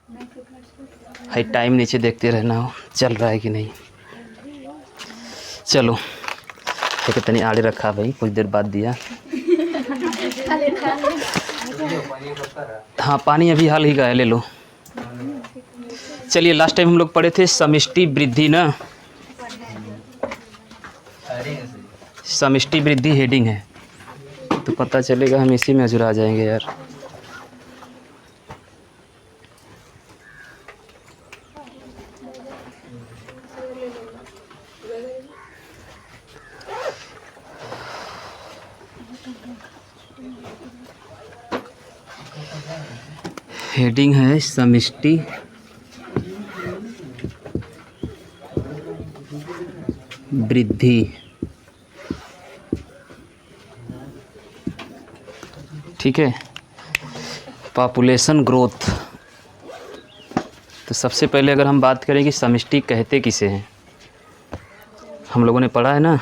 भाई टाइम नीचे देखते रहना हो चल रहा है कि नहीं। चलो एक तनी आड़े रखा भाई, कुछ देर बाद दिया। हाँ पानी अभी हाल ही का है, ले लो। चलिए लास्ट टाइम हम लोग पढ़े थे समष्टि वृद्धि ना, समष्टि वृद्धि हेडिंग है तो पता चलेगा, हम इसी में अजुरा जाएंगे यार। हेडिंग है समष्टि वृद्धि। ठीक है, पॉपुलेशन ग्रोथ। तो सबसे पहले अगर हम बात करें कि समष्टि कहते किसे हैं, हम लोगों ने पढ़ा है ना,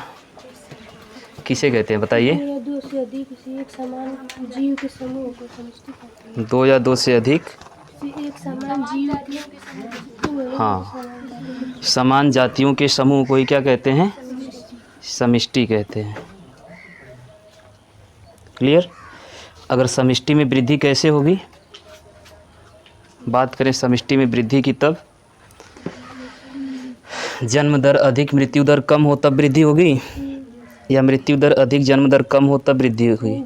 किसे कहते हैं बताइए। दो से अधिक एक समान जीव के समूह को समष्टि कहते हैं। दो या दो से अधिक एक समान जीव के, हाँ समान जातियों के समूह को ही क्या कहते हैं, समष्टि कहते हैं। क्लियर। अगर समष्टि में वृद्धि कैसे होगी, बात करें समष्टि में वृद्धि की, तब जन्म दर अधिक मृत्यु दर कम हो तब वृद्धि होगी, या मृत्यु दर अधिक जन्म दर कम हो तब वृद्धि हुई।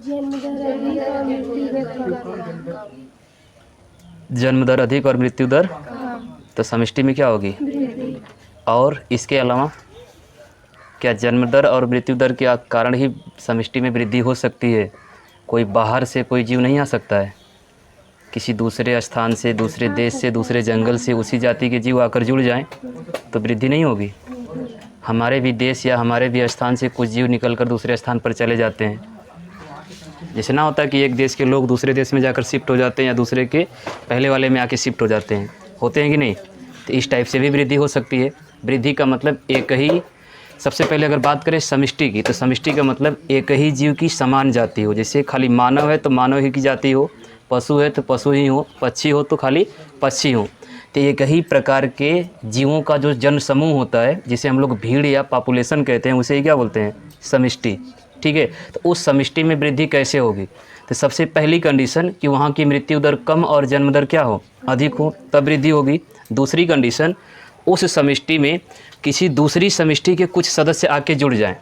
जन्म दर अधिक और मृत्यु दर, तो समष्टि में क्या होगी। और इसके अलावा क्या जन्म दर और मृत्यु दर के कारण ही समष्टि में वृद्धि हो सकती है, कोई बाहर से कोई जीव नहीं आ सकता है, किसी दूसरे स्थान से, दूसरे देश से, दूसरे जंगल से उसी जाति के जीव आकर जुड़ जाएं तो वृद्धि नहीं होगी। हमारे भी देश या हमारे भी स्थान से कुछ जीव निकलकर दूसरे स्थान पर चले जाते हैं। जैसे ना होता कि एक देश के लोग दूसरे देश में जाकर शिफ्ट हो जाते हैं, या दूसरे के पहले वाले में आके शिफ्ट हो जाते हैं, होते हैं कि नहीं। तो इस टाइप से भी वृद्धि हो सकती है। वृद्धि का मतलब एक ही, सबसे पहले अगर बात करें समष्टि की, तो समष्टि का मतलब एक ही जीव की समान जाति हो। जैसे खाली मानव है तो मानव ही की जाति हो, पशु है तो पशु ही हो, पक्षी हो तो खाली पक्षी हो। तो एक ही प्रकार के जीवों का जो जन समूह होता है, जिसे हम लोग भीड़ या पॉपुलेशन कहते हैं, उसे ही क्या बोलते हैं, समष्टि। ठीक है, तो उस समष्टि में वृद्धि कैसे होगी, तो सबसे पहली कंडीशन कि वहाँ की मृत्यु दर कम और जन्म दर क्या हो, अधिक हो, तब वृद्धि होगी। दूसरी कंडीशन, उस समष्टि में किसी दूसरी समष्टि के कुछ सदस्य आके जुड़ जाएं।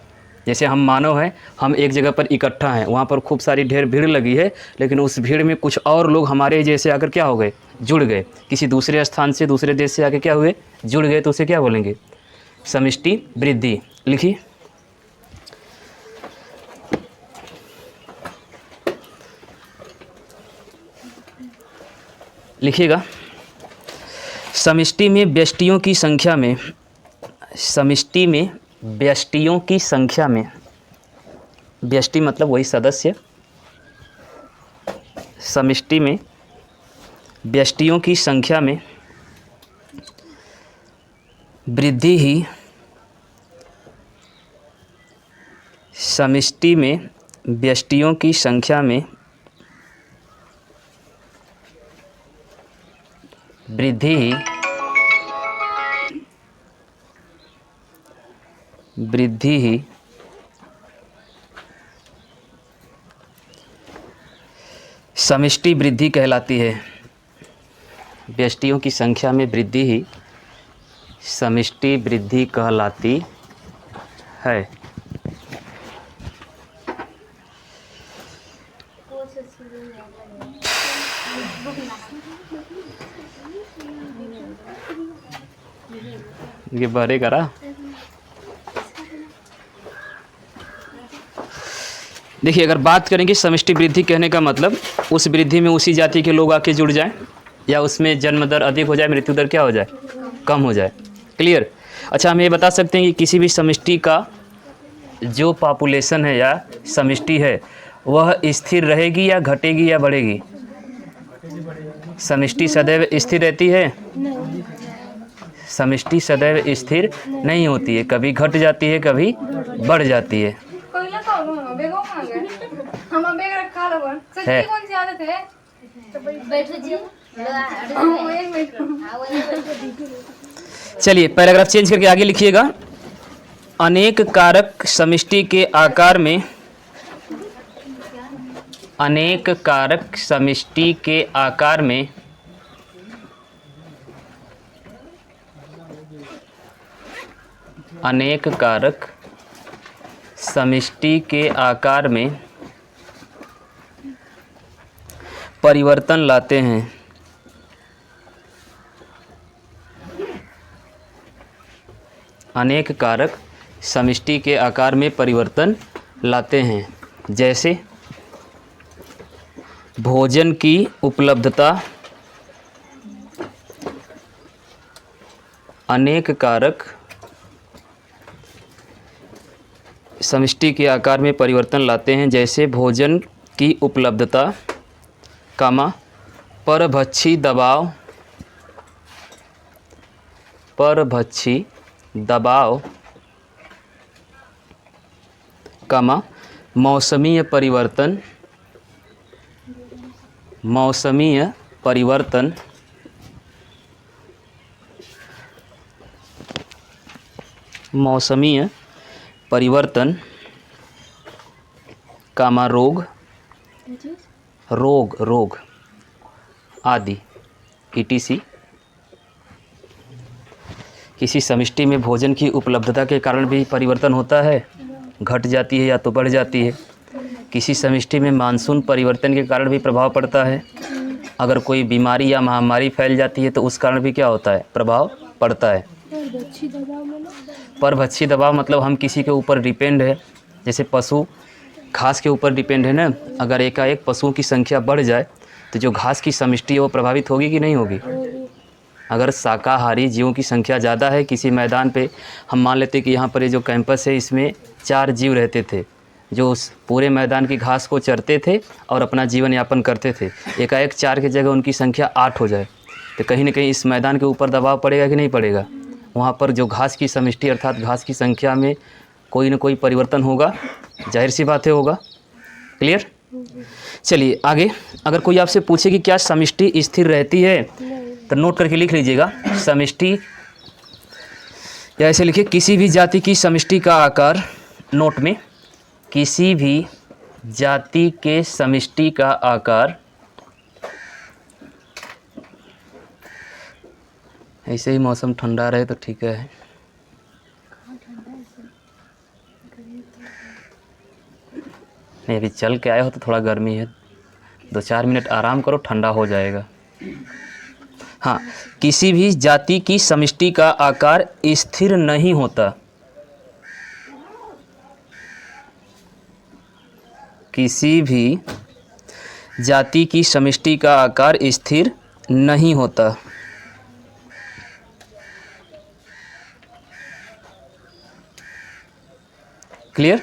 जैसे हम मानव हैं, हम एक जगह पर इकट्ठा हैं, वहाँ पर खूब सारी ढेर भीड़ लगी है, लेकिन उस भीड़ में कुछ और लोग हमारे जैसे आकर क्या हो गए, जुड़ गए, किसी दूसरे स्थान से, दूसरे देश से आके क्या हुए, जुड़ गए, तो उसे क्या बोलेंगे, समष्टि वृद्धि। लिखिए, लिखिएगा, समष्टि में व्यष्टियों की संख्या में, समष्टि में व्यष्टियों की संख्या में, व्यष्टि मतलब वही सदस्य, समष्टि में व्यष्टियों की संख्या में वृद्धि ही समष्टि में व्यष्टियों की संख्या में वृद्धि ही समष्टि वृद्धि कहलाती है। व्यष्टियों की संख्या में वृद्धि ही समष्टि वृद्धि कहलाती है। ये बड़े करा, देखिए अगर बात करेंगे समष्टि वृद्धि कहने का मतलब उस वृद्धि में उसी जाति के लोग आके जुड़ जाएं, या उसमें जन्म दर अधिक हो जाए, मृत्यु दर क्या हो जाए, कम हो जाए। क्लियर। अच्छा, हम ये बता सकते हैं कि किसी भी समष्टि का जो पॉपुलेशन है या समष्टि है वह स्थिर रहेगी या घटेगी या बढ़ेगी। समष्टि सदैव स्थिर रहती है, समष्टि सदैव स्थिर नहीं होती है, कभी घट जाती है, कभी बढ़ जाती है। चलिए पैराग्राफ चेंज करके आगे लिखिएगा। अनेक कारक समष्टि के आकार में, अनेक कारक समष्टि के आकार में अनेक कारक समष्टि के आकार में परिवर्तन लाते हैं। अनेक कारक समष्टि के आकार में परिवर्तन लाते हैं, जैसे भोजन की उपलब्धता। अनेक कारक समष्टि के आकार में परिवर्तन लाते हैं, जैसे भोजन की उपलब्धता, कामा परभक्षी दबाव, परभक्षी दबाव, कामा मौसमीय परिवर्तन, मौसमीय परिवर्तन, मौसमीय परिवर्तन, कामा रोग, रोग रोग आदि ETC। किसी समष्टि में भोजन की उपलब्धता के कारण भी परिवर्तन होता है, घट जाती है या तो बढ़ जाती है। किसी समष्टि में मानसून परिवर्तन के कारण भी प्रभाव पड़ता है। अगर कोई बीमारी या महामारी फैल जाती है तो उस कारण भी क्या होता है, प्रभाव पड़ता है। परभक्षी दबाव मतलब हम किसी के ऊपर डिपेंड है, जैसे पशु घास के ऊपर डिपेंड है ना। अगर एकाएक पशुओं की संख्या बढ़ जाए तो जो घास की समष्टि है वो प्रभावित होगी कि नहीं होगी। अगर शाकाहारी जीवों की संख्या ज़्यादा है किसी मैदान पे, हम मान लेते कि यहाँ पर ये जो कैंपस है इसमें 4 जीव रहते थे जो उस पूरे मैदान की घास को चरते थे और अपना जीवन यापन करते थे। एकाएक 4 की जगह उनकी संख्या 8 हो जाए तो कहीं ना कहीं इस मैदान के ऊपर दबाव पड़ेगा कि नहीं पड़ेगा। वहाँ पर जो घास की समष्टि अर्थात घास की संख्या में कोई ना कोई परिवर्तन होगा, जाहिर सी बात है होगा। क्लियर। चलिए आगे, अगर कोई आपसे पूछे कि क्या समष्टि स्थिर रहती है तो नोट करके लिख लीजिएगा। समष्टि या ऐसे लिखिए, किसी भी जाति की समष्टि का आकार, नोट में किसी भी जाति के समष्टि का आकार, ऐसे ही मौसम ठंडा रहे तो ठीक है। नहीं अभी चल के आए हो तो थोड़ा गर्मी है, 2-4 मिनट आराम करो, ठंडा हो जाएगा। हाँ, किसी भी जाति की समष्टि का आकार स्थिर नहीं होता। किसी भी जाति की समष्टि का आकार स्थिर नहीं होता। क्लियर।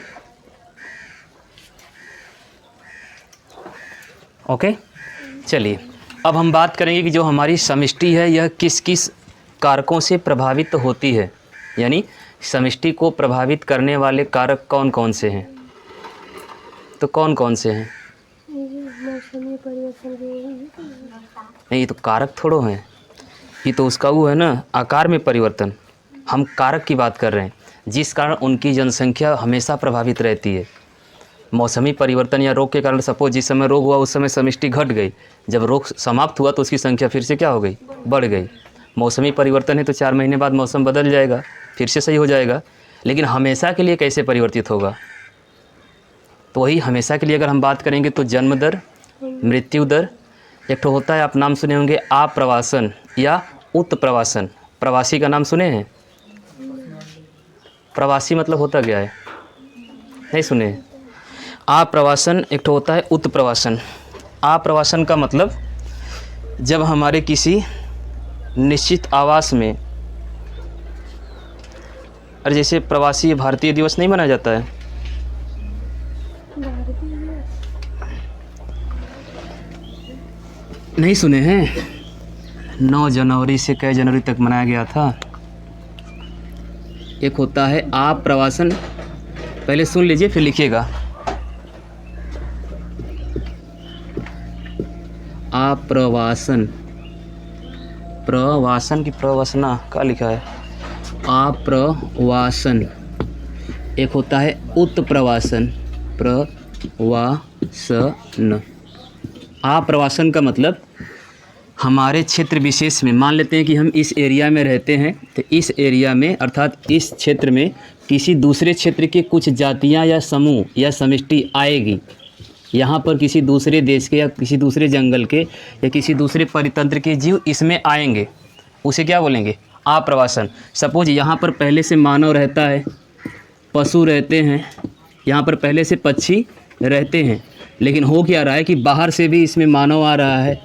ओके। चलिए अब हम बात करेंगे कि जो हमारी समष्टि है यह किस किस कारकों से प्रभावित होती है, यानी समष्टि को प्रभावित करने वाले कारक कौन कौन से हैं। तो कौन कौन से हैं? मौसमी परिवर्तन नहीं, ये तो कारक थोड़ो हैं, ये तो उसका वो है ना, आकार में परिवर्तन। हम कारक की बात कर रहे हैं जिस कारण उनकी जनसंख्या हमेशा प्रभावित रहती है। मौसमी परिवर्तन या रोग के कारण, सपोज जिस समय रोग हुआ उस समय समष्टि घट गई, जब रोग समाप्त हुआ तो उसकी संख्या फिर से क्या हो गई, बढ़ गई। मौसमी परिवर्तन है तो 4 महीने बाद मौसम बदल जाएगा, फिर से सही हो जाएगा। लेकिन हमेशा के लिए कैसे परिवर्तित होगा, तो वही हमेशा के लिए अगर हम बात करेंगे तो जन्म दर, मृत्यु दर, एक तो होता है आप नाम सुने होंगे आप्रवासन या उत्प्रवासन। प्रवासी का नाम सुने हैं? प्रवासी मतलब होता क्या है, नहीं सुने? आप्रवासन एक तो होता है उत्प्रवासन। आप्रवासन का मतलब जब हमारे किसी निश्चित आवास में, अरे जैसे प्रवासी भारतीय दिवस नहीं मनाया जाता है, नहीं सुने हैं? 9 जनवरी से कई जनवरी तक मनाया गया था। एक होता है आप्रवासन, पहले सुन लीजिए फिर लिखिएगा। आप्रवासन प्रवासन की प्रवसना क्या लिखा है? आप्रवासन। एक होता है उत्प्रवासन, प्रवासन। आप्रवासन का मतलब हमारे क्षेत्र विशेष में, मान लेते हैं कि हम इस एरिया में रहते हैं, तो इस एरिया में अर्थात इस क्षेत्र में किसी दूसरे क्षेत्र के कुछ जातियां या समूह या समष्टि आएगी। यहाँ पर किसी दूसरे देश के या किसी दूसरे जंगल के या किसी दूसरे परितंत्र के जीव इसमें आएंगे, उसे क्या बोलेंगे? आप्रवासन। सपोज यहाँ पर पहले से मानव रहता है, पशु रहते हैं, यहाँ पर पहले से पक्षी रहते हैं, लेकिन हो क्या रहा है कि बाहर से भी इसमें मानव आ रहा है,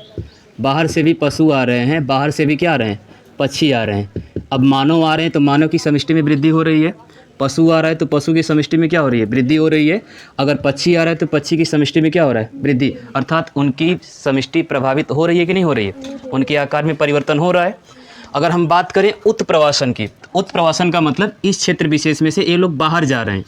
बाहर से भी पशु आ रहे हैं, बाहर से भी क्या आ रहे हैं? पक्षी आ रहे हैं। अब मानव आ रहे हैं तो मानव की समष्टि में वृद्धि हो रही है, पशु आ रहा है तो पशु की समष्टि में क्या हो रही है? वृद्धि हो रही है। अगर पक्षी आ रहा है तो पक्षी की समष्टि में क्या हो रहा है? वृद्धि। अर्थात उनकी समष्टि प्रभावित हो रही है कि नहीं हो रही है? उनके आकार में परिवर्तन हो रहा है। अगर हम बात करें उत्प्रवासन की, उत्प्रवासन का मतलब इस क्षेत्र विशेष में से ये लोग बाहर जा रहे हैं।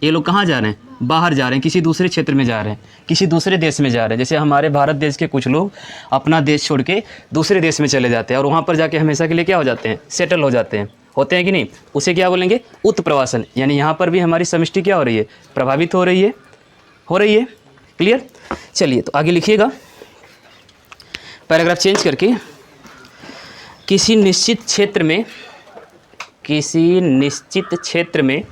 ये लोग कहाँ जा रहे हैं? बाहर जा रहे हैं, किसी दूसरे क्षेत्र में जा रहे हैं, किसी दूसरे देश में जा रहे हैं। जैसे हमारे भारत देश के कुछ लोग अपना देश छोड़ के दूसरे देश में चले जाते हैं और वहाँ पर जाके हमेशा के लिए क्या हो जाते हैं? सेटल हो जाते हैं। होते हैं कि नहीं? उसे क्या बोलेंगे? उत्प्रवासन। यानी यहाँ पर भी हमारी समष्टि क्या हो रही है? प्रभावित हो रही है। हो रही है। क्लियर? चलिए तो आगे लिखिएगा, पैराग्राफ चेंज करके। किसी निश्चित क्षेत्र में, किसी निश्चित क्षेत्र में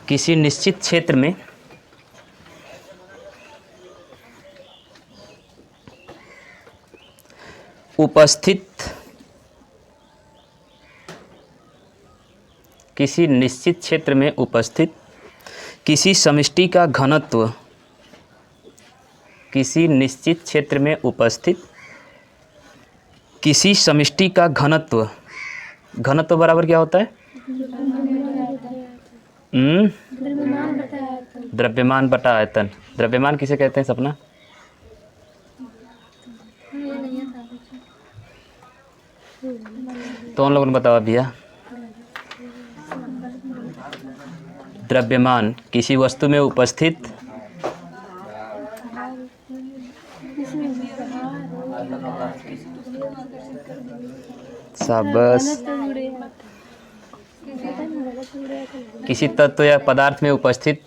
किसी निश्चित क्षेत्र में उपस्थित, किसी निश्चित क्षेत्र में उपस्थित किसी समष्टि का घनत्व, किसी निश्चित क्षेत्र में उपस्थित किसी समष्टि का घनत्व, घनत्व बराबर क्या होता है? द्रव्यमान बटा आयतन। द्रव्यमान किसे कहते हैं सपना? तो उन लोगों ने बताओ भैया। द्रव्यमान किसी वस्तु में उपस्थित शाबाश, किसी तत्व या पदार्थ में उपस्थित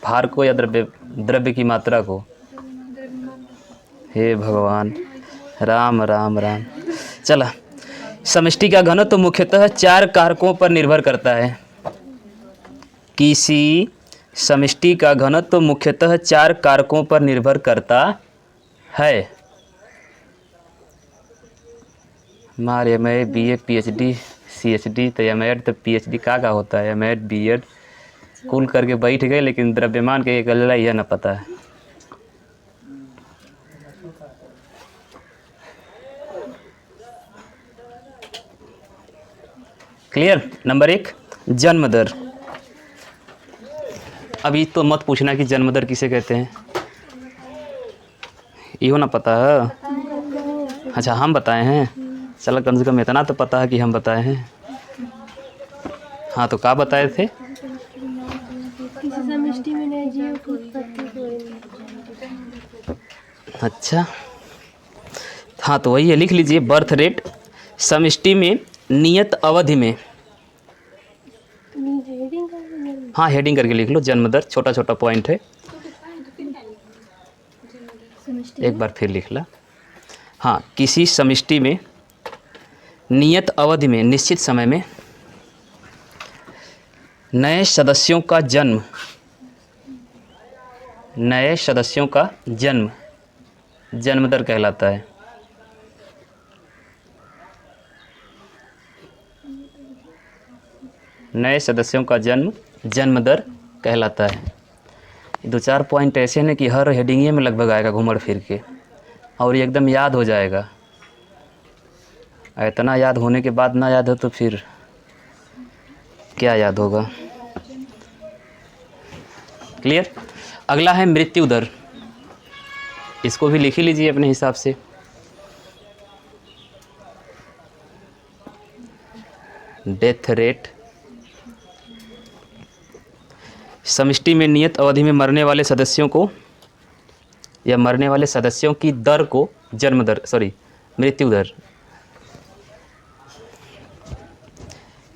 भार को या द्रव्य की मात्रा को। हे भगवान, राम राम राम। चला, समष्टि का घनत्व मुख्यतः 4 कारकों पर निर्भर करता है। किसी समष्टि का घनत्व मुख्यतः 4 कारकों पर निर्भर करता है। हमारे एम.ए. बी.ए. पी.एच.डी. सी.एच.डी. तो एम.एड तो पी.एच.डी. का होता है? एम.एड बी.एड कुल करके बैठ गए, लेकिन द्रव्यमान के एक अल्लाह यह न पता है। क्लियर? नंबर 1 जन्म दर। अभी तो मत पूछना कि जन्म दर किसे कहते हैं, यो ना पता है। अच्छा, हम बताए हैं। चलो कम से कम इतना तो पता है कि हम बताए हैं। हाँ तो क्या बताए थे? किसी समष्टि में नए जीव की उत्पत्ति को। अच्छा, हाँ तो वही है, लिख लीजिए। बर्थ रेट समष्टि में नियत अवधि में, हाँ हेडिंग करके लिख लो। जन्म दर छोटा छोटा पॉइंट है, एक बार फिर लिख ला। हाँ, किसी समष्टि में नियत अवधि में, निश्चित समय में नए सदस्यों का जन्म, नए सदस्यों का जन्म जन्म दर कहलाता है। नए सदस्यों का जन्म जन्म दर कहलाता है। 2-4 पॉइंट ऐसे हैं कि हर हेडिंग में लगभग आएगा घूमड़ फिर के, और ये एकदम याद हो जाएगा। इतना याद होने के बाद ना याद हो तो फिर क्या याद होगा। क्लियर? अगला है मृत्यु दर। इसको भी लिख ही लीजिए अपने हिसाब से। डेथ रेट समष्टि में नियत अवधि में मरने वाले सदस्यों को या मरने वाले सदस्यों की दर को मृत्यु दर।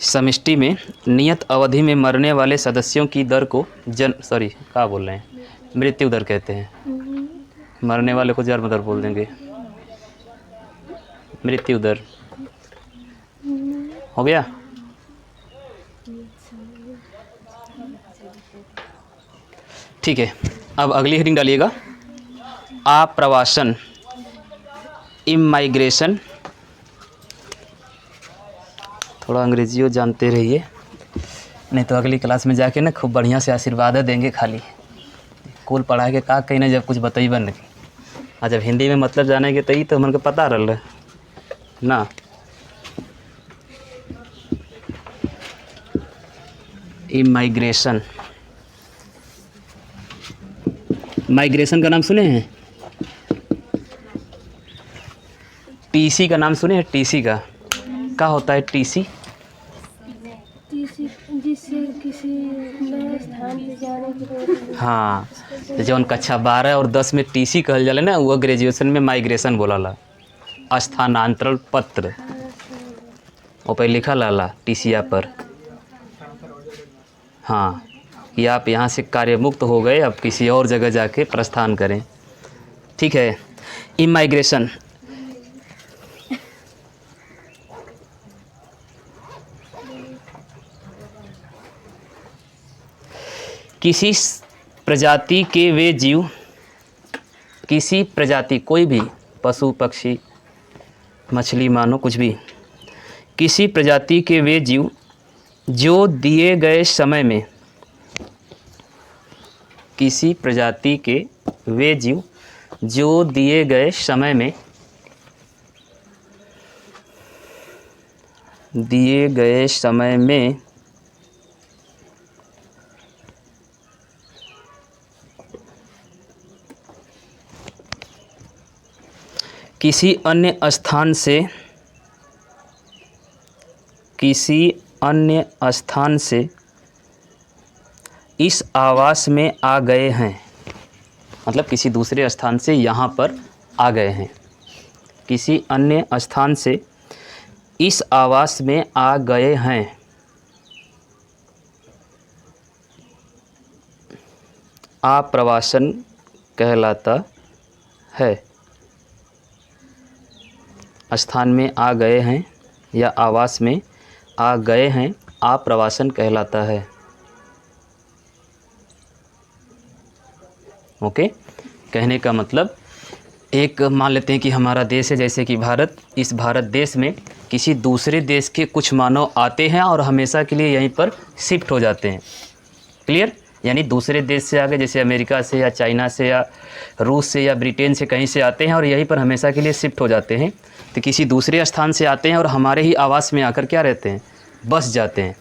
समष्टि में नियत अवधि में मरने वाले सदस्यों की दर को मृत्यु दर कहते हैं। मरने वाले को जन्म दर बोल देंगे। मृत्यु दर हो गया। ठीक है, अब अगली हेडिंग डालिएगा, आप्रवासन, इमाइग्रेशन। थोड़ा अंग्रेजियों जानते रहिए, नहीं तो अगली क्लास में जाके ना खूब बढ़िया से आशीर्वाद देंगे। खाली कुल पढ़ा के का कहीं ना जब कुछ बतईबन नहीं, और जब हिंदी में मतलब जानेंगे तो हमन के पता रहा ना। इमाइग्रेशन, माइग्रेशन का नाम सुने हैं? टीसी का नाम सुने हैं? टीसी का क्या होता है? टीसी जिससे किसी नए स्थान पे जाने के लिए। हाँ, जौन कक्षा 12 और 10 में टीसी कहल जाला ना, वो ग्रेजुएशन में माइग्रेशन बोलाला, स्थानांतरण पत्र। वो पे लिखल रहला टीसीया पर, हाँ, कि आप यहाँ से कार्यमुक्त हो गए, अब किसी और जगह जाके प्रस्थान करें। ठीक है। इमाइग्रेशन, किसी प्रजाति के वे जीव, किसी प्रजाति, कोई भी पशु पक्षी मछली मानो कुछ भी, किसी प्रजाति के वे जीव जो दिए गए समय में, किसी प्रजाति के वे जीव जो दिए गए समय में, दिए गए समय में किसी अन्य स्थान से, किसी अन्य स्थान से इस आवास में आ गए हैं, मतलब किसी दूसरे स्थान से यहाँ पर आ गए हैं, किसी अन्य स्थान से इस आवास में आ गए हैं, आप्रवासन कहलाता है। स्थान में आ गए हैं या आवास में आ गए हैं, आप्रवासन कहलाता है। ओके, कहने का मतलब, एक मान लेते हैं कि हमारा देश है, जैसे कि भारत, इस भारत देश में किसी दूसरे देश के कुछ मानव आते हैं और हमेशा के लिए यहीं पर शिफ्ट हो जाते हैं। क्लियर? यानी दूसरे देश से आगे, जैसे अमेरिका से या चाइना से या रूस से या ब्रिटेन से कहीं से आते हैं और यहीं पर हमेशा के लिए शिफ्ट हो जाते हैं। तो किसी दूसरे स्थान से आते हैं और हमारे ही आवास में आकर क्या रहते हैं? बस जाते हैं।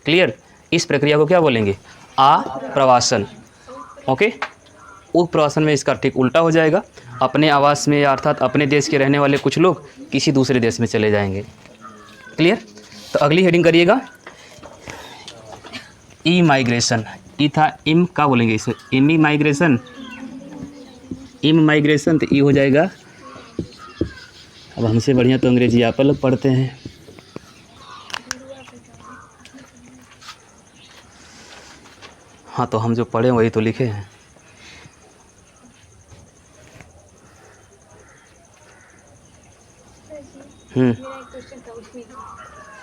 क्लियर? इस प्रक्रिया को क्या बोलेंगे? आप्रवासन। ओके, उपप्रवासन में इसका ठीक उल्टा हो जाएगा। अपने आवास में, अर्थात अपने देश के रहने वाले कुछ लोग किसी दूसरे देश में चले जाएंगे। क्लियर? तो अगली हेडिंग करिएगा, ई माइग्रेशन। ई था इम, क्या बोलेंगे इसे? इमी माइग्रेशन, इम माइग्रेशन, तो ई हो जाएगा। अब हमसे बढ़िया तो अंग्रेजी आप लोग पढ़ते हैं। हाँ, तो हम जो पढ़े वही तो लिखे हैं।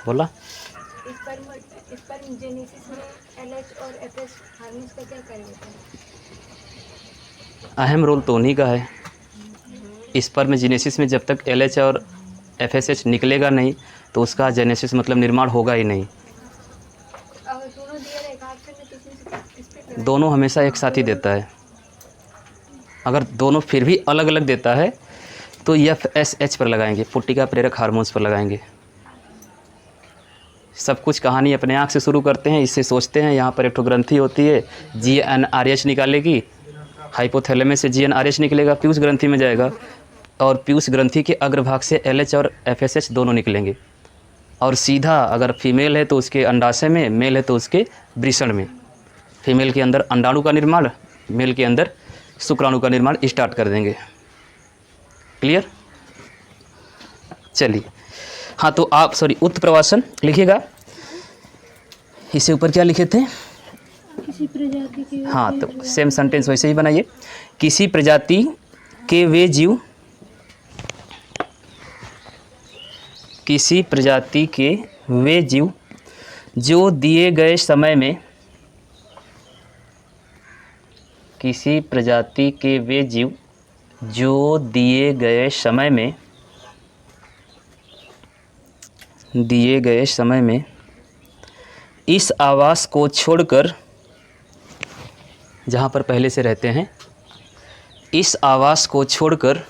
बोला, स्पर्मजेनेसिस में LH और FS हार्मोन्स का क्या कार्य होता है? अहम रोल तो उन्हीं का है। स्पर्मजेनेसिस में जब तक LH और FSH निकलेगा नहीं तो उसका जेनेसिस मतलब निर्माण होगा ही नहीं। दोनों दिया रहेगा ऑप्शन में, तो दोनों हमेशा एक साथ ही देता है। अगर दोनों फिर भी अलग अलग देता है तो FSH पर लगाएंगे, पुट्टिका प्रेरक हार्मोन्स पर लगाएंगे। सब कुछ कहानी अपने आँख से शुरू करते हैं, इससे सोचते हैं यहाँ पर एक ठो ग्रंथि होती है, GnRH निकालेगी, हाइपोथैलेमस से GnRH निकलेगा, पीयूष ग्रंथि में जाएगा और पीयूष ग्रंथि के अग्रभाग से LH और FSH दोनों निकलेंगे और सीधा अगर फीमेल है तो उसके अंडाशय में, मेल है तो उसके वृषण में, फीमेल के अंदर अंडाणु का निर्माण, मेल के अंदर शुक्राणु का निर्माण स्टार्ट कर देंगे। क्लियर? चलिए, हाँ तो आप उत्प्रवासन लिखिएगा। इससे ऊपर क्या लिखे थे? किसी प्रजाति के हाँ तो सेम सेंटेंस वैसे ही बनाइए। किसी प्रजाति के वे जीव, किसी प्रजाति के वे जीव जो दिए गए समय में, किसी प्रजाति के वे जीव जो दिए गए समय में, दिए गए समय में इस आवास को छोड़कर, जहाँ पर पहले से रहते हैं, इस आवास को छोड़कर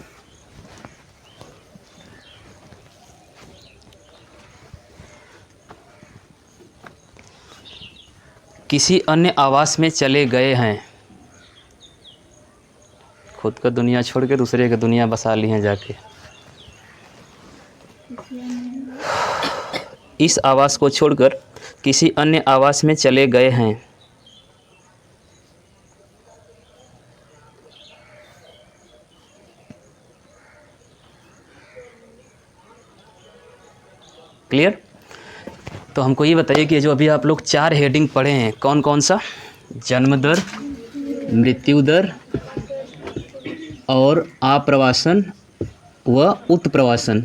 किसी अन्य आवास में चले गए हैं। खुद का दुनिया छोड़ के दूसरे की दुनिया बसा ली हैं जाके। इस आवास को छोड़कर किसी अन्य आवास में चले गए हैं। क्लियर? तो हमको ये बताइए कि जो अभी आप लोग 4 हेडिंग पढ़े हैं, कौन कौन सा? जन्म दर, मृत्यु दर और आप्रवासन व उत्प्रवासन।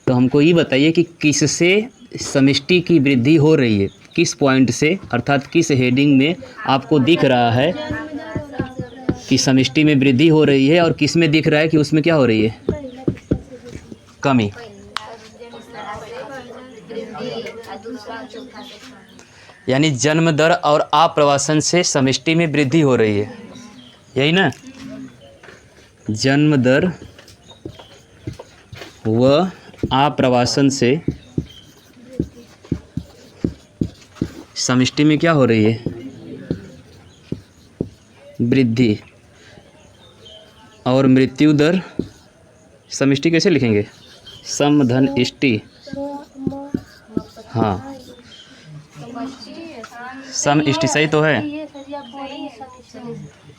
तो हमको ये बताइए कि किससे समष्टि की वृद्धि हो रही है, किस पॉइंट से, अर्थात किस हेडिंग में आपको दिख रहा है कि समष्टि में वृद्धि हो रही है, और किस में दिख रहा है कि उसमें क्या हो रही है? कमी। यानी जन्म दर और आप्रवासन से समष्टि में वृद्धि हो रही है, यही ना? जन्म दर व आप्रवासन से समष्टि में क्या हो रही है? वृद्धि। और मृत्यु दर, समष्टि कैसे लिखेंगे? सम धन इष्टि। हाँ, सम इष्टि सही तो है?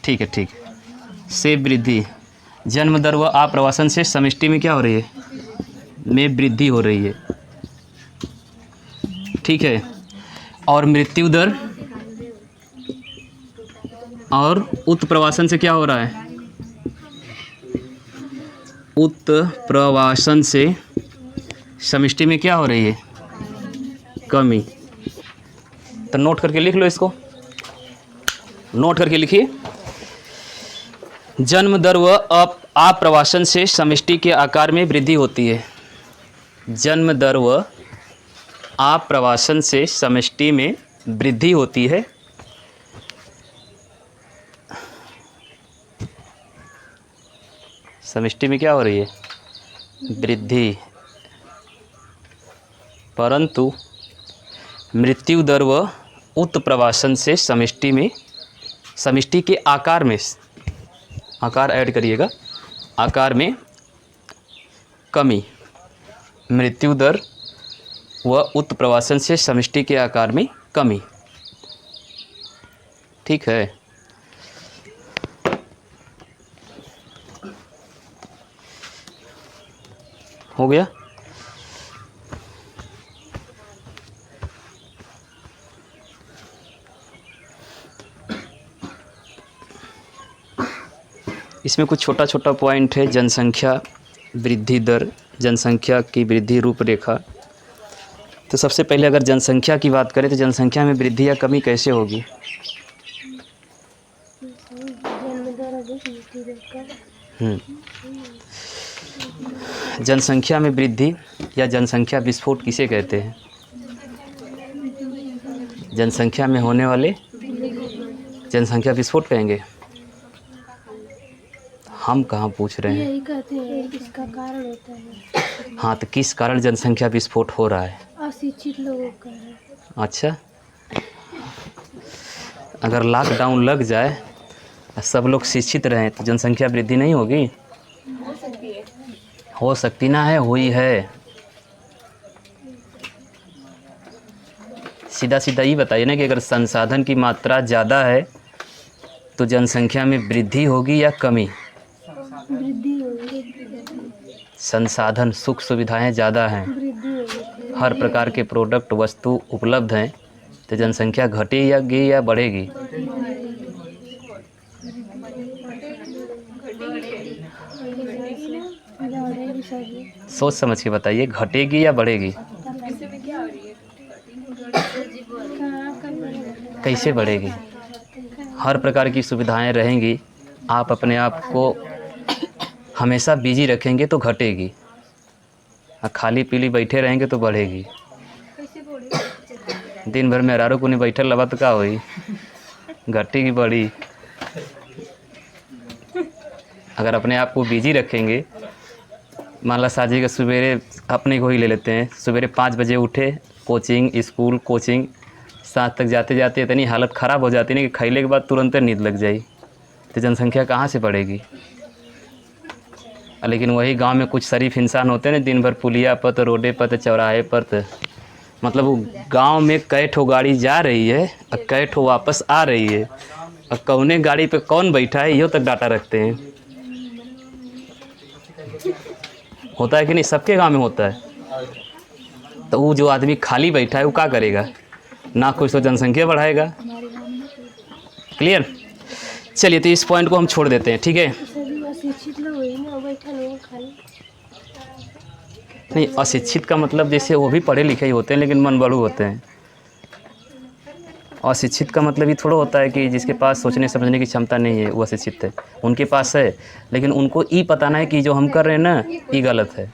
ठीक है, ठीक है। से वृद्धि, जन्म दर व आप्रवासन से समष्टि में क्या हो रही है? में वृद्धि हो रही है। ठीक है। और मृत्यु दर और उत्प्रवासन से क्या हो रहा है? उत्प्रवासन से समष्टि में क्या हो रही है? कमी। तो नोट करके लिख लो इसको, नोट करके लिखिए। जन्म दर व आप्रवासन से समष्टि के आकार में वृद्धि होती है। जन्म दर व आप्रवासन से समष्टि में वृद्धि होती है। समष्टि में क्या हो रही है? वृद्धि। परंतु मृत्यु दर व उत्प्रवासन से समष्टि में, समष्टि के आकार में, आकार ऐड करिएगा, आकार में कमी। मृत्यु दर व उत्प्रवासन से समष्टि के आकार में कमी। ठीक है। हो गया? इसमें कुछ छोटा छोटा पॉइंट है। जनसंख्या वृद्धि दर, जनसंख्या की वृद्धि रूपरेखा। तो सबसे पहले अगर जनसंख्या की बात करें तो जनसंख्या में वृद्धि या कमी कैसे होगी? जनसंख्या में वृद्धि या जनसंख्या विस्फोट किसे कहते हैं? जनसंख्या में होने वाले जनसंख्या विस्फोट कहेंगे। हम कहाँ पूछ रहे हैं? यही कहते हैं इसका कारण होता है। हाँ, तो किस कारण जनसंख्या विस्फोट हो रहा है? अशिक्षित लोगों का है। अच्छा, अगर लॉकडाउन लग जाए और सब लोग शिक्षित रहें तो जनसंख्या वृद्धि नहीं होगी? हो सकती ना है, हुई है। सीधा सीधा ये बताइए ना कि अगर संसाधन की मात्रा ज़्यादा है तो जनसंख्या में वृद्धि होगी या कमी? वृद्धि होगी। संसाधन सुख सुविधाएं ज़्यादा हैं, वृद्धि होगी। हर प्रकार के प्रोडक्ट वस्तु उपलब्ध हैं, तो जनसंख्या घटेगी या बढ़ेगी? बढ़ेगी सभी। सोच समझ के बताइए, घटेगी या बढ़ेगी? कैसे बढ़ेगी? हर प्रकार की सुविधाएं रहेंगी, आप अपने आप को हमेशा बिजी रखेंगे तो घटेगी, और खाली पीली बैठे रहेंगे तो बढ़ेगी। दिन भर में अरारो को नहीं बैठल लबा तो का होई? घटेगी बढ़ी? अगर अपने आप को बिजी रखेंगे, मान ला साजी का सवेरे अपने को ही ले लेते हैं, सवेरे 5 बजे उठे, कोचिंग स्कूल कोचिंग 7 तक जाते जाते इतनी हालत ख़राब हो जाती है ना कि खैले के बाद तुरंत नींद लग जाए, तो जनसंख्या कहाँ से बढ़ेगी? लेकिन वही गांव में कुछ शरीफ इंसान होते हैं ना, दिन भर पुलिया पर तो रोडे पर तो चौराहे पर तो मतलब वो गांव में कई ठो गाड़ी जा रही है और कई ठो वापस आ रही है, और कौने गाड़ी पे कौन बैठा है यो तक डाटा रखते हैं। होता है कि नहीं? सबके गांव में होता है। तो वो जो आदमी खाली बैठा है वो क्या करेगा? ना कुछ तो जनसंख्या बढ़ाएगा। क्लियर? चलिए, तो इस पॉइंट को हम छोड़ देते हैं, ठीक है? सभी अशिक्षित लोग हुए ना, बैठा लोग खाली। नहीं, अशिक्षित का मतलब जैसे वो भी पढ़े लिखे ही होते हैं लेकिन मन बड़ू होते हैं। अशिक्षित का मतलब ये थोड़ा होता है कि जिसके पास सोचने समझने की क्षमता नहीं है वो अशिक्षित है। उनके पास है लेकिन उनको ये पता ना है कि जो हम कर रहे हैं ना ये गलत है।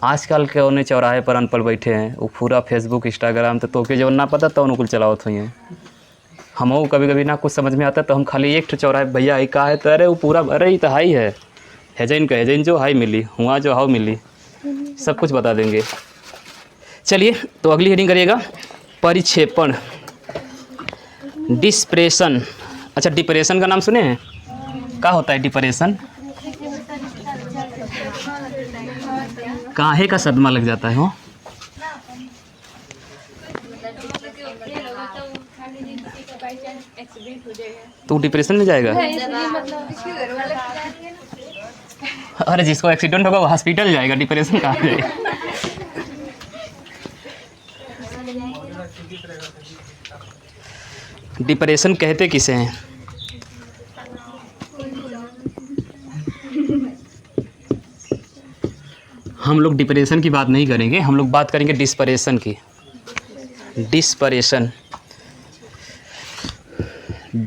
आजकल के उन्हें चौराहे पर अनपढ़ बैठे हैं, वो पूरा फेसबुक इंस्टाग्राम तो के जो ना पता तो उनको चलावत हुई हैं। हम कभी कभी ना कुछ समझ में आता तो हम खाली एक चौराहे भैया ही कहा है तो अरे वो पूरा अरे ये तो हाई है, हेजैन का हेजैन जो हाई मिली, हुआ जो हाउ मिली, सब कुछ बता देंगे। चलिए, तो अगली हेडिंग करिएगा, परिक्षेपण, डिस्प्रेशन। अच्छा, डिप्रेशन का नाम सुने हैं? क्या होता है डिप्रेशन? काहे का सदमा लग जाता है हो? तो डिप्रेशन में जाएगा? अरे जिसको एक्सीडेंट होगा वो हॉस्पिटल जाएगा, डिप्रेशन कहाँ जाएगा? डिप्रेशन कहते किसे हैं? हम लोग डिप्रेशन की बात नहीं करेंगे, हम लोग बात करेंगे डिस्परेशन की। डिस्परेशन,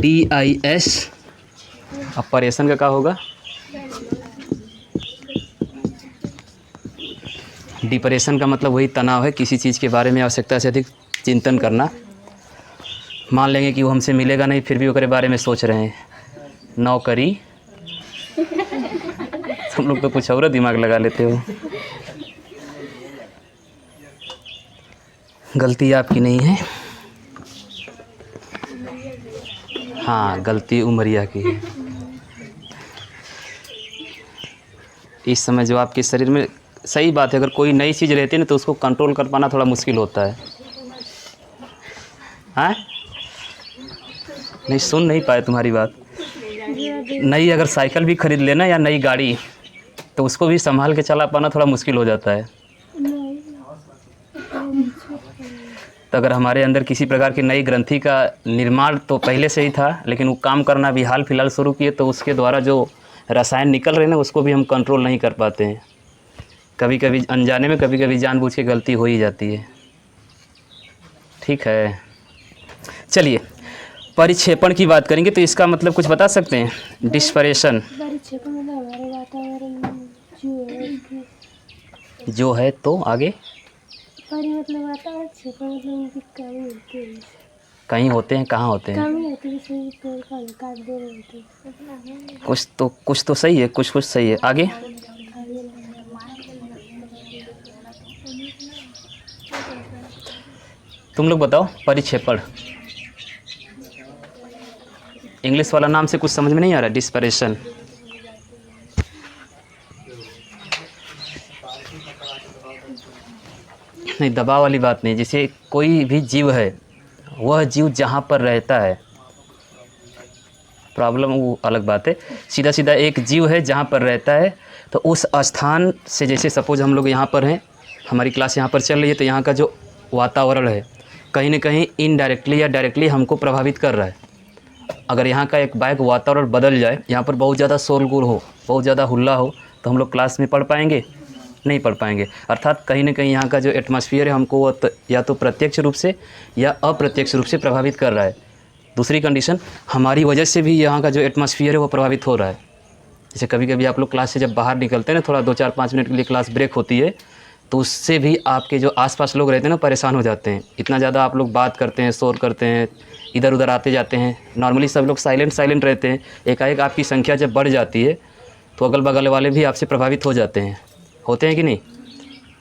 DIS, अब परेशन का क्या होगा? डिप्रेशन का मतलब वही तनाव है, किसी चीज़ के बारे में आवश्यकता से अधिक चिंतन करना। मान लेंगे कि वो हमसे मिलेगा नहीं फिर भी उसके बारे में सोच रहे हैं। नौकरी, तुम लोग तो कुछ और दिमाग लगा लेते हो। गलती आपकी नहीं है, हाँ गलती उमरिया की है। इस समय जो आपके शरीर में, सही बात है, अगर कोई नई चीज़ रहती है ना तो उसको कंट्रोल कर पाना थोड़ा मुश्किल होता है। हाँ, नहीं सुन नहीं पाए तुम्हारी बात। नई अगर साइकिल भी खरीद लेना या नई गाड़ी तो उसको भी संभाल के चला पाना थोड़ा मुश्किल हो जाता है। तो अगर हमारे अंदर किसी प्रकार की नई ग्रंथि का निर्माण तो पहले से ही था लेकिन वो काम करना भी हाल फिलहाल शुरू किए तो उसके द्वारा जो रसायन निकल रहे हैं ना उसको भी हम कंट्रोल नहीं कर पाते हैं। कभी कभी अनजाने में, कभी कभी जानबूझ के गलती हो ही जाती है। ठीक है, चलिए परिक्षेपण की बात करेंगे तो इसका मतलब कुछ बता सकते हैं? डिस्परेशन परिक्षेपण मतलब हमारे वातावरण जो है, तो आगे परि मतलब वातावरण, क्षेत्र मतलब उनकी कमी होती है। कहीं होते हैं, कहाँ होते हैं? कमी होती है, जैसे पेड़ का काट दे रहे होते हैं। कुछ तो सही है, कुछ सही है। आगे तुम लोग बताओ, परिक्षेपण इंग्लिश वाला नाम से कुछ समझ में नहीं आ रहा? डिस्परेशन, नहीं, दबाव वाली बात नहीं। जैसे कोई भी जीव है, वह जीव जहाँ पर रहता है, प्रॉब्लम वो अलग बात है। सीधा सीधा एक जीव है जहाँ पर रहता है, तो उस स्थान से, जैसे सपोज हम लोग यहाँ पर हैं, हमारी क्लास यहाँ पर चल रही है, तो यहाँ का जो वातावरण है कहीं ना कहीं इनडायरेक्टली या डायरेक्टली हमको प्रभावित कर रहा है। अगर यहाँ का एक बाइक वातावरण बदल जाए, यहाँ पर बहुत ज़्यादा शोरगुल हो, बहुत ज़्यादा हुल्ला हो, तो हम लोग क्लास में पढ़ पाएंगे? नहीं पढ़ पाएंगे। अर्थात कहीं ना कहीं यहाँ का जो एटमॉस्फेयर है हमको वो या तो प्रत्यक्ष रूप से या अप्रत्यक्ष रूप से प्रभावित कर रहा है। दूसरी कंडीशन, हमारी वजह से भी यहाँ का जो एटमॉस्फेयर है वो प्रभावित हो रहा है। जैसे कभी कभी आप लोग क्लास से जब बाहर निकलते हैं ना, थोड़ा 2-4-5 मिनट के लिए क्लास ब्रेक होती है, तो उससे भी आपके जो आसपास लोग रहते हैं ना, परेशान हो जाते हैं। इतना ज़्यादा आप लोग बात करते हैं, शोर करते हैं, इधर उधर आते जाते हैं। नॉर्मली सब लोग साइलेंट रहते हैं। एकाएक आपकी संख्या जब बढ़ जाती है तो अगल बगल वाले भी आपसे प्रभावित हो जाते हैं। होते हैं कि नहीं?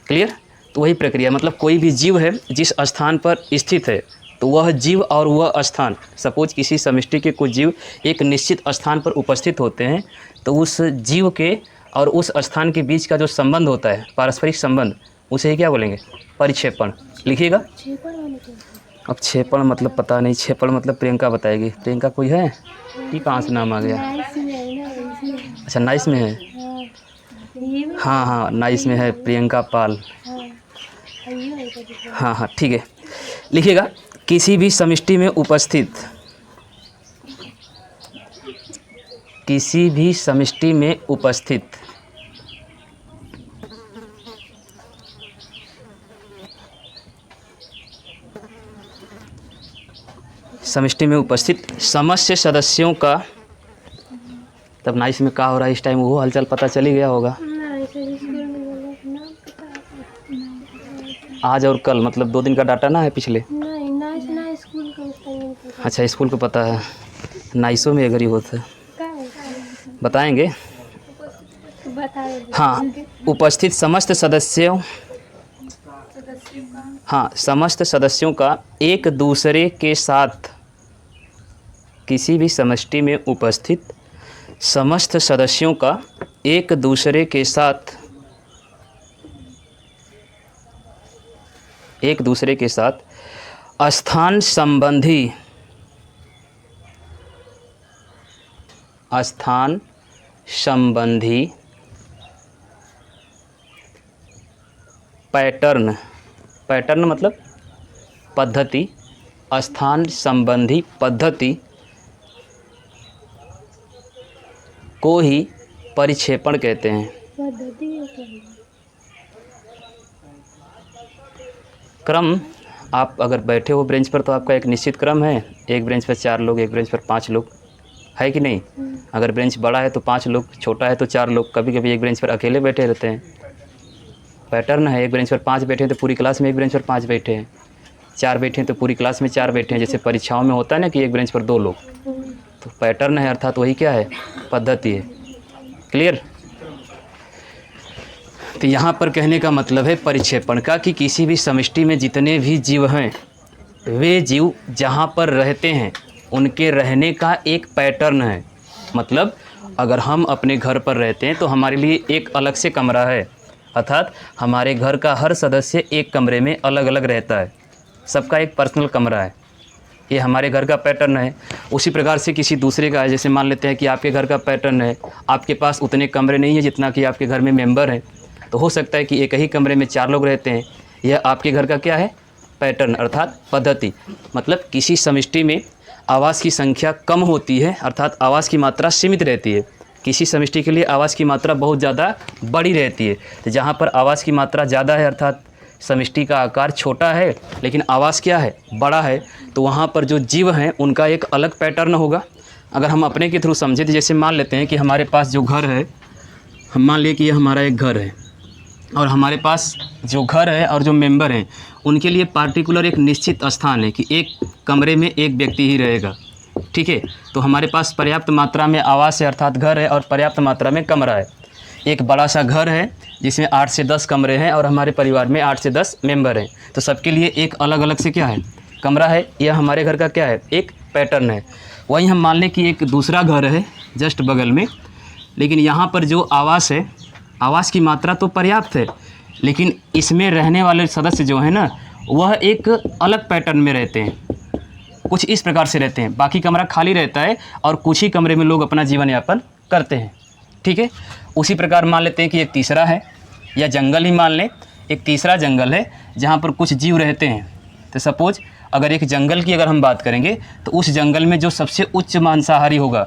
क्लियर? तो वही प्रक्रिया, मतलब कोई भी जीव है जिस स्थान पर स्थित है, तो वह जीव और वह स्थान, सपोज किसी समष्टि के कुछ जीव एक निश्चित स्थान पर उपस्थित होते हैं, तो उस जीव के और उस स्थान के बीच का जो संबंध होता है, पारस्परिक संबंध, उसे क्या बोलेंगे? परिक्षेपण। लिखिएगा। अब क्षेपण मतलब पता नहीं, क्षेपण मतलब प्रियंका बताएगी। प्रियंका कोई है? ये कहाँ से नाम आ गया? अच्छा, नाइस में है। हाँ, नाइस में है, प्रियंका पाल। हाँ, ठीक है। लिखिएगा, किसी भी समष्टि में उपस्थित, किसी भी समष्टि में उपस्थित समष्टि में उपस्थित समस्त सदस्यों का, तब नाइस में क्या हो रहा है इस टाइम वो हलचल पता चल ही गया होगा। आज और कल मतलब 2 दिन का डाटा ना है पिछले? अच्छा, स्कूल को पता है। नाइसों में अगर ही होता बताएंगे। हाँ, उपस्थित समस्त सदस्यों, हाँ, समस्त सदस्यों का एक दूसरे के साथ, किसी भी समष्टि में उपस्थित समस्त सदस्यों का एक दूसरे के साथ, एक दूसरे के साथ स्थान संबंधी, स्थान संबंधी पैटर्न, पैटर्न मतलब पद्धति, स्थान संबंधी पद्धति को ही परिक्षेपण कहते हैं। क्रम, आप अगर बैठे हो बेंच पर तो आपका एक निश्चित क्रम है। एक बेंच पर 4 लोग, एक बेंच पर 5 लोग, है कि नहीं? अगर बेंच बड़ा है तो 5 लोग, छोटा है तो 4 लोग। कभी कभी एक बेंच पर अकेले बैठे रहते हैं। पैटर्न है, एक बेंच पर 5 बैठे हैं तो पूरी क्लास में एक बेंच पर 5 बैठे हैं, 4 बैठे हैं तो पूरी क्लास में 4 बैठे हैं। जैसे परीक्षाओं में होता है ना कि एक बेंच पर 2 लोग, तो पैटर्न है, अर्थात वही क्या है? पद्धति है। क्लियर? तो यहाँ पर कहने का मतलब है परिक्षेपण का, कि किसी भी समष्टि में जितने भी जीव हैं, वे जीव जहाँ पर रहते हैं उनके रहने का एक पैटर्न है। मतलब अगर हम अपने घर पर रहते हैं तो हमारे लिए एक अलग से कमरा है, अर्थात हमारे घर का हर सदस्य एक कमरे में अलग अलग रहता है, सबका एक पर्सनल कमरा है। ये हमारे घर का पैटर्न है। उसी प्रकार से किसी दूसरे का है, जैसे मान लेते हैं कि आपके घर का पैटर्न है, आपके पास उतने कमरे नहीं है जितना कि आपके घर में मेंबर हैं, तो हो सकता है कि एक ही कमरे में 4 लोग रहते हैं। यह आपके घर का क्या है? पैटर्न, अर्थात पद्धति। मतलब किसी समष्टि में आवास की संख्या कम होती है, अर्थात आवास की मात्रा सीमित रहती है। किसी समष्टि के लिए आवास की मात्रा बहुत ज़्यादा बड़ी रहती है। तो जहाँ पर आवास की मात्रा ज़्यादा है, अर्थात समष्टि का आकार छोटा है लेकिन आवास क्या है? बड़ा है, तो वहाँ पर जो जीव हैं उनका एक अलग पैटर्न होगा। अगर हम अपने के थ्रू समझे तो जैसे मान लेते हैं कि हमारे पास जो घर है, हम मान लिए कि यह हमारा एक घर है, और हमारे पास जो घर है और जो मेंबर हैं उनके लिए पार्टिकुलर एक निश्चित स्थान है कि एक कमरे में एक व्यक्ति ही रहेगा। ठीक है, तो हमारे पास पर्याप्त मात्रा में आवास है, अर्थात घर है, और पर्याप्त मात्रा में कमरा है। एक बड़ा सा घर है जिसमें 8 से 10 कमरे हैं और हमारे परिवार में 8 से 10 मेंबर हैं, तो सबके लिए एक अलग अलग से क्या है? कमरा है। यह हमारे घर का क्या है? एक पैटर्न है। वहीं हम मान लें कि एक दूसरा घर है जस्ट बगल में, लेकिन यहाँ पर जो आवास है, आवास की मात्रा तो पर्याप्त है, लेकिन इसमें रहने वाले सदस्य जो हैं ना, वह एक अलग पैटर्न में रहते हैं, कुछ इस प्रकार से रहते हैं। बाकी कमरा खाली रहता है और कुछ ही कमरे में लोग अपना जीवन यापन करते हैं, ठीक है। उसी प्रकार मान लेते हैं कि एक तीसरा है, या जंगल ही मान लें, एक तीसरा जंगल है जहाँ पर कुछ जीव रहते हैं। तो सपोज अगर एक जंगल की अगर हम बात करेंगे तो उस जंगल में जो सबसे उच्च मांसाहारी होगा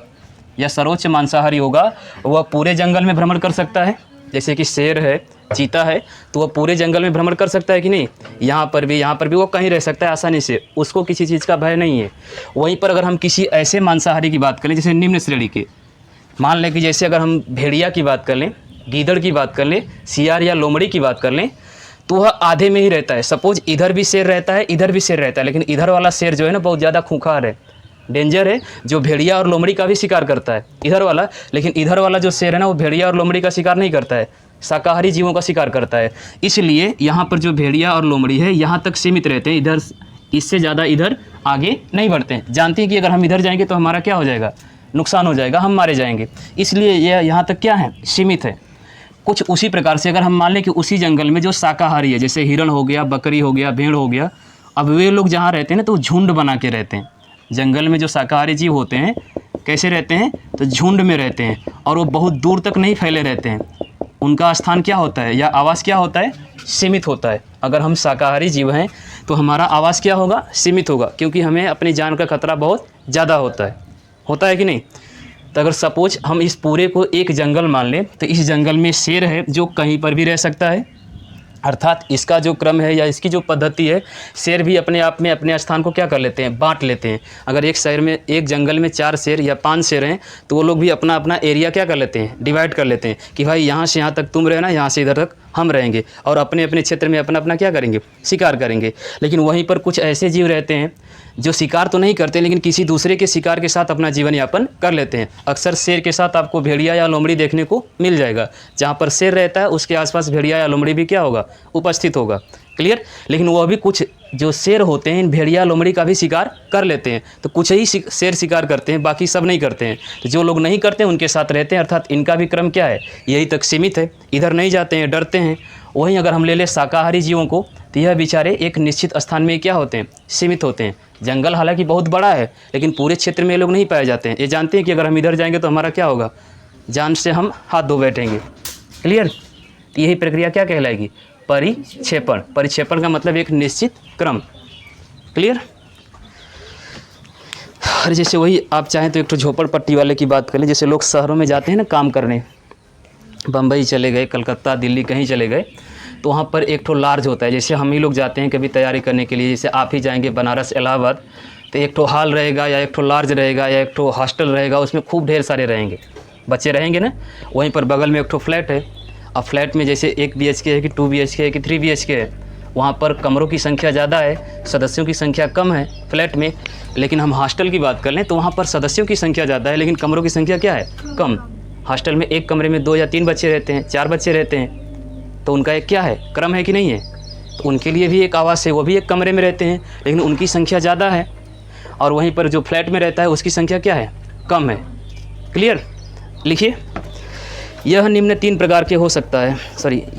या सर्वोच्च मांसाहारी होगा, वह पूरे जंगल में भ्रमण कर सकता है। जैसे कि शेर है, चीता है, तो वह पूरे जंगल में भ्रमण कर सकता है कि नहीं। यहाँ पर भी वो कहीं रह सकता है आसानी से, उसको किसी चीज़ का भय नहीं है। वहीं पर अगर हम किसी ऐसे मांसाहारी की बात करें जैसे निम्न श्रेणी के, मान लें कि जैसे अगर हम भेड़िया की बात कर लें, गीदड़ की बात कर लें, सियार या लोमड़ी की बात कर लें, तो वह आधे में ही रहता है। सपोज इधर भी शेर रहता है, इधर भी शेर रहता है, लेकिन इधर वाला शेर जो है ना बहुत ज़्यादा खूंखार है, डेंजर है, जो भेड़िया और लोमड़ी का भी शिकार करता है इधर वाला। लेकिन इधर वाला जो शेर है ना, वो भेड़िया और लोमड़ी का शिकार नहीं करता है, शाकाहारी जीवों का शिकार करता है। इसलिए यहाँ पर जो भेड़िया और लोमड़ी है यहाँ तक सीमित रहते हैं, इधर इससे ज़्यादा इधर आगे नहीं बढ़ते हैं। जानते हैं कि अगर हम इधर जाएंगे तो हमारा क्या हो जाएगा, नुकसान हो जाएगा, हम मारे जाएंगे, इसलिए यह यहाँ तक क्या है, सीमित है। कुछ उसी प्रकार से अगर हम मान लें कि उसी जंगल में जो शाकाहारी है, जैसे हिरण हो गया, बकरी हो गया, भेड़ हो गया, अब वे लोग जहाँ रहते हैं ना तो झुंड बना के रहते हैं। जंगल में जो शाकाहारी जीव होते हैं कैसे रहते हैं, तो झुंड में रहते हैं, और वो बहुत दूर तक नहीं फैले रहते हैं। उनका स्थान क्या होता है या आवास क्या होता है, सीमित होता है। अगर हम शाकाहारी जीव हैं तो हमारा आवास क्या होगा, सीमित होगा, क्योंकि हमें अपनी जान का खतरा बहुत ज़्यादा होता है कि नहीं। तो अगर सपोज हम इस पूरे को एक जंगल मान लें, तो इस जंगल में शेर है जो कहीं पर भी रह सकता है, अर्थात इसका जो क्रम है या इसकी जो पद्धति है, शेर भी अपने आप में अपने स्थान को क्या कर लेते हैं, बांट लेते हैं। अगर एक शहर में, एक जंगल में 4 शेर या 5 शेर हैं तो वो लोग भी अपना अपना एरिया क्या कर लेते हैं, डिवाइड कर लेते हैं कि भाई यहाँ से यहाँ तक तुम रहना, यहाँ से इधर तक हम रहेंगे, और अपने अपने क्षेत्र में अपना अपना क्या करेंगे, शिकार करेंगे। लेकिन वहीं पर कुछ ऐसे जीव रहते हैं जो शिकार तो नहीं करते, लेकिन किसी दूसरे के शिकार के साथ अपना जीवन यापन कर लेते हैं। अक्सर शेर के साथ आपको भेड़िया या लोमड़ी देखने को मिल जाएगा। जहाँ पर शेर रहता है उसके आसपास भेड़िया या लोमड़ी भी क्या होगा, उपस्थित होगा। क्लियर। लेकिन वह भी कुछ जो शेर होते हैं इन भेड़िया लोमड़ी का भी शिकार कर लेते हैं। तो कुछ ही शेर शिकार करते हैं, बाकी सब नहीं करते हैं। तो जो लोग नहीं करते हैं उनके साथ रहते हैं, अर्थात इनका भी क्रम क्या है, यही तक सीमित है, इधर नहीं जाते हैं, डरते हैं। वहीं अगर हम ले लें शाकाहारी जीवों को, तो यह बेचारे एक निश्चित स्थान में क्या होते हैं, सीमित होते हैं। जंगल हालांकि बहुत बड़ा है, लेकिन पूरे क्षेत्र में ये लोग नहीं पाए जाते हैं। ये जानते हैं कि अगर हम इधर जाएंगे तो हमारा क्या होगा, जान से हम हाथ धो बैठेंगे। क्लियर। तो यही प्रक्रिया क्या कहलाएगी, परिक्षेपण। परिक्षेपण का मतलब एक निश्चित क्रम। क्लियर। और जैसे वही आप चाहें तो एक तो झोपड़पट्टी वाले की बात कर लें। जैसे लोग शहरों में जाते हैं ना काम करने, बम्बई चले गए, कलकत्ता, दिल्ली कहीं चले गए, तो वहाँ पर एक ठो लार्ज होता है। जैसे हम ही लोग जाते हैं कभी तैयारी करने के लिए, जैसे आप ही जाएंगे बनारस, इलाहाबाद, तो एक ठो हॉल रहेगा या एक ठो लार्ज रहेगा या एक ठो हॉस्टल रहेगा, उसमें खूब ढेर सारे रहेंगे, बच्चे रहेंगे ना। वहीं पर बगल में एक ठो फ्लैट है। अब फ्लैट में जैसे 1 BHK है कि 2 BHK है कि 3 BHK है, वहाँ पर कमरों की संख्या ज़्यादा है, सदस्यों की संख्या कम है फ्लैट में। लेकिन हम हॉस्टल की बात कर लें तो वहाँ पर सदस्यों की संख्या ज़्यादा है, लेकिन कमरों की संख्या क्या है, कम। हॉस्टल में एक कमरे में 2 या 3 बच्चे रहते हैं, 4 बच्चे रहते हैं, तो उनका एक क्या है, क्रम है कि नहीं है। तो उनके लिए भी एक आवास है, वो भी एक कमरे में रहते हैं, लेकिन उनकी संख्या ज़्यादा है। और वहीं पर जो फ्लैट में रहता है उसकी संख्या क्या है, कम है। क्लियर। लिखिए, यह निम्न 3 प्रकार के हो सकता है,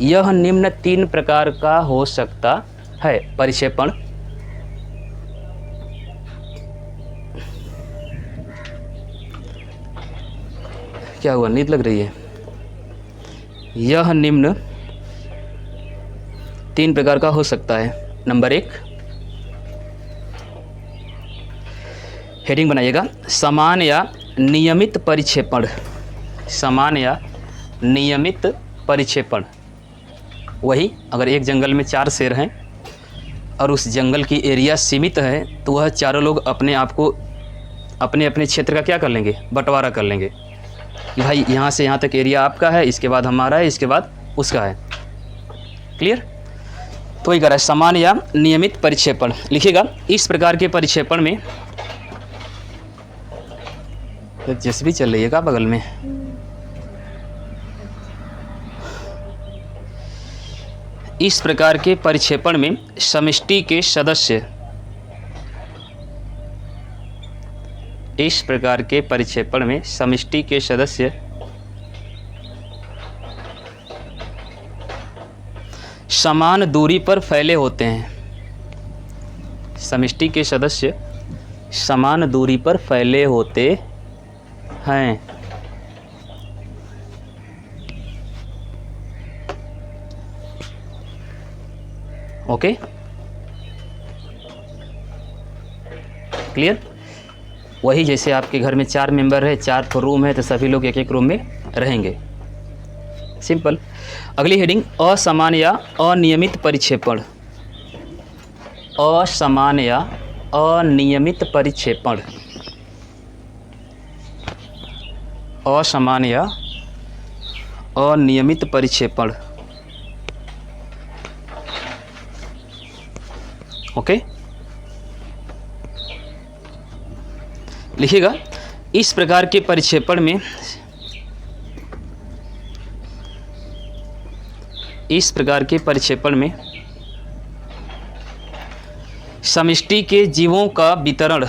यह निम्न 3 प्रकार का हो सकता है परिक्षेपण। क्या हुआ, नींद लग रही है। यह निम्न 3 प्रकार का हो सकता है। नंबर 1, हेडिंग बनाइएगा, समान या नियमित परिक्षेपण। समान या नियमित परिक्षेपण। वही अगर एक जंगल में 4 शेर हैं और उस जंगल की एरिया सीमित है, तो वह चारों लोग अपने आप को अपने अपने क्षेत्र का क्या कर लेंगे, बंटवारा कर लेंगे कि भाई यहाँ से यहाँ तक एरिया आपका है, इसके बाद हमारा है, इसके बाद उसका है। क्लियर। तो वही करा है, समान या नियमित परिक्षेपण। लिखिएगा, इस प्रकार के परिक्षेपण में, जैसे भी चल रहिएगा बगल में, इस प्रकार के परिक्षेपण में समष्टि के सदस्य, इस प्रकार के परिक्षेपण में समष्टि के सदस्य समान दूरी पर फैले होते हैं। समष्टि के सदस्य समान दूरी पर फैले होते हैं। Okay, clear. वही जैसे आपके घर में 4 मेंबर है, 4 तो रूम है, तो सभी लोग एक एक रूम में रहेंगे। सिंपल। अगली हेडिंग, असमान या अनियमित परिक्षेपण। असमान या अनियमित परिक्षेपण। असमान या अनियमित परिक्षेपण। ओके, लिखिएगा। इस प्रकार के परिक्षेपण में समष्टि के जीवों का वितरण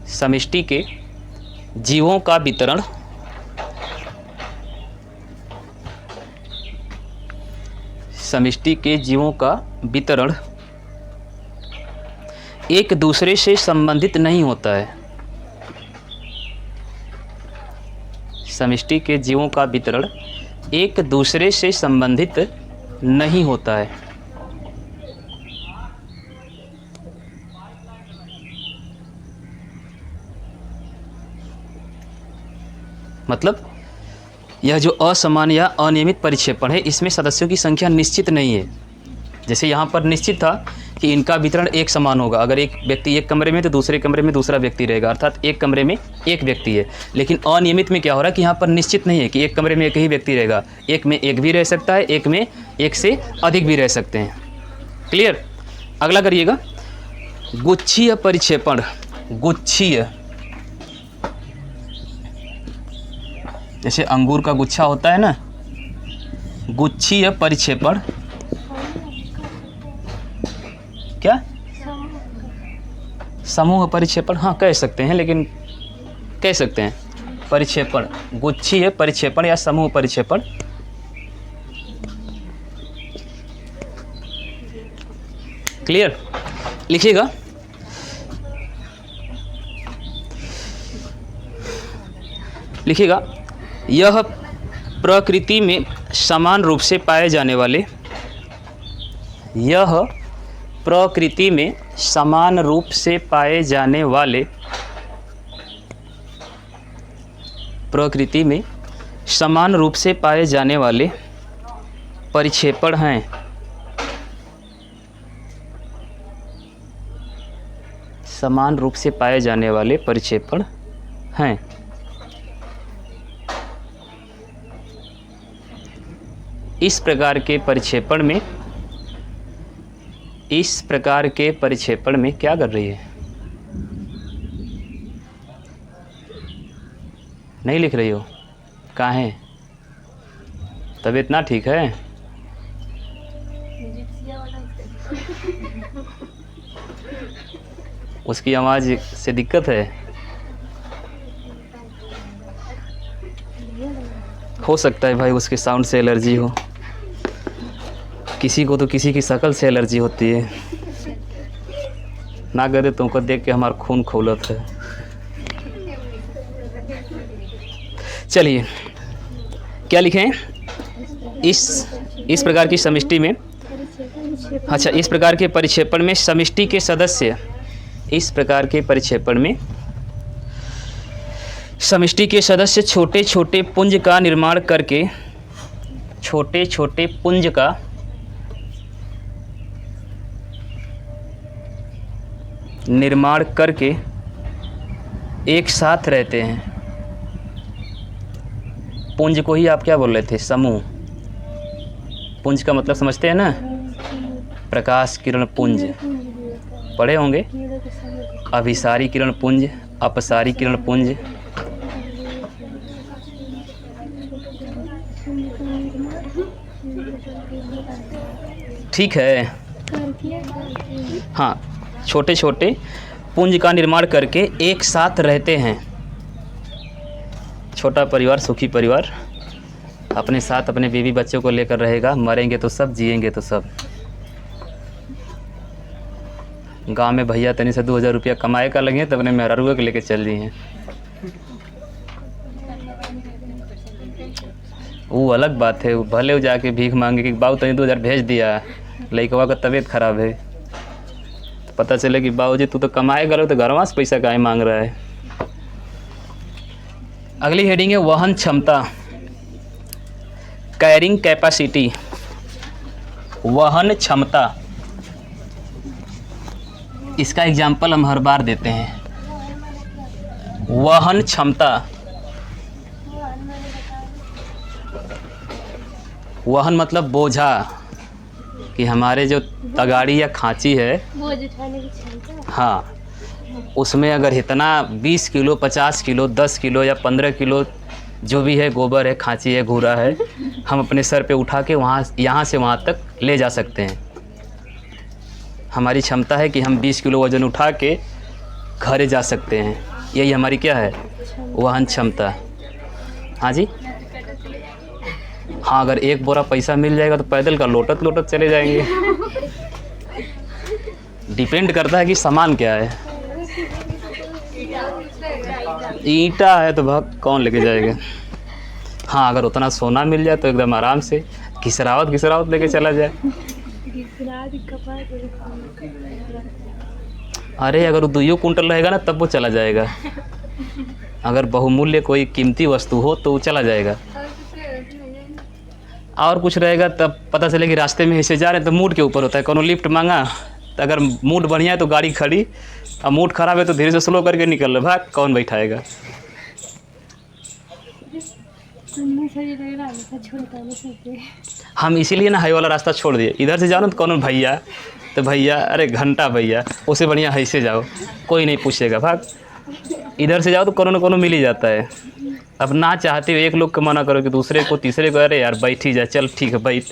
समष्टि के जीवों का वितरण समष्टि के जीवों का वितरण एक दूसरे से संबंधित नहीं होता है। समष्टि के जीवों का वितरण एक दूसरे से संबंधित नहीं होता है। मतलब यह जो असमान या अनियमित परिक्षेपण है, इसमें सदस्यों की संख्या निश्चित नहीं है। जैसे यहाँ पर निश्चित था कि इनका वितरण एक समान होगा। अगर एक व्यक्ति एक कमरे में तो दूसरे कमरे में दूसरा व्यक्ति रहेगा, अर्थात एक कमरे में एक व्यक्ति है। लेकिन अनियमित में क्या हो रहा है कि यहाँ पर निश्चित नहीं है कि एक कमरे में एक ही व्यक्ति रहेगा। एक में एक भी रह सकता है, एक में एक से अधिक भी रह सकते हैं। क्लियर। अगला करिएगा, गुच्छीय परिक्षेपण। गुच्छीय, जैसे अंगूर का गुच्छा होता है ना, गुच्छीय परिक्षेपण। क्या? समूह परिक्षेपण, हाँ कह सकते हैं, लेकिन कह सकते हैं परिक्षेपण, गुच्छीय परिक्षेपण या समूह परिक्षेपण। क्लियर। लिखिएगा, लिखिएगा, यह प्रकृति में समान रूप से पाए जाने वाले, यह प्रकृति में समान रूप से पाए जाने वाले, प्रकृति में समान रूप से पाए जाने वाले परिक्षेपण हैं। समान रूप से पाए जाने वाले परिक्षेपण हैं। इस प्रकार के परिक्षेपण में, इस प्रकार के परिक्षेपण में क्या कर रही है? नहीं लिख रही हो? कहाँ है? तबीयत ना ठीक है? उसकी आवाज़ से दिक्कत है? हो सकता है भाई उसके साउंड से एलर्जी हो। किसी को तो किसी की शक्ल से एलर्जी होती है। ना करे तुमको देख के हमारा खून खौलत है। चलिए क्या लिखें? इस प्रकार की समष्टि में, अच्छा, इस प्रकार के परिक्षेपण में समष्टि के सदस्य, इस प्रकार के परिक्षेपण में समष्टि के सदस्य छोटे छोटे पुंज का निर्माण करके, छोटे छोटे पुंज का निर्माण करके एक साथ रहते हैं। पुंज को ही आप क्या बोल रहे थे? समूह। पुंज का मतलब समझते हैं ना? प्रकाश किरण पुंज पढ़े होंगे। अभिसारी किरण पुंज, अपसारी किरण पुंज। ठीक है, हाँ, छोटे छोटे पुंज का निर्माण करके एक साथ रहते हैं। छोटा परिवार सुखी परिवार, अपने साथ अपने बीवी बच्चों को लेकर रहेगा, मरेंगे तो सब, जिएंगे तो सब। गांव में भैया तनी से 2000 रुपया कमाए का लगे तो अपने मेहरारू के लेके चल रही हैं। वो अलग बात है, भले वो जाके भीख मांगे कि बाबू तनी 2000 भेज दिया, लड़कवा का तबीयत खराब है, तो पता चले कि बाबूजी तू तो कमाए गलो तो घरवा से पैसा काहे मांग रहा है। अगली हेडिंग है वहन क्षमता, कैरिंग कैपेसिटी। वहन क्षमता, इसका एग्जाम्पल हम हर बार देते हैं। वहन क्षमता, वहन मतलब बोझा, कि हमारे जो तगाड़ी या खांची है, बोझ उठाने की क्षमता। हाँ, उसमें अगर इतना 20 किलो, 50 किलो, 10 किलो या 15 किलो जो भी है, गोबर है, खांची है, घूरा है, हम अपने सर पे उठा के यहाँ से वहाँ तक ले जा सकते हैं। हमारी क्षमता है कि हम 20 किलो वज़न उठा के घरे जा सकते हैं। यही हमारी क्या है, वहन क्षमता। हाँ जी, हाँ, अगर एक बोरा पैसा मिल जाएगा तो पैदल का लोटत लोटत चले जाएंगे। डिपेंड करता है कि सामान क्या है। ईंटा है तो भाग कौन लेके जाएगा। हाँ, अगर उतना सोना मिल जाए तो एकदम आराम से घिसरावत लेके चला जाए। अरे अगर वो 2 कुंटल रहेगा ना तब वो चला जाएगा। अगर बहुमूल्य कोई कीमती वस्तु हो तो वो चला जाएगा। और कुछ रहेगा तब पता चले कि रास्ते में ऐसे जा रहे हैं तो मूड के ऊपर होता है। कोनो लिफ्ट मांगा तो अगर मूड बढ़िया है तो गाड़ी खड़ी, और मूड ख़राब है तो धीरे से स्लो करके निकल रहा, भाग कौन बैठाएगा। हम इसीलिए ना हाई वाला रास्ता छोड़ दिए। इधर से जाओ ना तो कौन भैया, तो भैया अरे घंटा भैया, उससे बढ़िया ऐसे जाओ, कोई नहीं पूछेगा, भाग। इधर से जाओ तो कोनो न कोनो मिल ही जाता है। अब ना चाहते हुए एक लोग को मना करो कि दूसरे को, तीसरे को, अरे यार बैठ ही जा, चल ठीक है बैठ,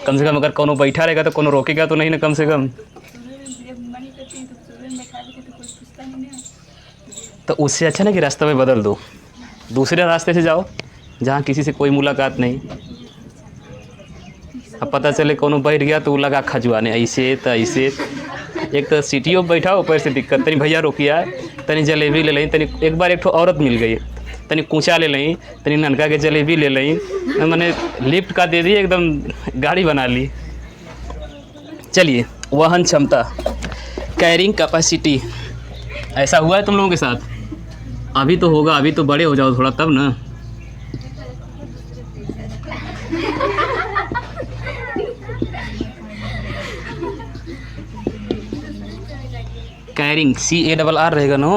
कम से कम अगर कोनो बैठा रहेगा तो कोनो रोकेगा तो नहीं ना, कम से कम। तो उससे अच्छा ना कि रास्ते में बदल दो, दूसरे रास्ते से जाओ जहाँ किसी से कोई मुलाकात नहीं। अब पता चले कोनो बैठ गया तो वो लगा खजुआने, ऐसे तो ऐसे। एक तो सीटियों पर बैठा, ऊपर से दिक्कत, तनी भैया रोकिया, तनी जलेबी ले लें, तनी एक बार एक ठो औरत मिल गई, तनी कूचा ले लें, तनी ननका के जलेबी ले लें, मैंने लिफ्ट का दे दी, एकदम गाड़ी बना ली। चलिए, वहन क्षमता, कैरिंग कैपेसिटी। ऐसा हुआ है तुम लोगों के साथ? अभी तो होगा, अभी तो बड़े हो जाओ थोड़ा तब ना। कैरिंग, CARR रहेगा ना,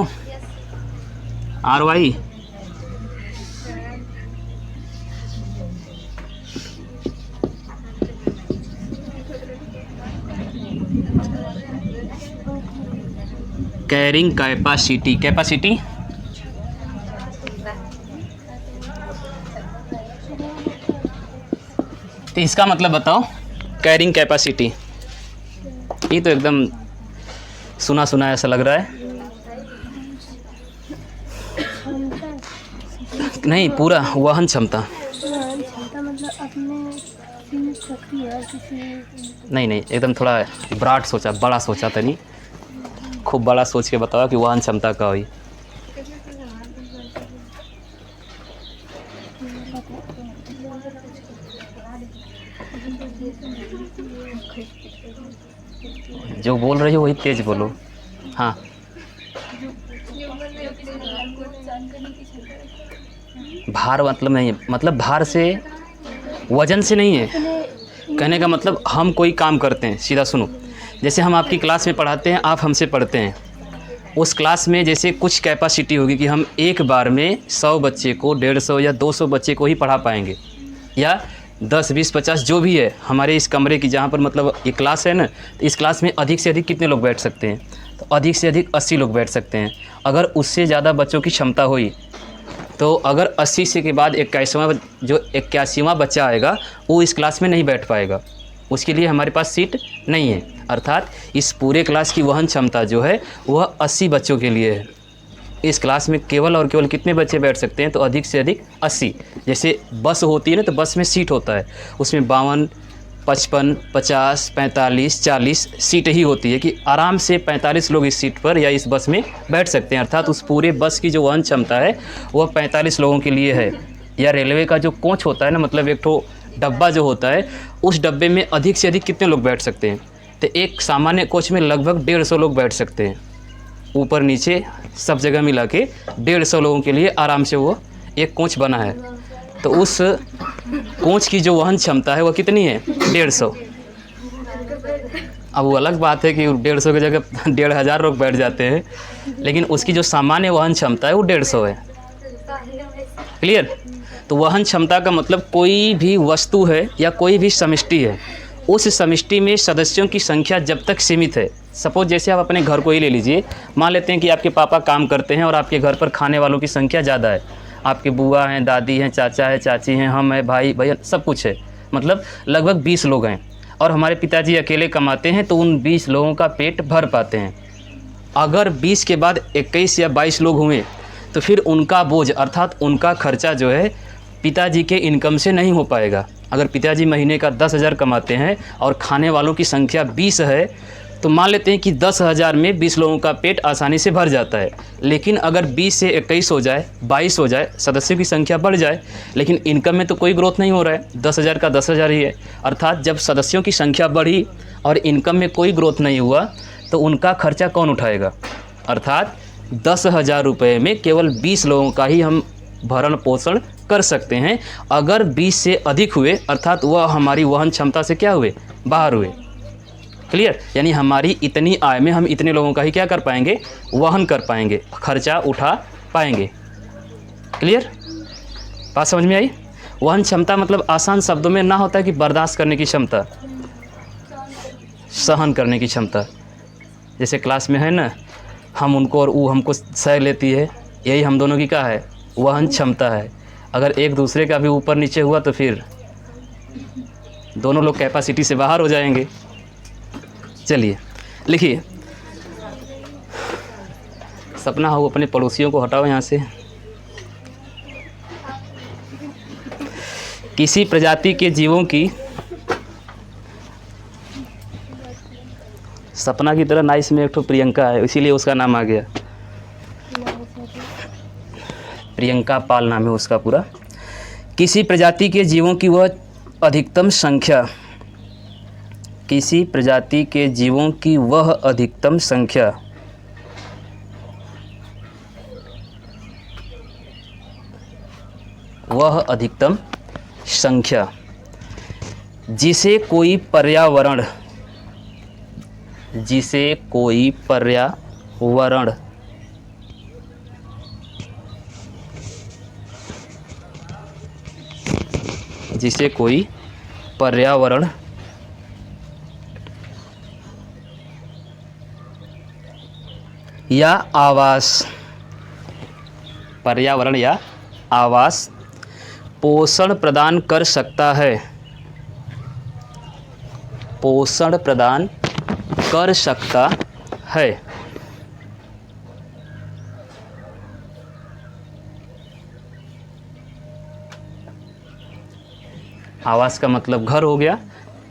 RY। कैरिंग कैपेसिटी, कैपेसिटी तो इसका मतलब बताओ, कैरिंग कैपेसिटी। ये तो एकदम सुना सुना ऐसा लग रहा है। नहीं, पूरा वहन क्षमता। मतलब अपने सीमित प्रक्रिया किसी। नहीं, एकदम थोड़ा ब्रॉड सोचा, बड़ा सोचा, तनी खूब बड़ा सोच के बताओ कि वहन क्षमता का हुई। जो बोल रही हो वही तेज बोलो। हाँ, भार मतलब नहीं है, मतलब भार से, वजन से नहीं है। कहने का मतलब हम कोई काम करते हैं, सीधा सुनो, जैसे हम आपकी क्लास में पढ़ाते हैं, आप हमसे पढ़ते हैं, उस क्लास में जैसे कुछ कैपेसिटी होगी कि हम एक बार में 100 बच्चे को, 150 या 200 बच्चे को ही पढ़ा पाएंगे, या 10, 20, 50 जो भी है हमारे इस कमरे की, जहाँ पर मतलब ये क्लास है ना, तो इस क्लास में अधिक से अधिक कितने लोग बैठ सकते हैं? तो अधिक से अधिक 80 लोग बैठ सकते हैं। अगर उससे ज़्यादा बच्चों की क्षमता हुई तो अगर 80 से के बाद 81वां बच्चा आएगा, वो इस क्लास में नहीं बैठ पाएगा, उसके लिए हमारे पास सीट नहीं है। अर्थात इस पूरे क्लास की वहन क्षमता जो है वह 80 बच्चों के लिए है। इस क्लास में केवल और केवल कितने बच्चे बैठ सकते हैं? तो अधिक से अधिक 80। जैसे बस होती है ना, तो बस में सीट होता है, उसमें 52, 55, 50, 45, 40 सीट ही होती है कि आराम से 45 लोग इस सीट पर या इस बस में बैठ सकते हैं। अर्थात उस पूरे बस की जो वहन क्षमता है वह 45 लोगों के लिए है। या रेलवे का जो कोच होता है ना, मतलब एक ठो डब्बा जो होता है, उस डब्बे में अधिक से अधिक कितने लोग बैठ सकते हैं? तो एक सामान्य कोच में लगभग 150 लोग बैठ सकते हैं। ऊपर नीचे सब जगह मिला के 150 लोगों के लिए आराम से वो एक कोच बना है। तो उस कोच की जो वहन क्षमता है वो कितनी है? 150। अब वो अलग बात है कि 150 की जगह 1500 लोग बैठ जाते हैं, लेकिन उसकी जो सामान्य वहन क्षमता है वो 150 है। क्लियर? तो वहन क्षमता का मतलब कोई भी वस्तु है या कोई भी समष्टि है, उस समष्टि में सदस्यों की संख्या जब तक सीमित है। सपोज जैसे आप अपने घर को ही ले लीजिए, मान लेते हैं कि आपके पापा काम करते हैं और आपके घर पर खाने वालों की संख्या ज़्यादा है। आपके बुआ हैं, दादी हैं, चाचा है, चाची हैं, हम हैं, भाई भैया सब कुछ है, मतलब लगभग 20 लोग हैं और हमारे पिताजी अकेले कमाते हैं, तो उन 20 लोगों का पेट भर पाते हैं। अगर 20 के बाद 21 या 22 लोग हुए तो फिर उनका बोझ अर्थात उनका खर्चा जो है पिताजी के इनकम से नहीं हो पाएगा। अगर पिताजी महीने का 10,000 कमाते हैं और खाने वालों की संख्या 20 है, तो मान लेते हैं कि 10,000 में 20 लोगों का पेट आसानी से भर जाता है। लेकिन अगर 20 से 21 हो जाए, 22 हो जाए, सदस्यों की संख्या बढ़ जाए, लेकिन इनकम में तो कोई ग्रोथ नहीं हो रहा है, 10,000 का 10,000 ही है। अर्थात जब सदस्यों की संख्या बढ़ी और इनकम में कोई ग्रोथ नहीं हुआ, तो उनका खर्चा कौन उठाएगा? अर्थात 10,000 रुपये में केवल 20 लोगों का ही हम भरण पोषण कर सकते हैं। अगर 20 से अधिक हुए अर्थात वह हमारी वहन क्षमता से क्या हुए? बाहर हुए। क्लियर? यानी हमारी इतनी आय में हम इतने लोगों का ही क्या कर पाएंगे? वहन कर पाएंगे, खर्चा उठा पाएंगे। क्लियर? बात समझ में आई? वहन क्षमता मतलब आसान शब्दों में ना होता है कि बर्दाश्त करने की क्षमता, सहन करने की क्षमता। जैसे क्लास में है ना, हम उनको और वो हमको सह लेती है, यही हम दोनों की क्या है? वहन क्षमता है। अगर एक दूसरे का भी ऊपर नीचे हुआ तो फिर दोनों लोग कैपेसिटी से बाहर हो जाएंगे। चलिए लिखिए, सपना हो अपने पड़ोसियों को हटाओ यहाँ से। किसी प्रजाति के जीवों की, सपना की तरह नाइस में एक तो प्रियंका है, इसीलिए उसका नाम आ गया। प्रियंका पाल नाम है उसका पूरा। किसी प्रजाति के जीवों की वह अधिकतम संख्या, किसी प्रजाति के जीवों की वह अधिकतम संख्या वह अधिकतम संख्या जिसे कोई पर्यावरण, जिसे कोई पर्यावरण जिसे कोई पर्यावरण या आवास, पर्यावरण या आवास पोषण प्रदान कर सकता है, पोषण प्रदान कर सकता है। आवास का मतलब घर हो गया,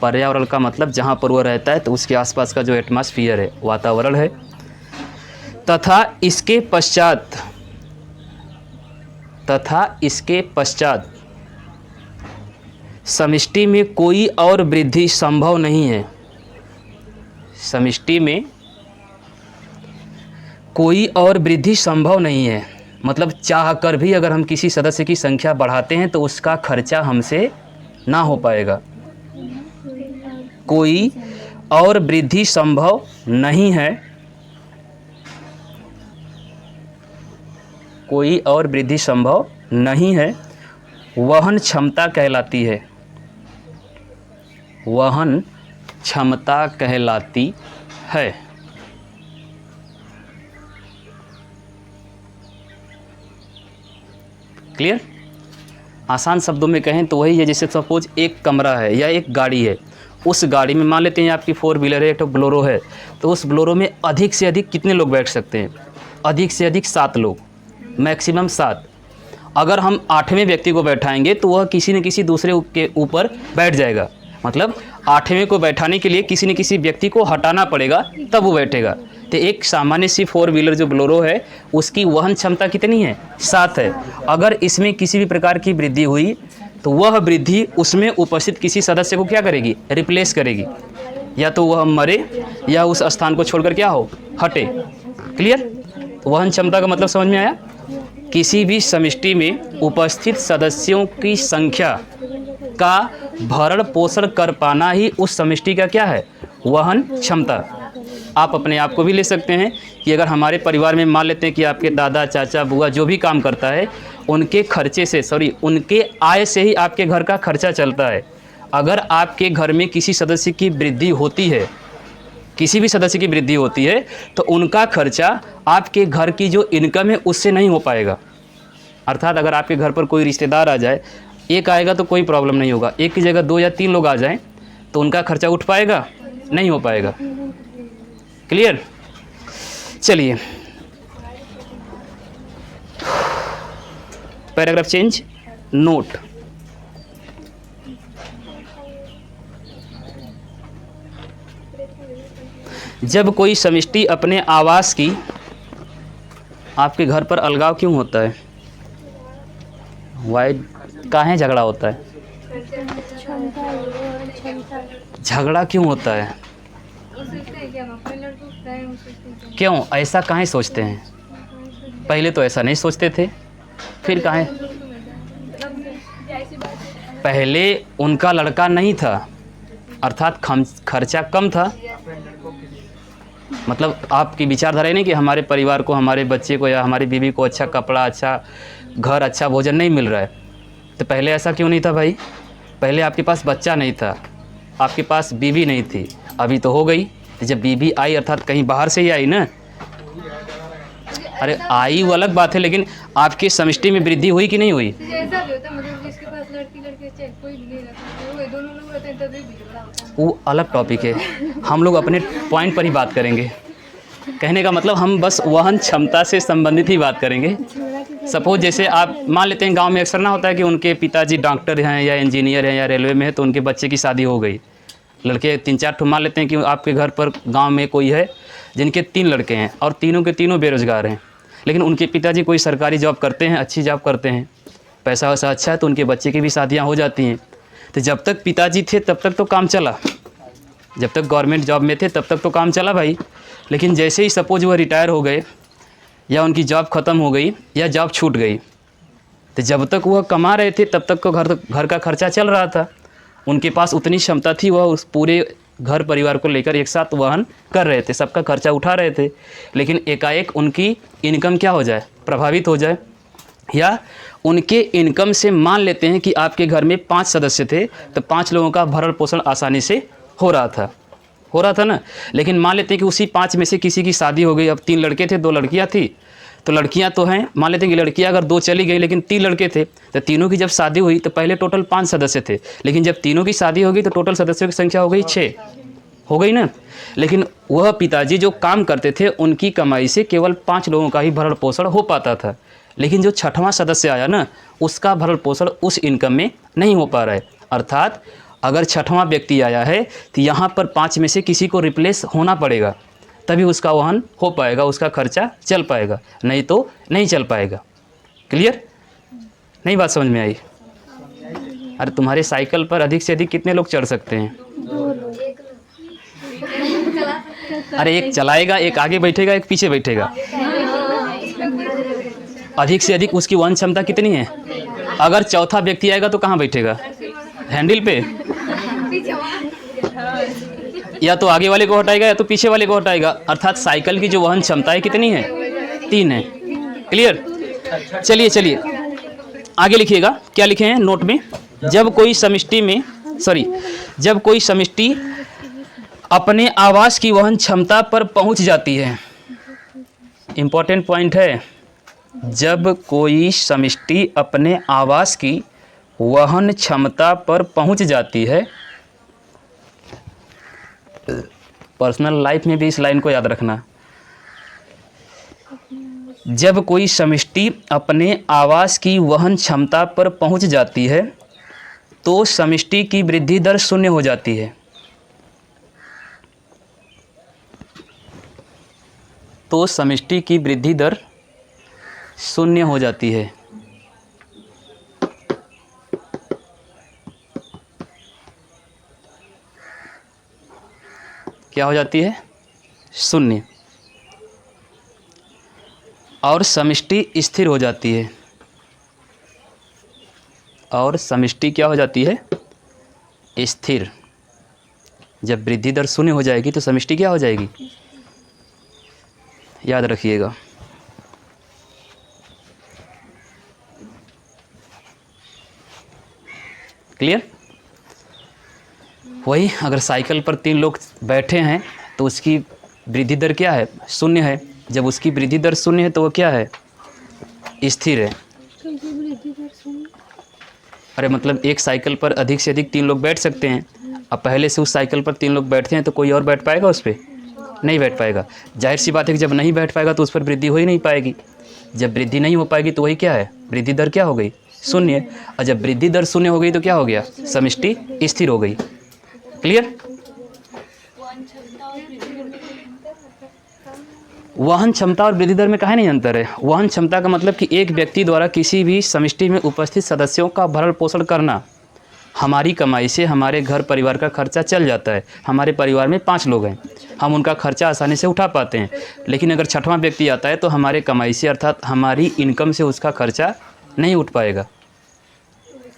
पर्यावरण का मतलब जहाँ पर वह रहता है तो उसके आसपास का जो एटमॉस्फेयर है, वातावरण है। तथा इसके पश्चात समष्टि में कोई और वृद्धि संभव नहीं है, समष्टि में कोई और वृद्धि संभव नहीं है। मतलब चाह कर भी अगर हम किसी सदस्य की संख्या बढ़ाते हैं तो उसका खर्चा हमसे ना हो पाएगा। कोई और वृद्धि संभव नहीं है, कोई और वृद्धि संभव नहीं है। वहन क्षमता कहलाती है, वहन क्षमता कहलाती है। क्लियर? आसान शब्दों में कहें तो वही है, जैसे सपोज एक कमरा है या एक गाड़ी है, उस गाड़ी में मान लेते हैं आपकी 4 व्हीलर है, एक तो बोलेरो है, तो उस बोलेरो में अधिक से अधिक कितने लोग बैठ सकते हैं? अधिक से अधिक 7 लोग, मैक्सिमम 7। अगर हम 8वें व्यक्ति को बैठाएंगे तो वह किसी न किसी दूसरे के ऊपर बैठ जाएगा। मतलब 8वें को बैठाने के लिए किसी न किसी व्यक्ति को हटाना पड़ेगा तब वो बैठेगा। तो एक सामान्य सी 4 व्हीलर जो बोलेरो है उसकी वहन क्षमता कितनी है? 7 है। अगर इसमें किसी भी प्रकार की वृद्धि हुई तो वह वृद्धि उसमें उपस्थित किसी सदस्य को क्या करेगी? रिप्लेस करेगी। या तो वह मरे या उस स्थान को छोड़कर क्या हो? हटे। क्लियर? वहन क्षमता का मतलब समझ में आया? किसी भी समष्टि में उपस्थित सदस्यों की संख्या का भरण पोषण कर पाना ही उस समष्टि का क्या है? वहन क्षमता। आप अपने आप को भी ले सकते हैं कि अगर हमारे परिवार में मान लेते हैं कि आपके दादा, चाचा, बुआ जो भी काम करता है उनके खर्चे से उनके आय से ही आपके घर का खर्चा चलता है। अगर आपके घर में किसी सदस्य की वृद्धि होती है, किसी भी सदस्य की वृद्धि होती है तो उनका खर्चा आपके घर की जो इनकम है उससे नहीं हो पाएगा। अर्थात अगर आपके घर पर कोई रिश्तेदार आ जाए, एक आएगा तो कोई प्रॉब्लम नहीं होगा, एक की जगह 2 या 3 लोग आ जाएं तो उनका खर्चा उठ पाएगा? नहीं हो पाएगा। क्लियर? चलिए पैराग्राफ चेंज। नोट, जब कोई समष्टि अपने आवास की, आपके घर पर अलगाव क्यों होता है? वाई काहे झगड़ा होता है? झगड़ा क्यों होता है? क्यों ऐसा काहे सोचते हैं? पहले तो ऐसा नहीं सोचते थे, फिर काहे? पहले उनका लड़का नहीं था, अर्थात खर्चा कम था। मतलब आपकी विचारधारा नहीं कि हमारे परिवार को, हमारे बच्चे को या हमारी बीवी को अच्छा कपड़ा, अच्छा घर, अच्छा भोजन नहीं मिल रहा है। तो पहले ऐसा क्यों नहीं था भाई? पहले आपके पास बच्चा नहीं था, आपके पास बीवी नहीं थी, अभी तो हो गई। जब बीवी आई अर्थात कहीं बाहर से ही आई ना। अरे आई वो अलग बात है, लेकिन आपकी समष्टि में वृद्धि हुई कि नहीं हुई? ऐसा भी होता है, मतलब जिसके पास लड़की चाहे कोई भी नहीं रहता, वो दोनों लोग रहते हैं तभी भी झगड़ा होता है। वो अलग टॉपिक है, हम लोग अपने पॉइंट पर ही बात करेंगे। कहने का मतलब हम बस वहन क्षमता से संबंधित ही बात करेंगे। सपोज जैसे आप मान लेते हैं गांव में अक्सर ना होता है कि उनके पिताजी डॉक्टर हैं या इंजीनियर हैं या रेलवे में है, तो उनके बच्चे की शादी हो गई। लड़के 3-4 ठो मान लेते हैं कि आपके घर पर गांव में कोई है जिनके 3 लड़के हैं और तीनों के तीनों बेरोजगार हैं, लेकिन उनके पिताजी कोई सरकारी जॉब करते हैं, अच्छी जॉब करते हैं, पैसा वैसा अच्छा है, तो उनके बच्चे की भी शादियाँ हो जाती हैं। तो जब तक पिताजी थे तब तक तो काम चला, जब तक गवर्नमेंट जॉब में थे तब तक तो काम चला भाई। लेकिन जैसे ही सपोज वह रिटायर हो गए या उनकी जॉब ख़त्म हो गई या जॉब छूट गई, तो जब तक वह कमा रहे थे तब तक तो घर का खर्चा चल रहा था। उनके पास उतनी क्षमता थी, वह उस पूरे घर परिवार को लेकर एक साथ वहन कर रहे थे, सबका खर्चा उठा रहे थे। लेकिन एकाएक उनकी इनकम क्या हो जाए? प्रभावित हो जाए, या उनके इनकम से मान लेते हैं कि आपके घर में 5 सदस्य थे तो 5 लोगों का भरण पोषण आसानी से हो रहा था ना। लेकिन मान लेते हैं कि उसी 5 में से किसी की शादी हो गई। अब 3 लड़के थे, 2 लड़कियां थी, तो लड़कियां तो हैं, मान लेते हैं कि लड़कियां अगर 2 चली गई लेकिन 3 लड़के थे, तो तीनों की जब शादी हुई तो पहले टोटल 5 सदस्य थे, लेकिन जब तीनों की शादी हो गई तो टोटल सदस्यों की संख्या हो गई 6, हो गई ना। लेकिन वह पिताजी जो काम करते थे उनकी कमाई से केवल 5 लोगों का ही भरण पोषण हो पाता था। लेकिन जो 6वां सदस्य आया ना, उसका भरण पोषण उस इनकम में नहीं हो पा रहा है। अर्थात अगर 6वां व्यक्ति आया है तो यहाँ पर 5 में से किसी को रिप्लेस होना पड़ेगा, तभी उसका वहन हो पाएगा, उसका खर्चा चल पाएगा, नहीं तो नहीं चल पाएगा। क्लियर? नहीं बात समझ में आई? अरे तुम्हारे साइकिल पर अधिक से अधिक कितने लोग चढ़ सकते हैं? अरे एक चलाएगा, एक आगे बैठेगा, एक पीछे बैठेगा। अधिक से अधिक उसकी वहन क्षमता कितनी है? अगर 4था व्यक्ति आएगा तो कहाँ बैठेगा? हैंडल पे, या तो आगे वाले को हटाएगा या तो पीछे वाले को हटाएगा। अर्थात साइकिल की जो वहन क्षमता है कितनी है? 3 है। क्लियर? चलिए आगे लिखिएगा, क्या लिखे हैं नोट में? जब कोई समष्टि अपने आवास की वहन क्षमता पर पहुंच जाती है। इंपॉर्टेंट पॉइंट है, जब कोई समष्टि अपने आवास की वहन क्षमता पर पहुंच जाती है। पर्सनल लाइफ में भी इस लाइन को याद रखना। जब कोई समष्टि अपने आवास की वहन क्षमता पर पहुंच जाती है तो समष्टि की वृद्धि दर शून्य हो जाती है। तो समष्टि की वृद्धि दर शून्य हो जाती है। क्या हो जाती है? शून्य। और समष्टि स्थिर हो जाती है। और समष्टि क्या हो जाती है? स्थिर। जब वृद्धि दर शून्य हो जाएगी तो समष्टि क्या हो जाएगी? याद रखिएगा। क्लियर? वही अगर साइकिल पर 3 लोग बैठे हैं तो उसकी वृद्धि दर क्या है? शून्य है। जब उसकी वृद्धि दर शून्य है तो वो क्या है? स्थिर है। कैसे वृद्धि दर शून्य? अरे मतलब एक साइकिल पर अधिक से अधिक 3 लोग बैठ सकते हैं। अब पहले से उस साइकिल पर 3 लोग बैठते हैं तो कोई और बैठ पाएगा उस पर? नहीं बैठ पाएगा। जाहिर सी बात है कि जब नहीं बैठ पाएगा तो उस पर वृद्धि हो ही नहीं पाएगी। जब वृद्धि नहीं हो पाएगी तो वही क्या है? वृद्धि दर क्या हो गई? शून्य। और जब वृद्धि दर शून्य हो गई तो क्या हो गया? समष्टि स्थिर हो गई। क्लियर? वहन क्षमता और वृद्धि दर में काहे नहीं अंतर है? वहन क्षमता का मतलब कि एक व्यक्ति द्वारा किसी भी समष्टि में उपस्थित सदस्यों का भरण पोषण करना। हमारी कमाई से हमारे घर परिवार का खर्चा चल जाता है। हमारे परिवार में 5 लोग हैं, हम उनका खर्चा आसानी से उठा पाते हैं। लेकिन अगर छठवां व्यक्ति आता है तो हमारे कमाई से अर्थात हमारी इनकम से उसका खर्चा नहीं उठ पाएगा।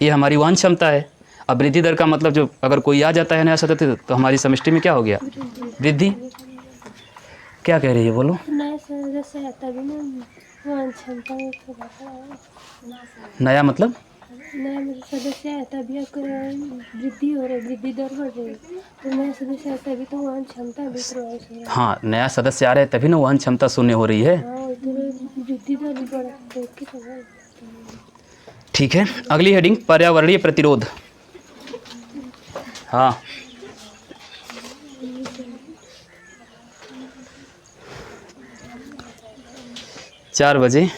ये हमारी वहन क्षमता है। अब वृद्धि दर का मतलब जो अगर कोई आ जाता है नया सदस्य तो हमारी समष्टि में क्या हो गया? वृद्धि। क्या कह रही है बोलो? नए सदस्य है तभी ना वहन क्षमता में सुधार है। नया मतलब? नए सदस्य है तभी वृद्धि हो रही, वृद्धि दर बढ़ रही। तो नए सदस्य है तभी तो वहन क्षमता भी प्रभावित हो रही है। हाँ, नया सदस्य आ रहे हैं तभी ना वहन क्षमता शून्य हो रही है। हाँ, वृद्धि दर भी बढ़ देख के तो है। ठीक है, अगली हेडिंग पर्यावरणीय प्रतिरोध। हाँ, चार बजे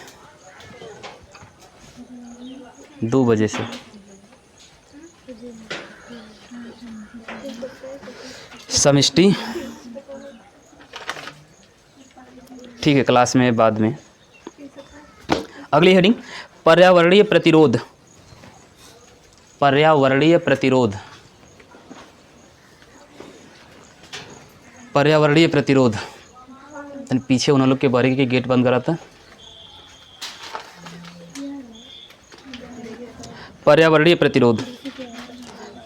2 बजे से समष्टि। ठीक है, क्लास में बाद में। अगली हेडिंग पर्यावरणीय प्रतिरोध। पर्यावरणीय प्रतिरोध। पर्यावरणीय प्रतिरोध। पीछे उन लोग के बारी के गेट बंद करा था। पर्यावरणीय प्रतिरोध।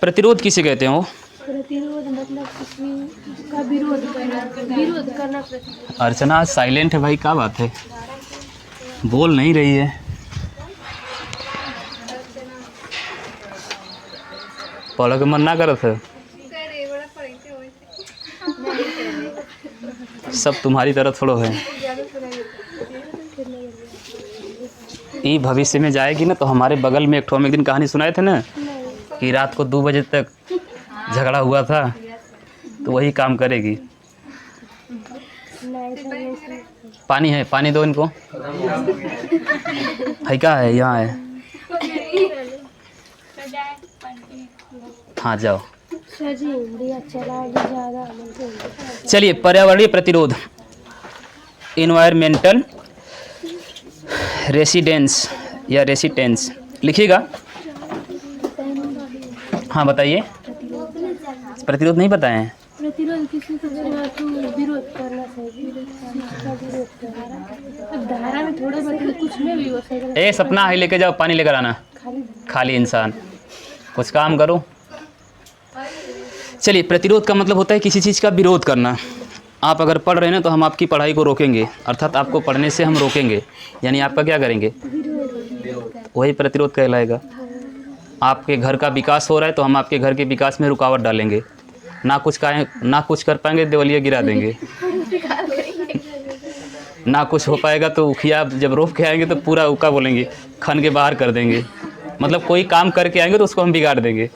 प्रतिरोध किसे कहते हैं? वो प्रतिरोध मतलब किसी का विरोध करना, विरोध करना। प्रतिरोध। अर्चना आज साइलेंट है भाई, क्या बात है? बोल नहीं रही है। पढ़ के मन ना करत है। सब तुम्हारी तरह थोड़ो है। ये भविष्य में जाएगी ना तो हमारे बगल में एक दिन कहानी सुनाए थे ना कि रात को 2 बजे तक झगड़ा हुआ था, तो वही काम करेगी। पानी है, पानी दो इनको। है क्या है? यहाँ है। हाँ जाओ। चलिए, पर्यावरणीय प्रतिरोध। इन्वायरमेंटल रेसिडेंस या रेसिटेंस लिखिएगा। हाँ बताइए। प्रतिरोध नहीं बताए हैं। प्रतिरोध किसी को विरोध करना चाहिए। विरोध करना अब धारा में थोड़ा बहुत कुछ में भी हो सकता है। सपना है, लेके जाओ पानी लेकर आना। खाली इंसान, कुछ काम करो। चलिए, प्रतिरोध का मतलब होता है किसी चीज़ का विरोध करना। आप अगर पढ़ रहे हैं ना तो हम आपकी पढ़ाई को रोकेंगे, अर्थात आपको पढ़ने से हम रोकेंगे, यानी आपका क्या करेंगे? वही प्रतिरोध कहलाएगा। आपके घर का विकास हो रहा है तो हम आपके घर के विकास में रुकावट डालेंगे। ना कुछ कर पाएंगे, देवलिया गिरा देंगे। ना कुछ हो पाएगा तो उखिया जब रोप के आएंगे तो पूरा उका बोलेंगे, खन के बाहर कर देंगे। मतलब कोई काम करके आएंगे तो उसको हम बिगाड़ देंगे।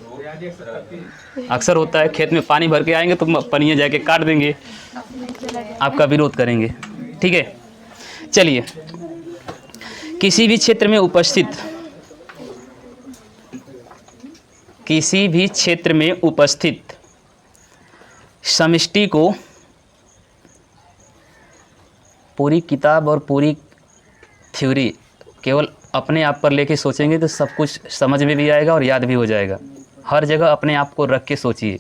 अक्सर होता है, खेत में पानी भर के आएंगे तो पनिया जाके काट देंगे, आपका विरोध करेंगे। ठीक है, चलिए किसी भी क्षेत्र में उपस्थित समष्टि को पूरी किताब और पूरी थ्योरी केवल अपने आप पर लेके सोचेंगे तो सब कुछ समझ में भी आएगा और याद भी हो जाएगा। हर जगह अपने आप को रख के सोचिए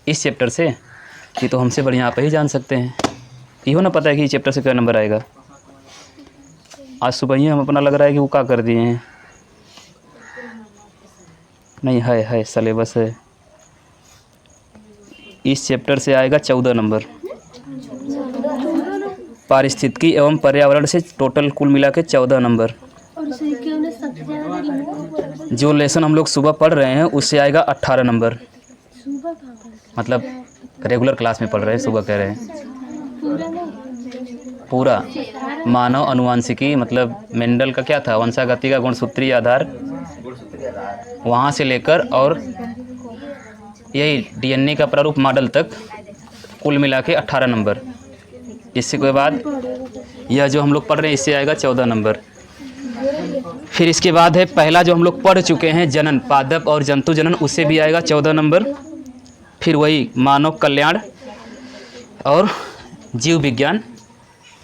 इस चैप्टर से। ये तो हमसे बढ़िया आप ही जान सकते हैं। इहो ना पता है कि इस चैप्टर से क्या नंबर आएगा। आज सुबह ही हम अपना लग रहा है कि वो क्या कर दिए हैं। नहीं है सिलेबस है। इस चैप्टर से आएगा 14 नंबर। पारिस्थितिकी एवं पर्यावरण से टोटल कुल मिला के 14 नंबर। और उसे क्यों ने सबसे ज़्यादा रिमूव जो लेसन हम लोग सुबह पढ़ रहे हैं उससे आएगा 18 नंबर। सुबह कहाँ पर मतलब रेगुलर क्लास में पढ़ रहे हैं, सुबह कह रहे हैं। पूरा नहीं पूरा मानव अनुवांशिकी मतलब मेंडल का क्या था, वंशागति का गुणसूत्रीय आधार, वहाँ से लेकर और यही डीएनए का प्रारूप मॉडल तक कुल मिला के 18 नंबर। इससे के बाद यह जो हम लोग पढ़ रहे हैं इससे आएगा 14 नंबर। फिर इसके बाद है पहला जो हम लोग पढ़ चुके हैं जनन, पादप और जंतु जनन, उससे भी आएगा 14 नंबर। फिर वही मानव कल्याण और जीव विज्ञान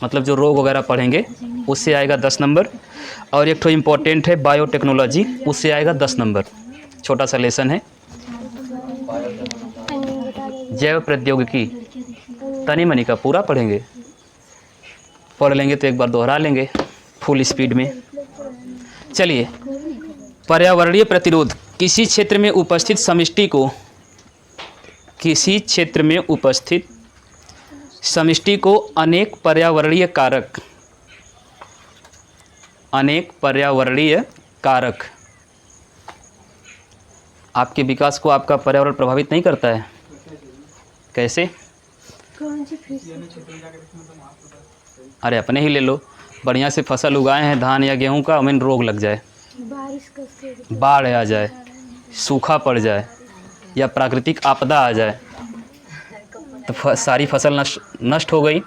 मतलब जो रोग वगैरह पढ़ेंगे उससे आएगा 10 नंबर। और एक तो इम्पोर्टेंट है बायोटेक्नोलॉजी, उससे आएगा 10 नंबर। छोटा सा लेसन है। जैव प्रौद्योगिकी तनी मनी का पूरा पढ़ेंगे, पढ़ लेंगे तो एक बार दोहरा लेंगे फुल स्पीड में। चलिए, पर्यावरणीय प्रतिरोध किसी क्षेत्र में उपस्थित समष्टि को अनेक पर्यावरणीय कारक आपके विकास को आपका पर्यावरण प्रभावित नहीं करता है। कैसे? कौन सी फिर अरे अपने ही ले लो, बढ़िया से फसल उगाए हैं धान या गेहूं का, उनमें रोग लग जाए, बारिश का बाढ़ आ जाए, सूखा पड़ जाए या प्राकृतिक आपदा आ जाए तो सारी फसल नष्ट हो गई।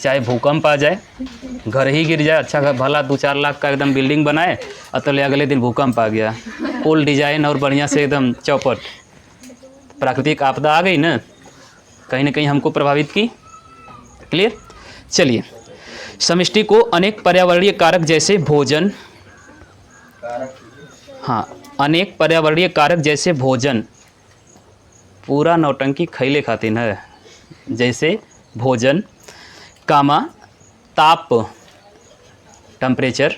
चाहे भूकंप आ जाए, घर ही गिर जाए, अच्छा भला 2-4 लाख का एकदम बिल्डिंग बनाए और तो अगले दिन भूकंप आ गया, फुल डिजाइन और बढ़िया से एकदम चौपट। प्राकृतिक आपदा आ गई ना कहीं हमको प्रभावित की। क्लियर? चलिए, समष्टि को अनेक पर्यावरणीय कारक जैसे भोजन, अनेक पर्यावरणीय कारक जैसे भोजन, पूरा नौटंकी खैले खातिर है, जैसे भोजन, कामा ताप टेम्परेचर,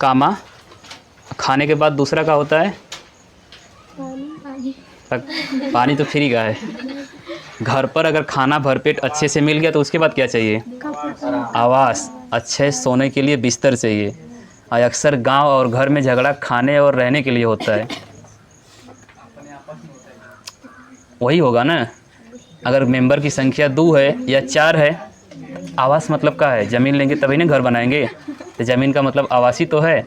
कामा खाने के बाद दूसरा का होता है पानी तो फ्री का है। घर पर अगर खाना भरपेट अच्छे से मिल गया तो उसके बाद क्या चाहिए? आवास, अच्छे सोने के लिए बिस्तर चाहिए। और अक्सर गांव और घर में झगड़ा खाने और रहने के लिए होता है। वही होगा ना, अगर मेंबर की संख्या 2 है या 4 है। आवास मतलब क्या है? ज़मीन लेंगे तभी ना घर बनाएंगे, तो ज़मीन का मतलब आवासी तो है।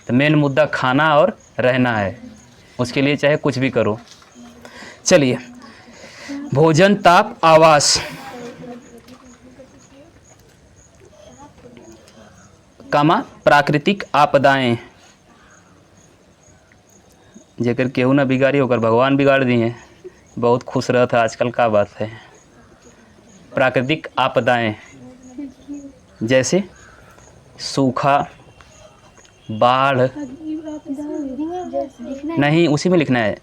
तो मेन मुद्दा खाना और रहना है, उसके लिए चाहे कुछ भी करो। चलिए, भोजन, ताप, आवास, कामा प्राकृतिक आपदाएं, जेकर केहू ना बिगाड़ी होकर भगवान बिगाड़ दिए। बहुत खुश रहा था आजकल, का बात है। प्राकृतिक आपदाएं जैसे सूखा, बाढ़, नहीं उसी में लिखना है।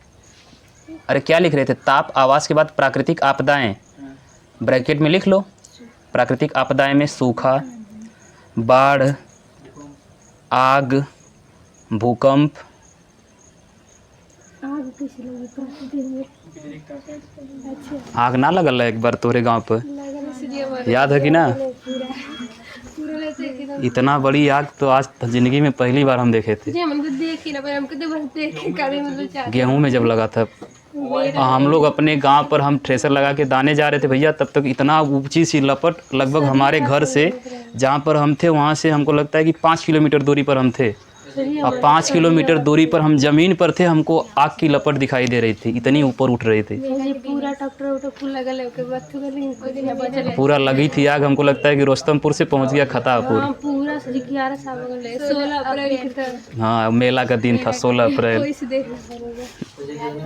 अरे क्या लिख रहे थे? ताप, आवास के बाद प्राकृतिक आपदाएं, ब्रैकेट में लिख लो। प्राकृतिक आपदाएं में सूखा, बाढ़, आग, भूकंप, आग ना लगल है एक बार तोरे गांव पर, याद है कि ना? इतना बड़ी आग तो आज जिंदगी में पहली बार हम देखे थे। गेहूं में जब लगा था हम लोग अपने गांव पर, हम थ्रेसर लगा के दाने जा रहे थे भैया, तब तक इतना ऊंची सी लपट लगभग हमारे घर से जहां पर हम थे वहां से हमको लगता है कि 5 किलोमीटर दूरी पर हम थे। अब 5 किलोमीटर दूरी पर हम ज़मीन पर थे, हमको आग की लपट दिखाई दे रही थी, इतनी ऊपर उठ रहे थे। ये पूरा ट्रैक्टर उटर फुल लगल है, ओके बाद तो लेकिन कोई दिन बचल है। पूरा लगी थी आग, हमको लगता है कि रोस्तमपुर से पहुंच गया खतापुर। हाँ पूरा 11 साल हो गए, 16 अप्रैल के था। हाँ मेला का दिन था 16 अप्रैल। कोई से देख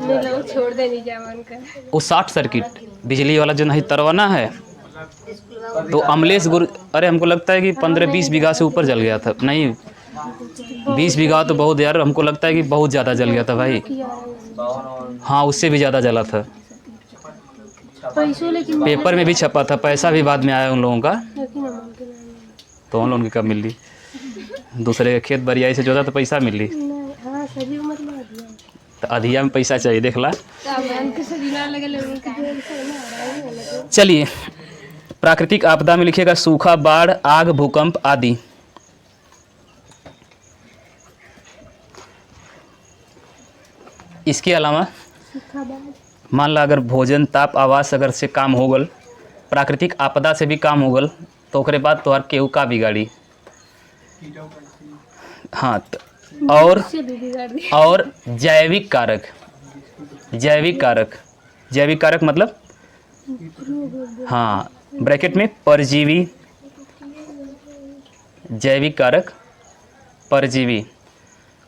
मेला वो छोड़ दे नहीं जावन का। वो शॉर्ट सर्किट बिजली वाला जो नहीं तरवाना है, तो अमलेश गुरु, अरे हमको लगता है कि 15-20 बीघा से ऊपर जल गया था। नहीं 20 बीघा तो बहुत यार, हमको लगता है कि बहुत ज़्यादा जल गया था भाई। हाँ उससे भी ज़्यादा जला था। पैसों लेकिन पेपर में भी छपा था, पैसा भी बाद में आया उन लोगों का, तो उन लोगों की कब मिल ली? दूसरे के खेत बरियाई से जोता तो पैसा मिल ली, हाँ सभी मतलब अधिया तो अधिया में पैसा चाहिए, देख ला। के सभी ना लगे उनका। चलिए, प्राकृतिक आपदा में लिखिएगा सूखा, बाढ़, आग, भूकंप आदि। इसके अलावा मान ला अगर भोजन, ताप, आवास अगर से काम हो गल, प्राकृतिक आपदा से भी काम हो गल, तो ओकरे बाद तोहर केहू का बिगाड़ी। हाँ और जैविक कारक, जैविक कारक, जैविक कारक मतलब हाँ ब्रैकेट में परजीवी, जैविक कारक परजीवी।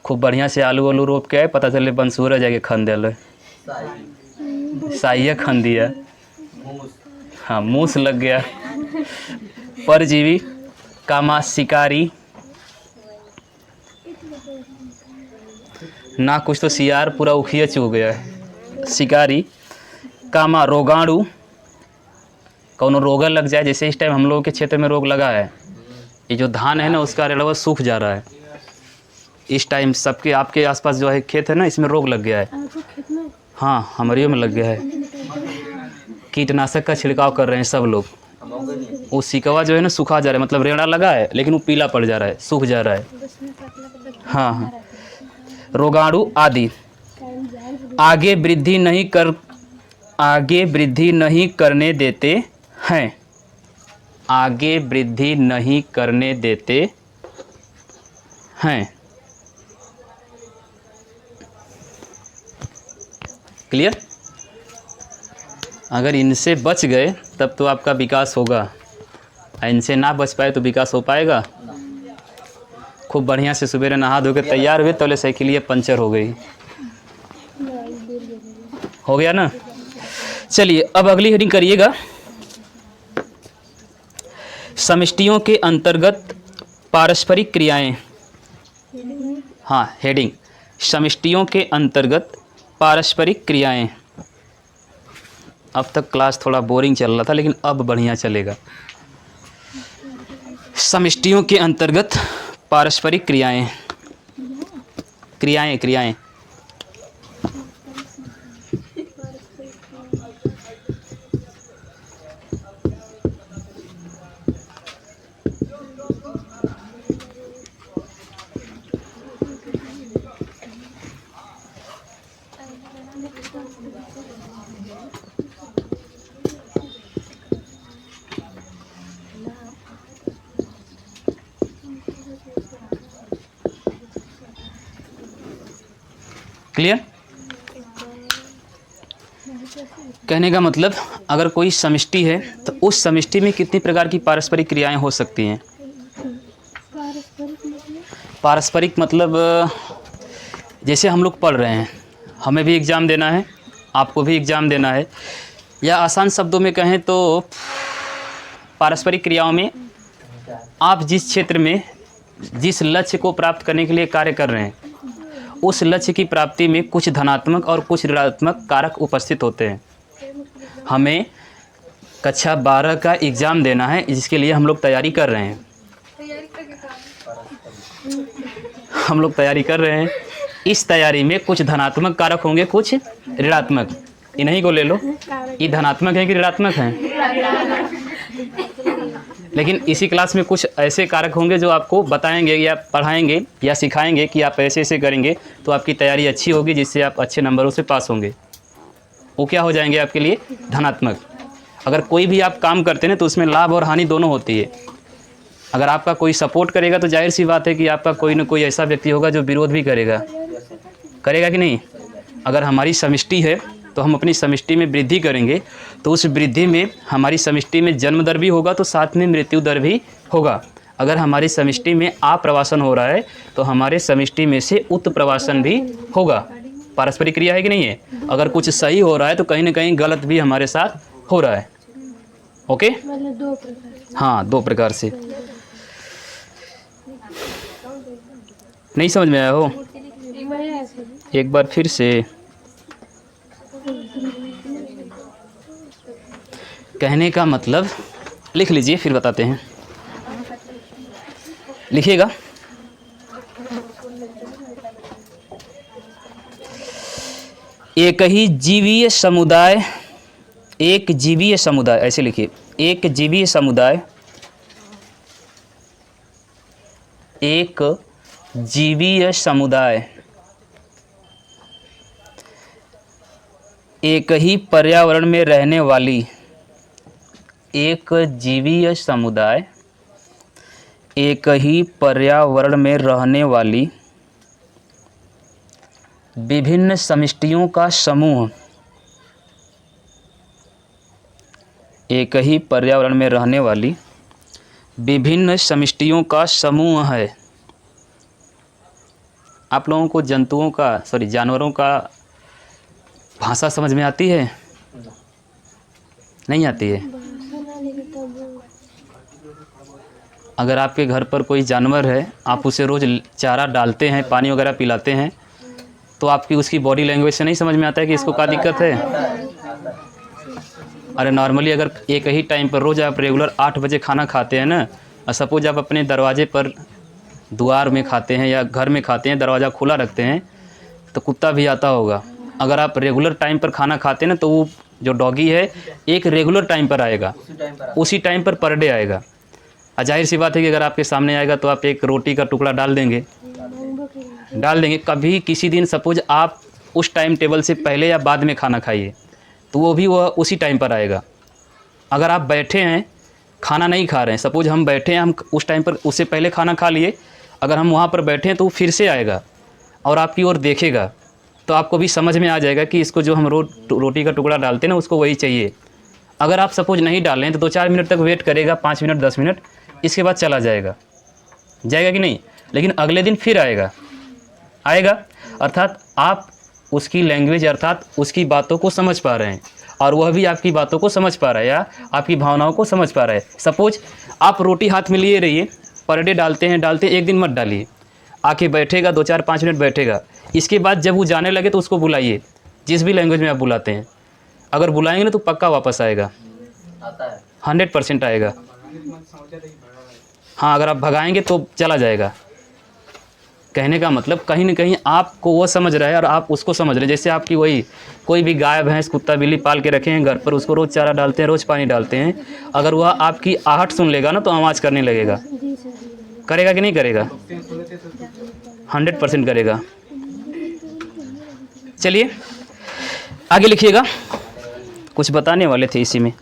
खूब बढ़िया से आलू वालू रोप के आए, पता चले बंसूरा जाके खन दिल, साइया खन दिया, हाँ मूस लग गया। परजीवी, कामा शिकारी, ना कुछ तो सियार पूरा उखिया चू गया है। शिकारी, कामा रोगाणु, कौनो रोग लग जाए, जैसे इस टाइम हम लोगों के क्षेत्र में रोग लगा है, ये जो धान है ना उसका रेलवा सूख जा रहा है इस टाइम। सबके आपके आसपास जो है खेत है ना, इसमें रोग लग गया है। हाँ हमारे में लग गया है, कीटनाशक का छिड़काव कर रहे हैं सब लोग। वो सिकवा जो है ना सूखा जा रहा है, मतलब रेड़ा लगा है लेकिन वो पीला पड़ जा रहा है, सूख जा रहा है। हाँ हाँ, रोगाणु आदि। आगे वृद्धि नहीं करने देते हैं, आगे वृद्धि नहीं करने देते हैं। क्लियर? अगर इनसे बच गए तब तो आपका विकास होगा, इनसे ना बच पाए तो विकास हो पाएगा? खूब बढ़िया से सुबह नहा धो के तैयार हुए, तो साइकिल पंचर हो गई, हो गया ना। चलिए अब अगली हेडिंग करिएगा, समष्टियों के अंतर्गत पारस्परिक क्रियाएं। हाँ हेडिंग, समष्टियों के अंतर्गत पारस्परिक क्रियाएं। अब तक क्लास थोड़ा बोरिंग चल रहा था, लेकिन अब बढ़िया चलेगा। समष्टियों के अंतर्गत पारस्परिक क्रियाएं, क्रियाएं क्रियाएं। क्लियर? कहने का मतलब अगर कोई समष्टि है तो उस समष्टि में कितनी प्रकार की पारस्परिक क्रियाएं हो सकती हैं। पारस्परिक मतलब जैसे हम लोग पढ़ रहे हैं, हमें भी एग्ज़ाम देना है, आपको भी एग्ज़ाम देना है, या आसान शब्दों में कहें तो पारस्परिक क्रियाओं में आप जिस क्षेत्र में जिस लक्ष्य को प्राप्त करने के लिए कार्य कर रहे हैं, उस लक्ष्य की प्राप्ति में कुछ धनात्मक और कुछ ऋणात्मक कारक उपस्थित होते हैं। हमें कक्षा 12 का एग्ज़ाम देना है, जिसके लिए हम लोग तैयारी कर रहे हैं। हम लोग तैयारी कर रहे हैं, इस तैयारी में कुछ धनात्मक कारक होंगे, कुछ ऋणात्मक। इन्हीं को ले लो, ये धनात्मक है कि ऋणात्मक हैं। लेकिन इसी क्लास में कुछ ऐसे कारक होंगे जो आपको बताएंगे या पढ़ाएंगे या सिखाएंगे कि आप ऐसे ऐसे करेंगे तो आपकी तैयारी अच्छी होगी, जिससे आप अच्छे नंबरों से पास होंगे। वो क्या हो जाएंगे आपके लिए? धनात्मक। अगर कोई भी आप काम करते हैं तो उसमें लाभ और हानि दोनों होती है। अगर आपका कोई सपोर्ट करेगा तो जाहिर सी बात है कि आपका कोई ना कोई ऐसा व्यक्ति होगा जो विरोध भी करेगा, करेगा कि नहीं। अगर हमारी समष्टि है तो हम अपनी समष्टि में वृद्धि करेंगे, तो उस वृद्धि में हमारी समष्टि में जन्म दर भी होगा तो साथ में मृत्यु दर भी होगा। अगर हमारी समष्टि में आप्रवासन हो रहा है तो हमारे समष्टि में से उत्प्रवासन भी होगा। पारस्परिक क्रिया है कि नहीं है। अगर कुछ सही हो रहा है तो कहीं ना कहीं गलत भी हमारे साथ हो रहा है। ओके, मतलब 2 प्रकार से। हाँ 2 प्रकार से। नहीं समझ में आया हो? मैं ऐसे एक बार फिर से कहने का मतलब लिख लीजिए, फिर बताते हैं। लिखिएगा। एक ही जीवीय समुदाय, एक जीवीय समुदाय, ऐसे लिखिए, एक जीवीय समुदाय, एक जीवीय समुदाय एक ही पर्यावरण में रहने वाली, एक जीवीय समुदाय एक ही पर्यावरण में रहने वाली विभिन्न समष्टियों का समूह, एक ही पर्यावरण में रहने वाली विभिन्न समष्टियों का समूह है। आप लोगों को जंतुओं का जानवरों का भाषा समझ में आती है? नहीं आती है? अगर आपके घर पर कोई जानवर है, आप उसे रोज़ चारा डालते हैं, पानी वगैरह पिलाते हैं, तो आपकी उसकी बॉडी लैंग्वेज से नहीं समझ में आता है कि इसको क्या दिक्कत है? अरे नॉर्मली अगर एक ही टाइम पर रोज़ आप रेगुलर 8 बजे खाना खाते हैं ना, और सपोज आप अपने दरवाजे पर द्वार में खाते हैं या घर में खाते हैं, दरवाज़ा खुला रखते हैं, तो कुत्ता भी आता होगा। अगर आप रेगुलर टाइम पर खाना खाते हैं ना, तो वो जो डॉगी है एक रेगुलर टाइम पर आएगा, उसी टाइम पर डे आएगा। जाहिर सी बात है कि अगर आपके सामने आएगा तो आप एक रोटी का टुकड़ा डाल देंगे। कभी किसी दिन सपोज आप उस टाइम टेबल से पहले या बाद में खाना खाइए, तो वह उसी टाइम पर आएगा। अगर आप बैठे हैं, खाना नहीं खा रहे हैं, सपोज हम बैठे हैं, हम उस टाइम पर उससे पहले खाना खा लिए, अगर हम वहाँ पर बैठे हैं तो वो फिर से आएगा और आपकी ओर देखेगा, तो आपको भी समझ में आ जाएगा कि इसको जो हम रोटी का टुकड़ा डालते हैं ना, उसको वही चाहिए। अगर आप सपोज नहीं डालें तो 2-4 मिनट तक वेट करेगा, 5 मिनट 10 मिनट, इसके बाद चला जाएगा कि नहीं। लेकिन अगले दिन फिर आएगा। अर्थात आप उसकी लैंग्वेज अर्थात उसकी बातों को समझ पा रहे हैं और वह भी आपकी बातों को समझ पा रहा है या आपकी भावनाओं को समझ पा रहा है। सपोज आप रोटी हाथ में लिए रहिए, पर डे डालते हैं, एक दिन मत डालिए, आके बैठेगा, 2-4-5 मिनट बैठेगा, इसके बाद जब वो जाने लगे तो उसको बुलाइए, जिस भी लैंग्वेज में आप बुलाते हैं। अगर बुलाएंगे ना तो पक्का वापस आएगा, 100% आएगा। हाँ, अगर आप भगाएंगे तो चला जाएगा। कहने का मतलब कहीं ना कहीं आपको वो समझ रहा है और आप उसको समझ रहे हैं। जैसे आपकी वही कोई भी गाय भैंस कुत्ता बिल्ली पाल के रखे हैं घर पर, उसको रोज़ चारा डालते हैं, रोज़ पानी डालते हैं, अगर वह आपकी आहट सुन लेगा ना तो आवाज़ करने लगेगा। करेगा कि नहीं करेगा? 100% करेगा। चलिए आगे लिखिएगा, कुछ बताने वाले थे इसी में।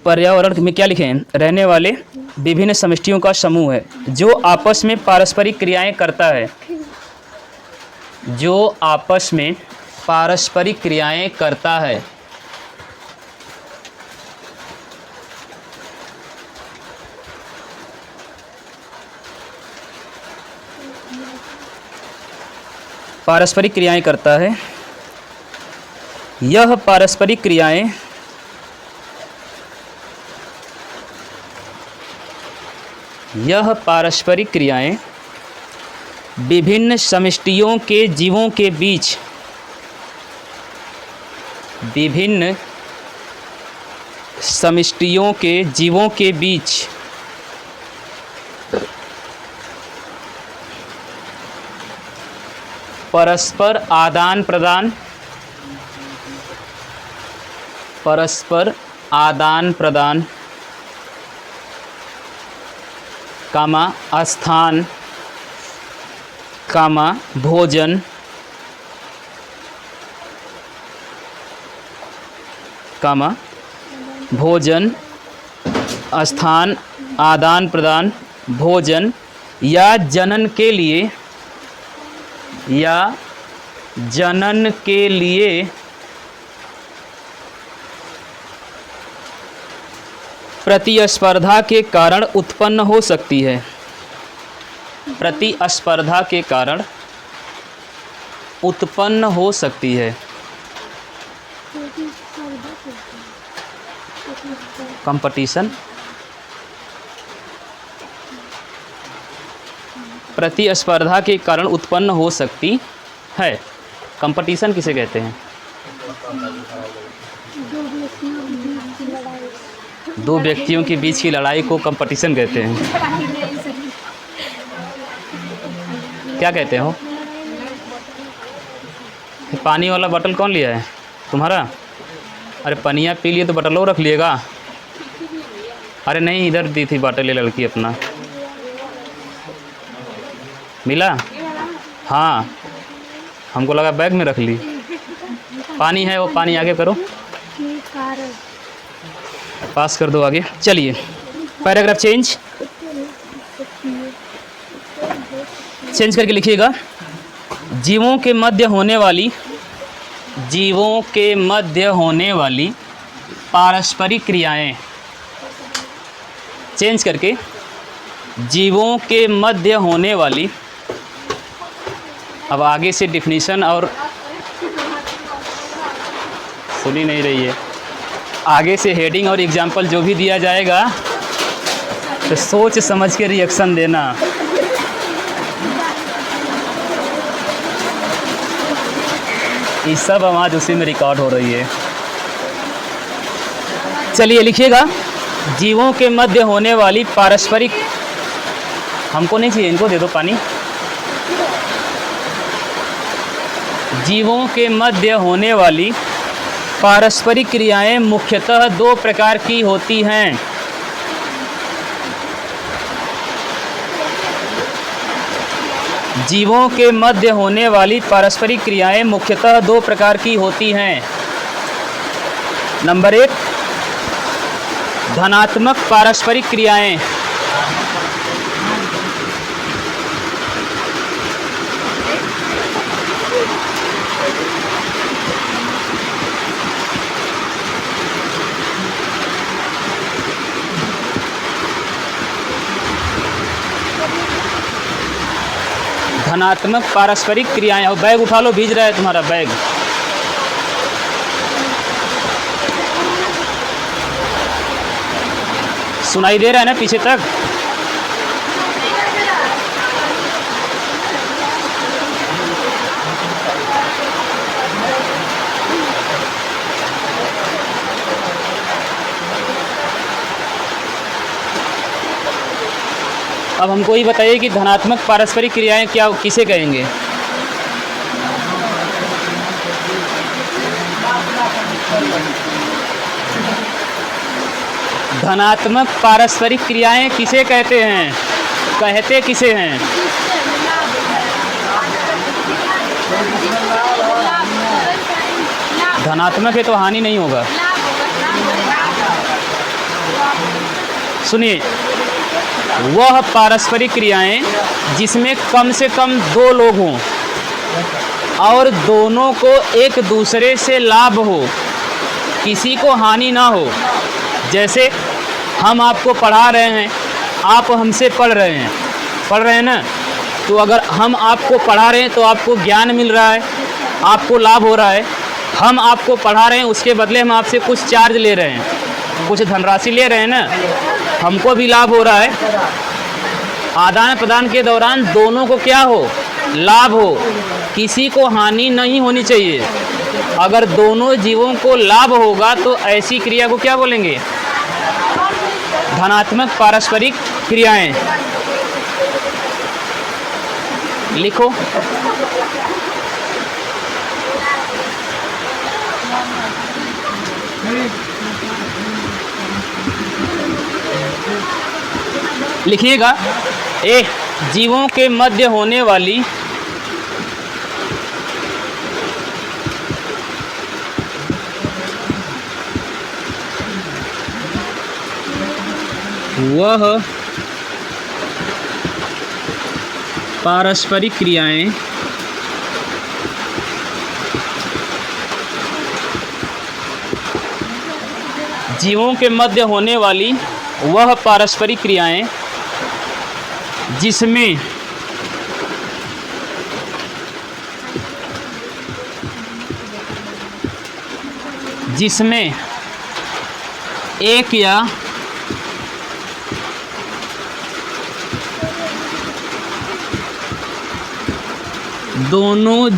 पर्यावरण में क्या लिखे हैं? रहने वाले विभिन्न समष्टियों का समूह है जो आपस में पारस्परिक क्रियाएं करता है, जो आपस में पारस्परिक क्रियाएं करता है। पारस्परिक क्रियाएं करता है। यह पारस्परिक क्रियाएं विभिन्न समष्टियों के जीवों के बीच परस्पर आदान प्रदान स्थान भोजन स्थान आदान प्रदान भोजन या जनन के लिए प्रतिस्पर्धा के कारण उत्पन्न हो सकती है। प्रतिस्पर्धा के कारण उत्पन्न हो सकती है। कंपटीशन, प्रतिस्पर्धा के कारण उत्पन्न हो सकती है। कंपटीशन किसे कहते हैं? दो व्यक्तियों के बीच की लड़ाई को कंपटीशन कहते हैं। क्या कहते हो? पानी वाला बोतल कौन लिया है? तुम्हारा? अरे पनिया पी लिए तो बोतलों रख लिएगा। अरे नहीं, इधर दी थी बोतल ये लड़की अपना। मिला? हाँ, हमको लगा बैग में रख ली। पानी है, वो पानी आगे करो, पास कर दो आगे। चलिए, पैराग्राफ चेंज करके लिखिएगा। जीवों के मध्य होने वाली पारस्परिक क्रियाएं। चेंज करके, जीवों के मध्य होने वाली, अब आगे से डिफिनीशन और सुनी नहीं रही है, आगे से हेडिंग और एग्जाम्पल जो भी दिया जाएगा तो सोच समझ के रिएक्शन देना। ये सब आवाज़ उसी में रिकॉर्ड हो रही है। चलिए लिखिएगा, जीवों के मध्य होने वाली पारस्परिक, हमको नहीं चाहिए, इनको दे दो पानी। जीवों के मध्य होने वाली पारस्परिक क्रियाएं मुख्यतः दो प्रकार की होती हैं। जीवों के मध्य होने वाली पारस्परिक क्रियाएं मुख्यतः दो प्रकार की होती हैं। नंबर 1, धनात्मक पारस्परिक क्रियाएं। धनात्मक पारस्परिक क्रियाएं। और बैग उठा लो, भीज रहा है तुम्हारा बैग। सुनाई दे रहा है ना पीछे तक? अब हमको ये बताइए कि धनात्मक पारस्परिक क्रियाएं क्या, किसे कहेंगे? धनात्मक पारस्परिक क्रियाएं किसे कहते हैं? कहते किसे हैं? धनात्मक है तो हानि नहीं होगा। सुनिए, वह पारस्परिक क्रियाएं जिसमें कम से कम 2 लोग हों और दोनों को एक दूसरे से लाभ हो, किसी को हानि ना हो। जैसे हम आपको पढ़ा रहे हैं, आप हमसे पढ़ रहे हैं ना, तो अगर हम आपको पढ़ा रहे हैं तो आपको ज्ञान मिल रहा है, आपको लाभ हो रहा है। हम आपको पढ़ा रहे हैं, उसके बदले हम आपसे कुछ चार्ज ले रहे हैं, कुछ धनराशि ले रहे हैं ना, हमको भी लाभ हो रहा है। आदान प्रदान के दौरान दोनों को क्या हो? लाभ हो, किसी को हानि नहीं होनी चाहिए। अगर दोनों जीवों को लाभ होगा तो ऐसी क्रिया को क्या बोलेंगे? धनात्मक पारस्परिक क्रियाएं। लिखो, लिखिएगा, जीवों के मध्य होने वाली वह पारस्परिक क्रियाएं जीवों के मध्य होने वाली वह पारस्परिक क्रियाएं जिसमें एक या दोनों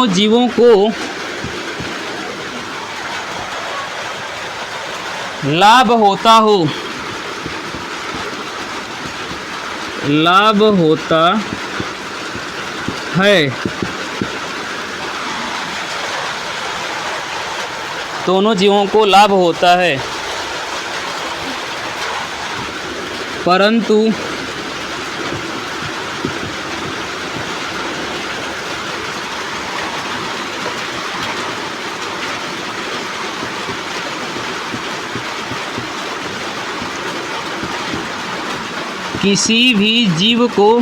जीवों को लाभ होता है, दोनों जीवों को लाभ होता है, परंतु किसी भी जीव को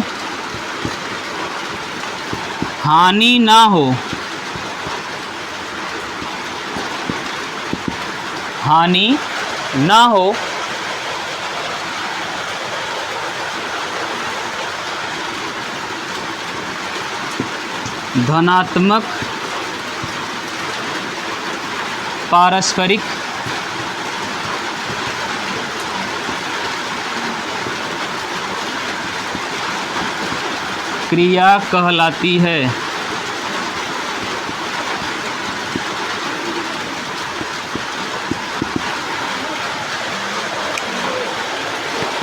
हानि ना हो धनात्मक पारस्परिक क्रिया कहलाती है।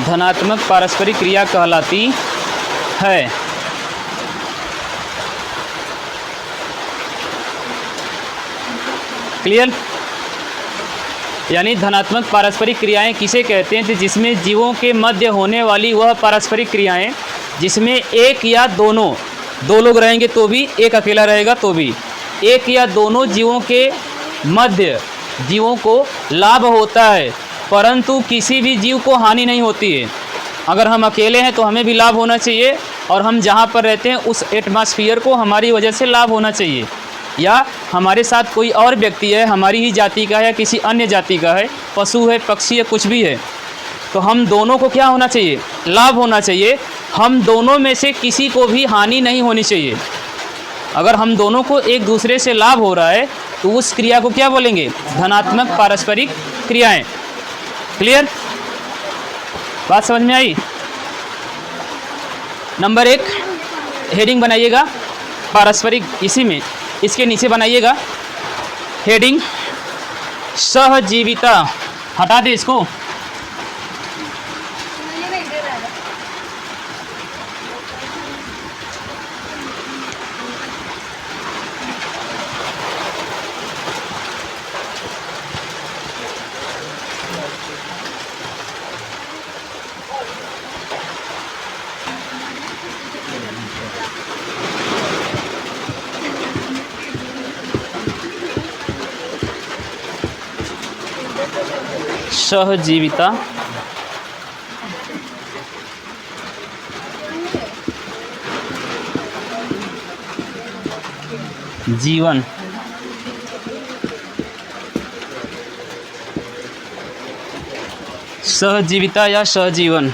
धनात्मक पारस्परिक क्रिया कहलाती है। क्लियर? यानी धनात्मक पारस्परिक क्रियाएं किसे कहते हैं? जिसमें जीवों के मध्य होने वाली वह पारस्परिक क्रियाएं जिसमें एक या दोनों, दो लोग रहेंगे तो भी, एक अकेला रहेगा तो भी, एक या दोनों जीवों के मध्य जीवों को लाभ होता है, परंतु किसी भी जीव को हानि नहीं होती है। अगर हम अकेले हैं तो हमें भी लाभ होना चाहिए, और हम जहाँ पर रहते हैं उस एटमॉस्फेयर को हमारी वजह से लाभ होना चाहिए। या हमारे साथ कोई और व्यक्ति है, हमारी ही जाति का है या किसी अन्य जाति का है, पशु है, पक्षी है, कुछ भी है, तो हम दोनों को क्या होना चाहिए? लाभ होना चाहिए। हम दोनों में से किसी को भी हानि नहीं होनी चाहिए। अगर हम दोनों को एक दूसरे से लाभ हो रहा है तो उस क्रिया को क्या बोलेंगे? धनात्मक पारस्परिक क्रियाएं। क्लियर? बात समझ में आई? नंबर 1 हेडिंग बनाइएगा पारस्परिक, इसी में इसके नीचे बनाइएगा हेडिंग सहजीविता। हटा दे इसको। सहजीविता जीवन सहजीविता या सहजीवन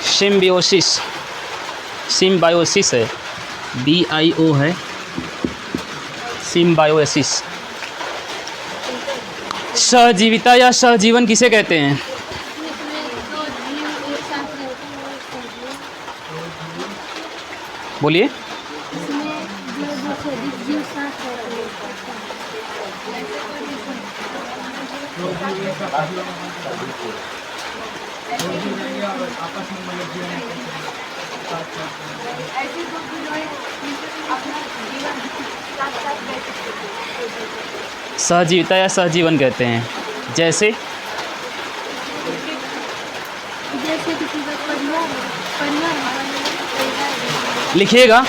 सिम्बियोसिस, सिम्बायोसिस है, BIO है, सिम्बायोसिस। सहजीविता या सहजीवन किसे कहते हैं? बोलिए। सहजीविता या सहजीवन कहते हैं। जैसे लिखिएगा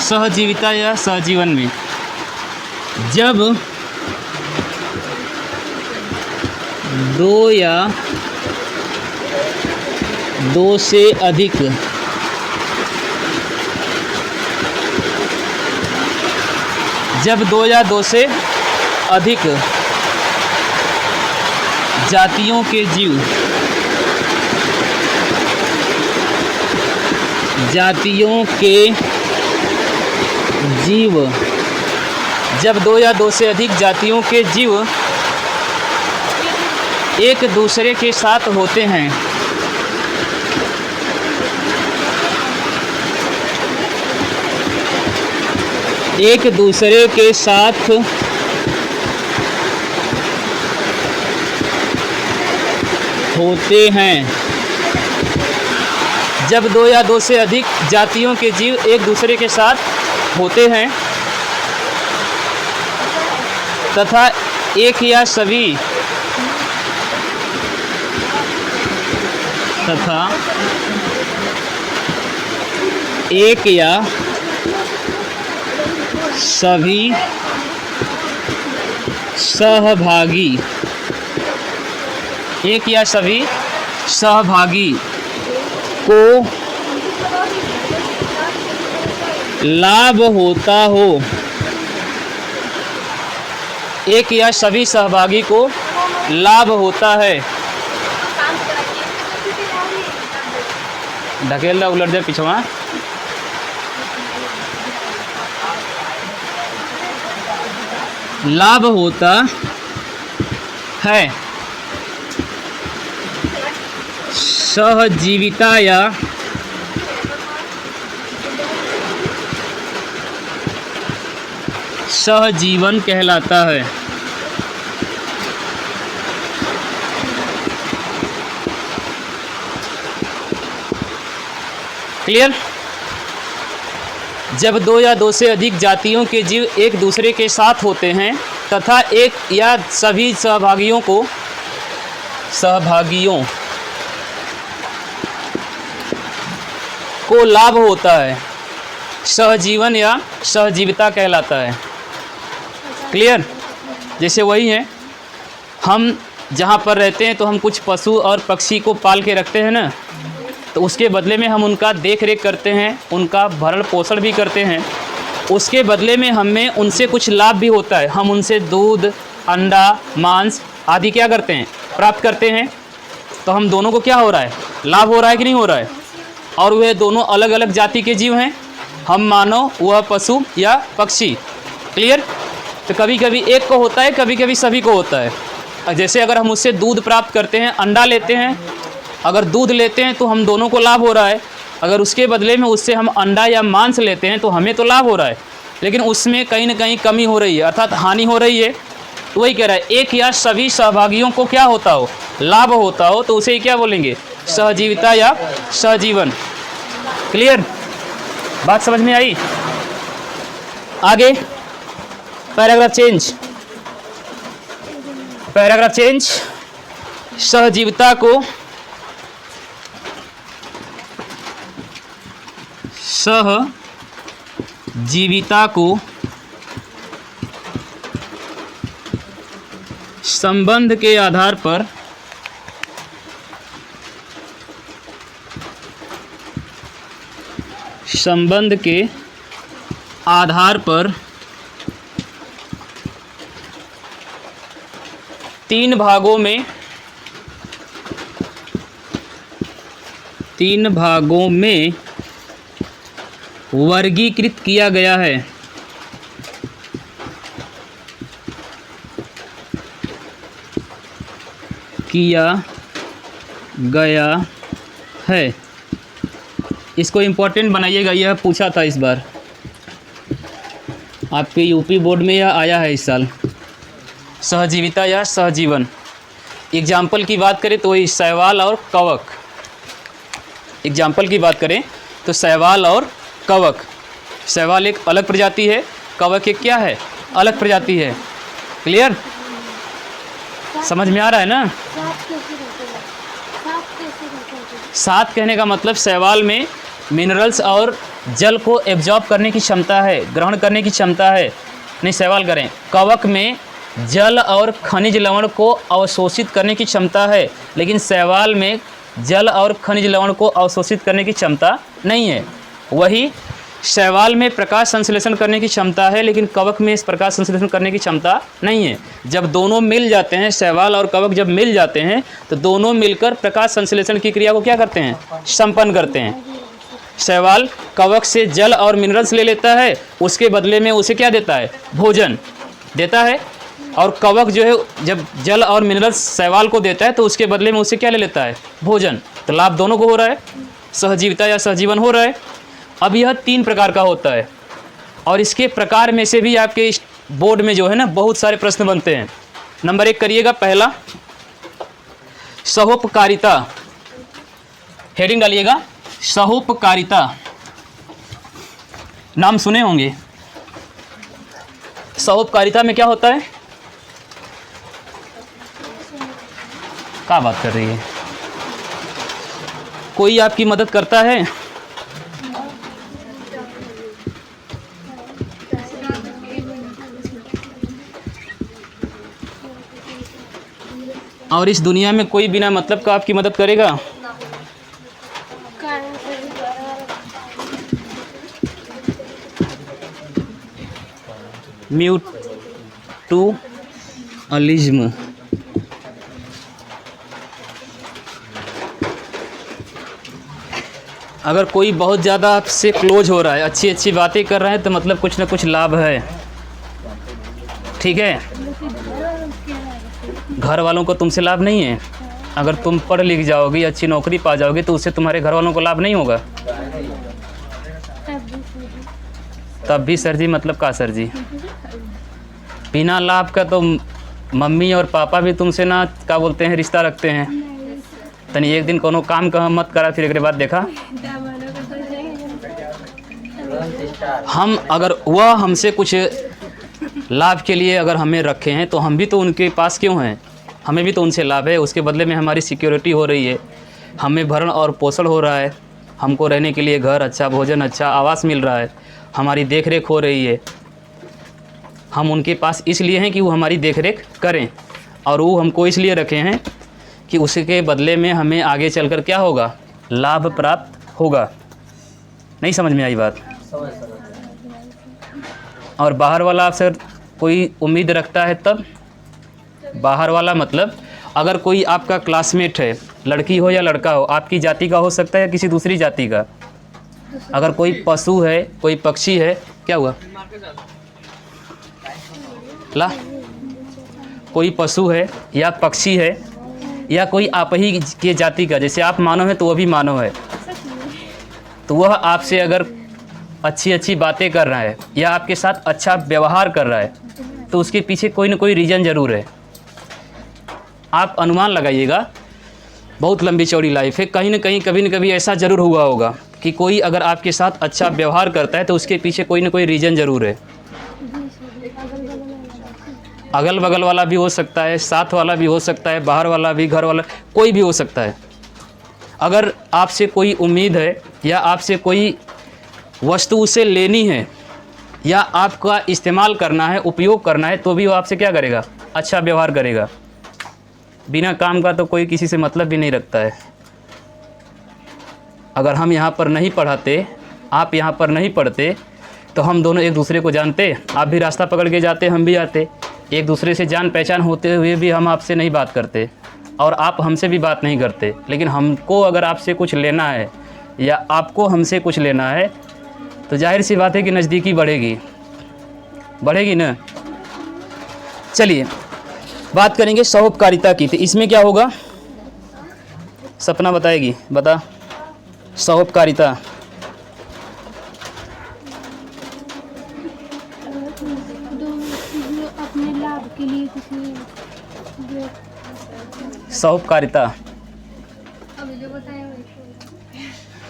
सहजीविता या सहजीवन में जब दो या दो से अधिक जातियों के जीव जब दो या दो से अधिक जातियों के जीव एक दूसरे के साथ होते हैं जब दो या दो से अधिक जातियों के जीव एक दूसरे के साथ होते हैं तथा एक या सभी सहभागी को लाभ होता हो, एक या सभी सहभागी को लाभ होता है। ढकेल ला उलट जाए पिछवा। लाभ होता है सहजीविता या सहजीवन कहलाता है। क्लियर? जब दो या दो से अधिक जातियों के जीव एक दूसरे के साथ होते हैं तथा एक या सभी सहभागियों को लाभ होता है, सहजीवन या सहजीविता कहलाता है। क्लियर? जैसे वही है, हम जहाँ पर रहते हैं तो हम कुछ पशु और पक्षी को पाल के रखते हैं ना, तो उसके बदले में हम उनका देख रेख करते हैं, उनका भरण पोषण भी करते हैं। उसके बदले में हमें उनसे कुछ लाभ भी होता है। हम उनसे दूध, अंडा, मांस आदि क्या करते हैं, प्राप्त करते हैं। तो हम दोनों को क्या हो रहा है, लाभ हो रहा है कि नहीं हो रहा है। और वे दोनों अलग अलग जाति के जीव हैं, हम मानव, वह पशु या पक्षी। क्लियर? तो कभी कभी एक को होता है, कभी कभी सभी को होता है। जैसे अगर हम उससे दूध प्राप्त करते हैं, अंडा लेते हैं, अगर दूध लेते हैं तो हम दोनों को लाभ हो रहा है। अगर उसके बदले में उससे हम अंडा या मांस लेते हैं तो हमें तो लाभ हो रहा है, लेकिन उसमें कहीं ना कहीं कमी हो रही है, अर्थात हानि हो रही है। तो वही कह रहा है, एक या सभी सहभागियों को क्या होता हो, लाभ होता हो, तो उसे क्या बोलेंगे, सहजीविता या सहजीवन। क्लियर? बात समझ में आई? आगे पैराग्राफ चेंज। सहजीविता को संबंध के आधार पर तीन भागों में वर्गीकृत किया गया है। इसको इम्पोर्टेंट बनाइएगा, यह पूछा था इस बार आपके यूपी बोर्ड में, यह आया है इस साल। सहजीविता या सहजीवन। एग्जाम्पल की बात करें तो वही शैवाल और कवक। एग्जाम्पल की बात करें तो शैवाल और कवक। शैवाल एक अलग प्रजाति है, कवक एक क्या है, अलग प्रजाति है। क्लियर? समझ में आ रहा है ना? साथ कहने का मतलब साथ कहने का मतलब शैवाल में मिनरल्स और जल को एब्जॉर्ब करने की क्षमता है, ग्रहण करने की क्षमता है। नहीं, सवाल करें, कवक में जल और खनिज लवण को अवशोषित करने की क्षमता है, लेकिन शैवाल में जल और खनिज लवण को अवशोषित करने की क्षमता नहीं है। वही शैवाल में प्रकाश संश्लेषण करने की क्षमता है, लेकिन कवक में इस प्रकाश संश्लेषण करने की क्षमता नहीं है। जब दोनों मिल जाते हैं, शैवाल और कवक जब मिल जाते हैं, तो दोनों मिलकर प्रकाश संश्लेषण की क्रिया को क्या करते हैं? संपन्न करते हैं। शैवाल कवक से जल और मिनरल्स ले लेता है, उसके बदले में उसे क्या देता है? भोजन देता है। और कवक जो है जब जल और मिनरल्स शैवाल को देता है, तो उसके बदले में उसे क्या ले लेता है? भोजन। तो लाभ दोनों को हो रहा है, सहजीविता या सहजीवन हो रहा है। अब यह 3 प्रकार का होता है, और इसके प्रकार में से भी आपके बोर्ड में जो है ना बहुत सारे प्रश्न बनते हैं। नंबर 1 करिएगा, पहला सहोपकारिता, हेडिंग डालिएगा सहोपकारिता। नाम सुने होंगे। सहोपकारिता में क्या होता है? क्या बात कर रही है? कोई आपकी मदद करता है? और इस दुनिया में कोई बिना मतलब का आपकी मदद करेगा? कारण से म्यूचुअलिज्म। अगर कोई बहुत ज़्यादा आपसे क्लोज हो रहा है, अच्छी अच्छी बातें कर रहे हैं, तो मतलब कुछ ना कुछ लाभ है। ठीक है, घर वालों को तुमसे लाभ नहीं है। अगर तुम पढ़ लिख जाओगी, अच्छी नौकरी पा जाओगे, तो उससे तुम्हारे घर वालों को लाभ नहीं होगा। तब भी सर जी मतलब का सर जी? बिना लाभ का तो मम्मी और पापा भी तुमसे ना क्या बोलते हैं रिश्ता रखते हैं। तनी एक दिन कोनो काम का मत करा, फिर एक बाद देखा हम अगर वह हमसे कुछ लाभ के लिए अगर हमें रखे हैं, तो हम भी तो उनके पास क्यों हैं? हमें भी तो उनसे लाभ है। उसके बदले में हमारी सिक्योरिटी हो रही है, हमें भरण और पोषण हो रहा है, हमको रहने के लिए घर, अच्छा भोजन, अच्छा आवास मिल रहा है, हमारी देख रेख हो रही है। हम उनके पास इसलिए हैं कि वो हमारी देख रेख करें, और वो हमको इसलिए रखे हैं कि उसके बदले में हमें आगे चलकर क्या होगा? लाभ प्राप्त होगा। नहीं समझ में आई बात? और बाहर वाला अक्सर कोई उम्मीद रखता है, तब बाहर वाला मतलब अगर कोई आपका क्लासमेट है, लड़की हो या लड़का हो, आपकी जाति का हो सकता है या किसी दूसरी जाति का। अगर कोई पशु है, कोई पक्षी है, क्या हुआ ला? कोई पशु है या पक्षी है या कोई आप ही के जाति का, जैसे आप मानव है तो वह भी मानव है, तो वह आपसे अगर अच्छी अच्छी बातें कर रहा है या आपके साथ अच्छा व्यवहार कर रहा है, तो उसके पीछे कोई ना कोई रीज़न ज़रूर है। आप अनुमान लगाइएगा, बहुत लंबी चौड़ी लाइफ है, कहीं ना कहीं कभी न कभी ऐसा ज़रूर हुआ होगा कि कोई अगर आपके साथ अच्छा व्यवहार करता है, तो उसके पीछे कोई ना कोई रीज़न ज़रूर है। अगल बगल वाला भी हो सकता है, साथ वाला भी हो सकता है, बाहर वाला भी, घर वाला, कोई भी हो सकता है। अगर आपसे कोई उम्मीद है या आपसे कोई वस्तु उसे लेनी है या आपका इस्तेमाल करना है, उपयोग करना है, तो भी वो आपसे क्या करेगा? अच्छा व्यवहार करेगा। बिना काम का तो कोई किसी से मतलब भी नहीं रखता है। अगर हम यहाँ पर नहीं पढ़ाते, आप यहाँ पर नहीं पढ़ते, तो हम दोनों एक दूसरे को जानते। आप भी रास्ता पकड़ के जाते, हम भी आते, एक दूसरे से जान पहचान होते हुए भी हम आपसे नहीं बात करते और आप हमसे भी बात नहीं करते। लेकिन हमको अगर आपसे कुछ लेना है या आपको हमसे कुछ लेना है, तो जाहिर सी बात है कि नज़दीकी बढ़ेगी ना। चलिए बात करेंगे सहोपकारिता की। तो इसमें क्या होगा? सपना बताएगी, बता। सहोपकारिता अपने लाभ के लिए किसी सहोपकारिता अभी जो बताया वही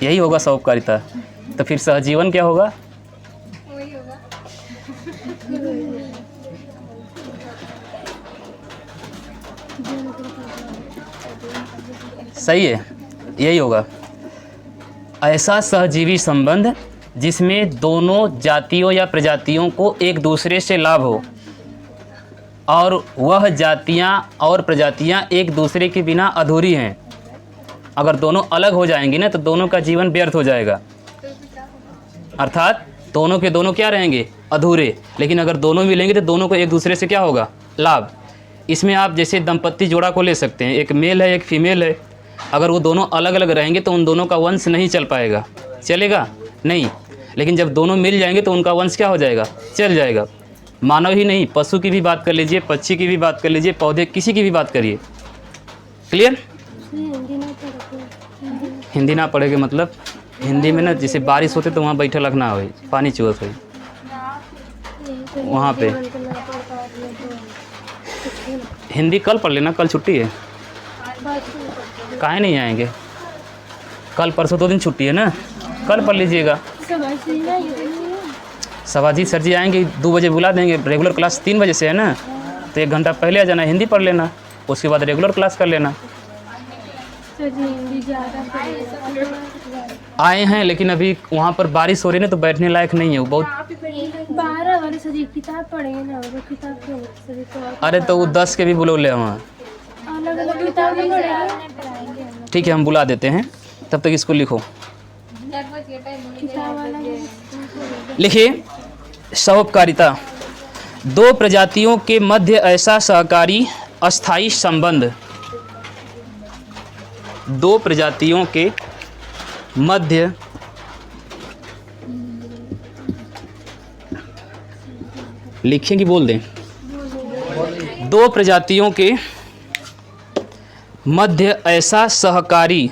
यही होगा सहोपकारिता। तो फिर सहजीवन क्या होगा? वही होगा। सही है, यही होगा। ऐसा सहजीवी संबंध जिसमें दोनों जातियों या प्रजातियों को एक दूसरे से लाभ हो और वह जातियां और प्रजातियां एक दूसरे के बिना अधूरी हैं। अगर दोनों अलग हो जाएंगी ना तो दोनों का जीवन व्यर्थ हो जाएगा, अर्थात दोनों के दोनों क्या रहेंगे, अधूरे। लेकिन अगर दोनों मिलेंगे तो दोनों को एक दूसरे से क्या होगा, लाभ। इसमें आप जैसे दंपत्ति जोड़ा को ले सकते हैं, एक मेल है एक फीमेल है, अगर वो दोनों अलग अलग रहेंगे तो उन दोनों का वंश नहीं चल पाएगा, चलेगा नहीं। लेकिन जब दोनों मिल जाएंगे तो उनका वंश क्या हो जाएगा, चल जाएगा। मानव ही नहीं, पशु की भी बात कर लीजिए, पक्षी की भी बात कर लीजिए, पौधे किसी की भी बात करिए। क्लियर? हिंदी ना पढ़ेगे मतलब हिंदी में ना जैसे बारिश होते तो वहाँ बैठे लगना हो, पानी चुहत हो वहाँ पे। हिंदी कल पढ़ लेना, कल छुट्टी है। काहे नहीं आएंगे, कल परसों 2 दिन छुट्टी है ना, कल पढ़ लीजिएगा। सभाजीत सर जी आएंगे 2 बजे बुला देंगे, रेगुलर क्लास 3 बजे से है ना, तो 1 घंटा पहले आ जाना, हिंदी पढ़ लेना, उसके बाद रेगुलर क्लास कर लेना। आए हैं लेकिन अभी वहाँ पर बारिश हो रही है ना तो बैठने लायक नहीं है वो, बहुत 12 वाले सर किताब पढ़ेंगे ना, वो किताब क्यों? अरे तो वो 10 के भी बुला ले वहाँ, अलग अलग किताब नहीं पढ़ेंगे। ठीक है हम बुला देते हैं, तब तक इसको लिखो। किताब वाला लिखिए, सहोपकारिता, 2 प्रजातियों के मध्य ऐसा सहकारी अस्थायी संबंध। 2 प्रजातियों के मध्य लिखें कि बोल दें? 2 प्रजातियों के मध्य ऐसा सहकारी,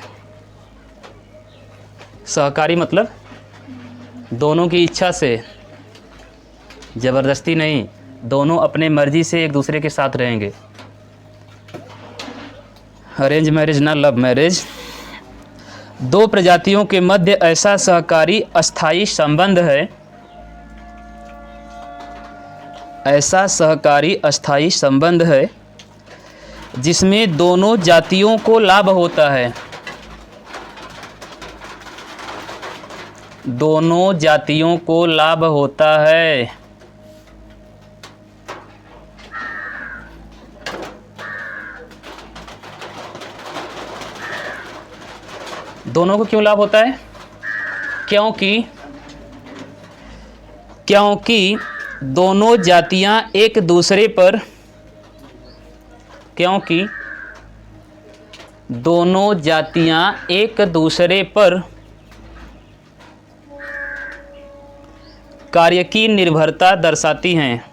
सहकारी मतलब दोनों की इच्छा से, ज़बरदस्ती नहीं, दोनों अपने मर्जी से एक दूसरे के साथ रहेंगे। अरेंज मैरिज ना लव मैरिज। 2 प्रजातियों के मध्य ऐसा सहकारी अस्थायी संबंध है, ऐसा सहकारी अस्थायी संबंध है जिसमें दोनों जातियों को लाभ होता है, दोनों जातियों को लाभ होता है। दोनों को क्यों लाभ होता है? क्योंकि दोनों जातियां एक दूसरे पर, क्योंकि दोनों जातियां एक दूसरे पर कार्य की निर्भरता दर्शाती हैं।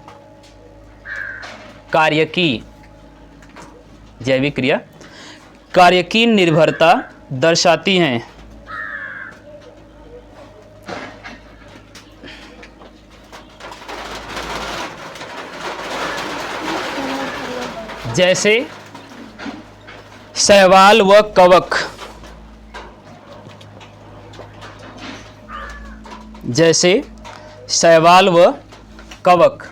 कार्य की, जैविक क्रिया, कार्य की निर्भरता दर्शाती हैं। जैसे शैवाल व कवक, जैसे शैवाल व कवक।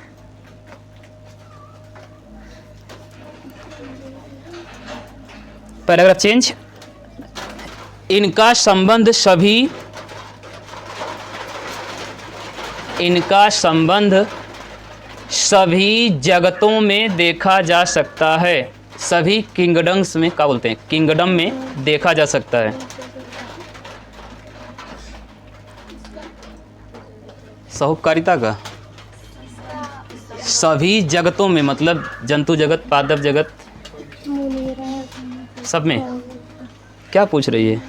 Paragraph change. इनका संबंध सभी जगतों में देखा जा सकता है। सभी किंगडम्स में, क्या बोलते हैं, किंगडम में देखा जा सकता है। सहोपकारिता का सभी जगतों में मतलब जंतु जगत, पादप जगत, सब में। क्या पूछ रही है?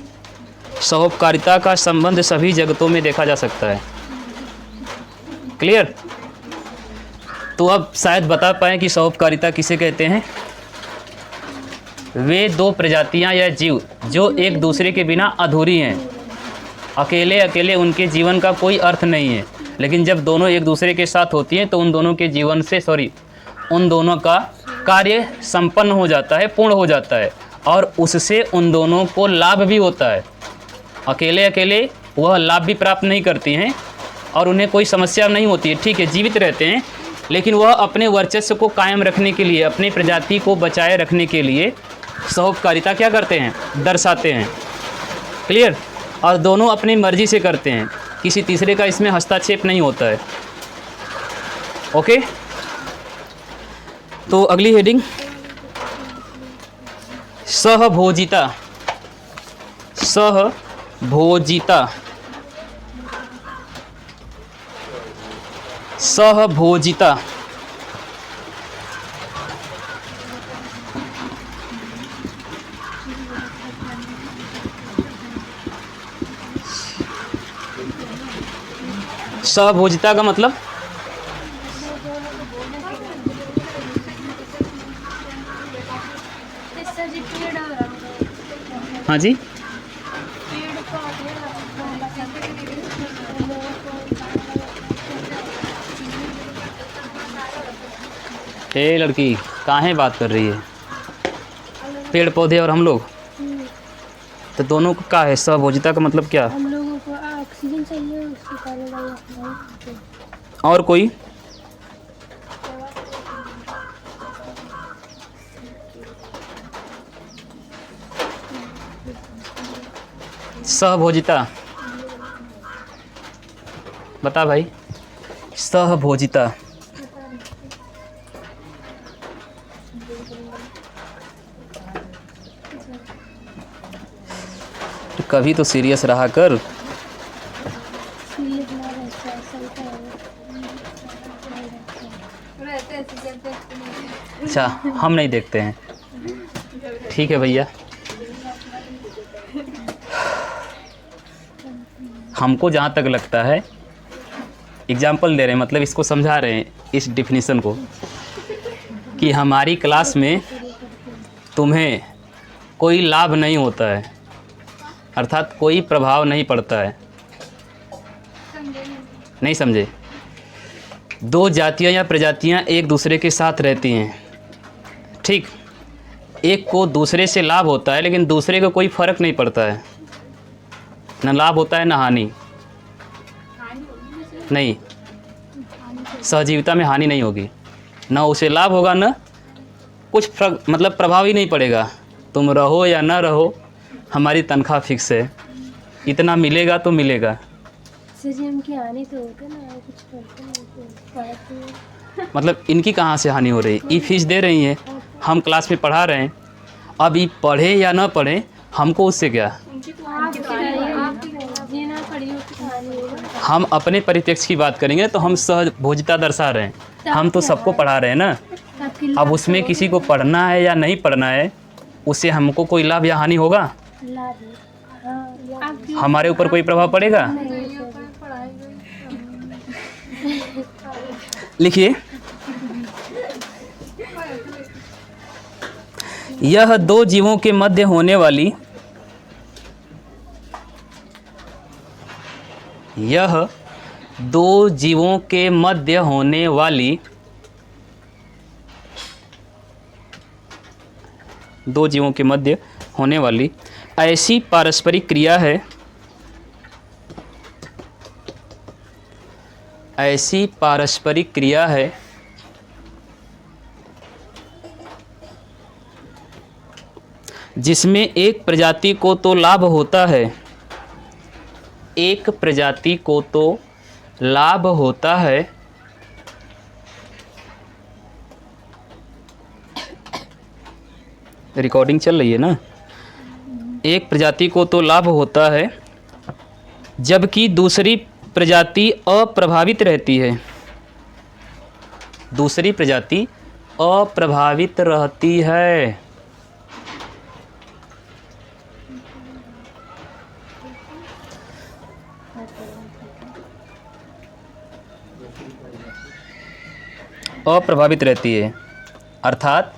सहोपकारिता का संबंध सभी जगतों में देखा जा सकता है। क्लियर? तो अब शायद बता पाएँ कि सहोपकारिता किसे कहते हैं। वे 2 प्रजातियां या जीव जो एक दूसरे के बिना अधूरी हैं, अकेले अकेले उनके जीवन का कोई अर्थ नहीं है, लेकिन जब दोनों एक दूसरे के साथ होती हैं तो उन दोनों के जीवन से उन दोनों का कार्य संपन्न हो जाता है, पूर्ण हो जाता है, और उससे उन दोनों को लाभ भी होता है। अकेले अकेले वह लाभ भी प्राप्त नहीं करती हैं और उन्हें कोई समस्या नहीं होती है। ठीक है, जीवित रहते हैं, लेकिन वह अपने वर्चस्व को कायम रखने के लिए, अपनी प्रजाति को बचाए रखने के लिए सहोपकारिता क्या करते हैं, दर्शाते हैं। क्लियर? और दोनों अपनी मर्जी से करते हैं, किसी तीसरे का इसमें हस्तक्षेप नहीं होता है। ओके, तो अगली हेडिंग सहभोजिता। सहभोजिता, सहभोजिता। सहभोजिता का मतलब इससे जी पेड़ हो रहा है, हाँ जी, पेड़ पौधे ए लड़की काहे बात कर रही है? पेड़ पौधे और हम लोग, तो दोनों को क्या है? सहभोजिता का मतलब क्या? हम लोगों को ऑक्सीजन चाहिए, उसके कारण और कोई? सहभोजिता बता भाई, सहभोजिता। कभी तो सीरियस रहा कर। रहते ऐसे चलते नहीं। अच्छा, हम नहीं देखते हैं, ठीक है भैया। हमको जहाँ तक लगता है, एग्जाम्पल दे रहे हैं, मतलब इसको समझा रहे हैं इस डिफिनीशन को, कि हमारी क्लास में तुम्हें कोई लाभ नहीं होता है, अर्थात कोई प्रभाव नहीं पड़ता है। नहीं समझे? दो जातियाँ या प्रजातियाँ एक दूसरे के साथ रहती हैं, ठीक, एक को दूसरे से लाभ होता है लेकिन दूसरे को कोई फ़र्क नहीं पड़ता है, न लाभ होता है न हानि। नहीं, सहजीविता में हानि नहीं होगी, न उसे लाभ होगा न कुछ मतलब प्रभाव ही नहीं पड़ेगा। तुम रहो या न रहो, हमारी तनख्वाह फिक्स है, इतना मिलेगा तो मिलेगा। सर जी उनकी हानि तो होते ना, कुछ करते नहीं, मतलब इनकी कहाँ से हानि हो रही है? ई फीस दे रही हैं, हम क्लास में पढ़ा रहे हैं, अब ई पढ़े या न पढ़े हमको उससे क्या? जीना पड़ी उसकी हानि होगा। हम अपने परिप्रेक्ष्य की बात करेंगे तो हम सहभोजिता दर्शा रहे हैं, हम तो सबको पढ़ा रहे हैं ना। अब उसमें किसी को पढ़ना है या नहीं पढ़ना है, उससे हमको कोई लाभ या हानि होगा? लाभ है। हाँ, हमारे ऊपर कोई प्रभाव पड़ेगा? लिखिए, यह दो जीवों के मध्य होने वाली, यह दो जीवों के मध्य होने वाली, दो जीवों के मध्य होने वाली ऐसी पारस्परिक क्रिया है, ऐसी पारस्परिक क्रिया है जिसमें एक प्रजाति को तो लाभ होता है, एक प्रजाति को तो लाभ होता है रिकॉर्डिंग चल रही है ना, एक प्रजाति को तो लाभ होता है जबकि दूसरी प्रजाति अप्रभावित रहती है, दूसरी प्रजाति अप्रभावित रहती है। अप्रभावित रहती है अर्थात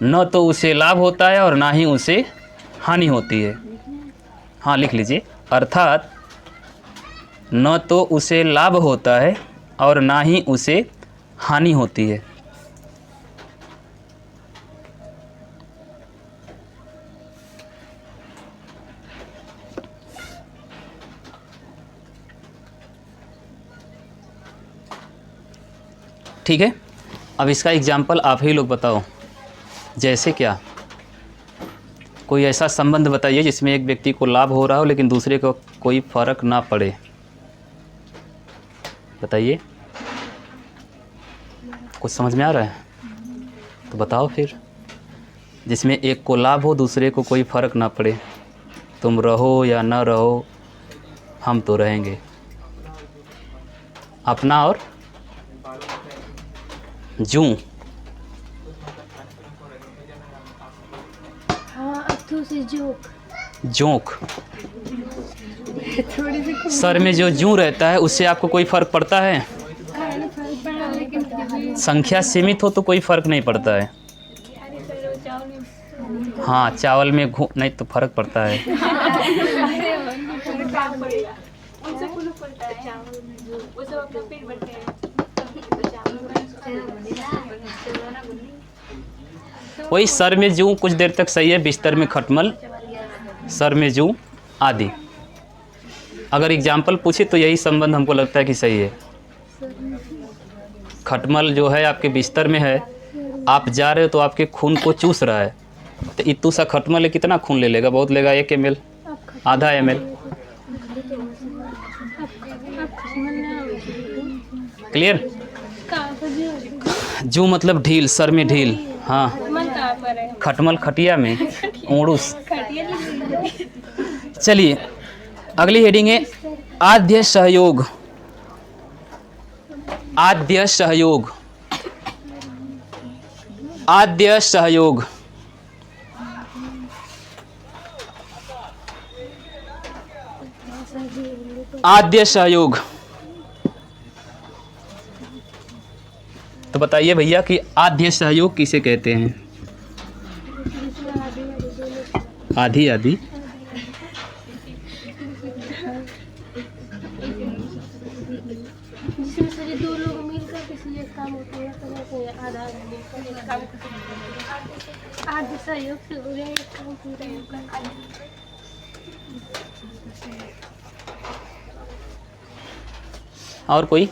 न तो उसे लाभ होता है और ना ही उसे हानि होती है। हाँ लिख लीजिए, अर्थात न तो उसे लाभ होता है और ना ही उसे हानि होती है। ठीक है, अब इसका एग्जाम्पल आप ही लोग बताओ। जैसे क्या? कोई ऐसा संबंध बताइए जिसमें एक व्यक्ति को लाभ हो रहा हो लेकिन दूसरे को कोई फर्क ना पड़े। बताइए, कुछ समझ में आ रहा है तो बताओ फिर। जिसमें एक को लाभ हो, दूसरे को कोई फर्क ना पड़े। तुम रहो या ना रहो, हम तो रहेंगे। अपना और जूं। हाँ, अथू से जोक। जोंक। थोड़ी सी सर में जो जूं रहता है उससे आपको कोई फर्क पड़ता है? संख्या सीमित हो तो कोई फर्क नहीं पड़ता है। हाँ, चावल में घू नहीं तो फर्क पड़ता है। वही सर में जूं कुछ देर तक सही है, बिस्तर में खटमल, सर में जूं आदि। अगर एग्जाम्पल पूछे तो यही संबंध हमको लगता है कि सही है। खटमल जो है आपके बिस्तर में है, आप जा रहे हो तो आपके खून को चूस रहा है, तो इतू सा खटमल है, कितना खून ले लेगा? बहुत लेगा, 1 ml, आधा ml। क्लियर? जू मतलब ढील, सर में ढील। हाँ, खटमल खटिया में, ओड़ूस। चलिए अगली हेडिंग है आद्य सहयोग। आद्य सहयोग। आद्य सहयोग। आद्य सहयोग। तो बताइए भैया कि आद्य सहयोग किसे कहते हैं? आधी आधी। जिसमें से दो लोग मिलकर किसी एक काम होते हैं तो वैसे आधा मिलकर एक काम करते हैं। आधे सहयोग से हो गया एक काम पूरा होगा। और कोई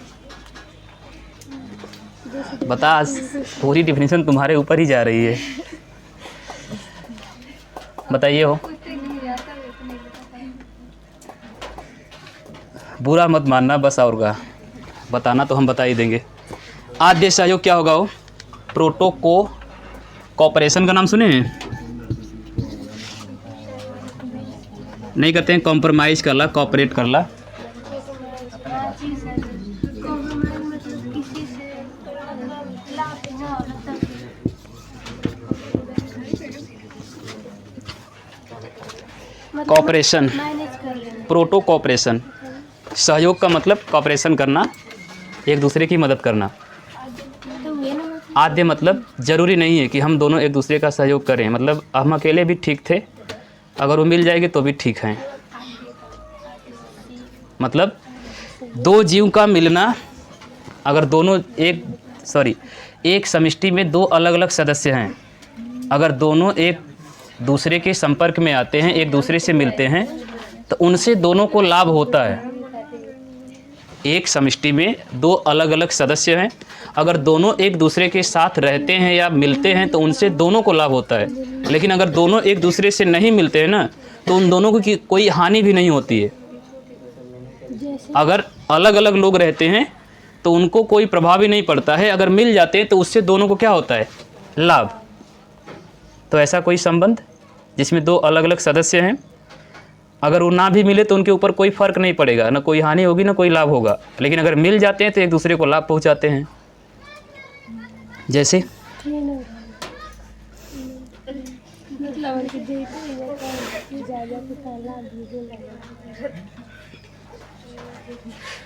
बता, पूरी डिफिनीशन तुम्हारे ऊपर ही जा रही है। बताइए हो। बुरा मत मानना बस, और का बताना तो हम बता ही देंगे। आद्य सहयोग क्या होगा? वो प्रोटोको कॉपरेशन का नाम सुने हैं? नहीं कहते हैं कॉम्प्रोमाइज कर ला, कॉपरेट कर ला। Corporation, proto corporation. सहयोग का मतलब कॉपरेशन करना, एक दूसरे की मदद करना। आद्य मतलब ज़रूरी नहीं है कि हम दोनों एक दूसरे का सहयोग करें, मतलब हम अकेले भी ठीक थे, अगर वो मिल जाएगी तो भी ठीक हैं। मतलब दो जीव का मिलना, अगर दोनों एक समष्टि में दो अलग अलग सदस्य हैं, अगर दोनों एक दूसरे के संपर्क में आते हैं, एक दूसरे से मिलते हैं, तो उनसे दोनों को लाभ होता है। एक समष्टि में दो अलग अलग सदस्य हैं, अगर दोनों एक दूसरे के साथ रहते हैं या मिलते हैं तो उनसे दोनों को लाभ होता है। लेकिन अगर दोनों एक दूसरे से नहीं मिलते हैं ना, तो उन दोनों को कोई हानि भी नहीं होती है। अगर अलग अलग लोग रहते हैं तो उनको कोई प्रभाव ही नहीं पड़ता है, अगर मिल जाते हैं तो उससे दोनों को क्या होता है? लाभ। तो ऐसा कोई संबंध जिसमें दो अलग अलग सदस्य हैं, अगर वो ना भी मिले तो उनके ऊपर कोई फ़र्क नहीं पड़ेगा, ना कोई हानि होगी ना कोई लाभ होगा। लेकिन अगर मिल जाते हैं तो एक दूसरे को लाभ पहुंचाते हैं। जैसे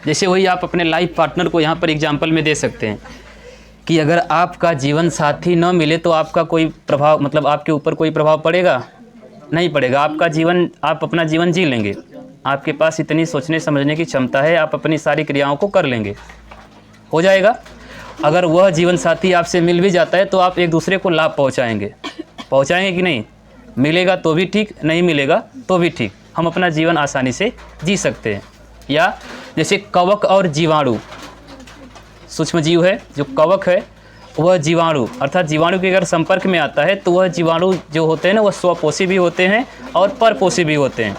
जैसे वही आप अपने लाइफ पार्टनर को यहाँ पर एग्जाम्पल में दे सकते हैं कि अगर आपका जीवन साथी न मिले तो आपका कोई प्रभाव, मतलब आपके ऊपर कोई प्रभाव पड़ेगा? नहीं पड़ेगा। आपका जीवन, आप अपना जीवन जी लेंगे, आपके पास इतनी सोचने समझने की क्षमता है, आप अपनी सारी क्रियाओं को कर लेंगे, हो जाएगा। अगर वह जीवन साथी आपसे मिल भी जाता है तो आप एक दूसरे को लाभ पहुंचाएंगे कि नहीं? मिलेगा तो भी ठीक, नहीं मिलेगा तो भी ठीक, हम अपना जीवन आसानी से जी सकते हैं। या जैसे कवक और जीवाणु, सूक्ष्म जीव है जो कवक है वह जीवाणु अर्थात जीवाणु के अगर संपर्क में आता है तो वह जीवाणु जो होते हैं ना वह स्वपोषी भी होते हैं और परपोषी भी होते हैं।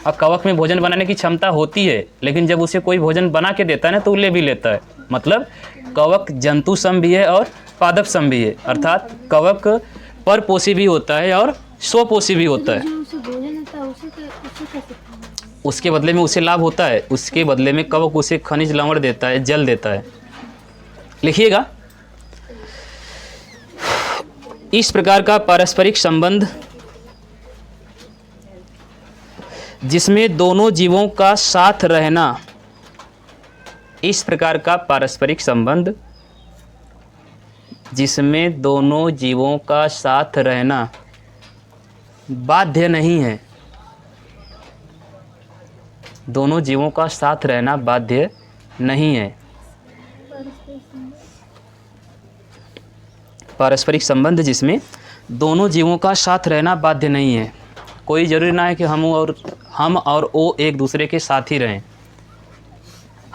और कवक में भोजन बनाने की क्षमता होती है, लेकिन जब उसे कोई भोजन बना के देता है ना तो वो ले भी लेता है। मतलब कवक जंतु सम भी है और पादप सम भी है, अर्थात कवक परपोषी भी होता है और स्वपोषी भी होता है। जो उसे भोजन होता है उसे कैसे खाना? उसके बदले में उसे लाभ होता है, उसके बदले में कवक उसे खनिज लवण देता है, जल देता है। लिखिएगा, इस प्रकार का पारस्परिक संबंध जिसमें दोनों जीवों का साथ रहना, इस प्रकार का पारस्परिक संबंध जिसमें दोनों जीवों का साथ रहना बाध्य नहीं है, दोनों जीवों का साथ रहना बाध्य नहीं है। पारस्परिक संबंध जिसमें दोनों जीवों का साथ रहना बाध्य नहीं है। कोई ज़रूरी ना है कि हम और वो एक दूसरे के साथ ही रहें।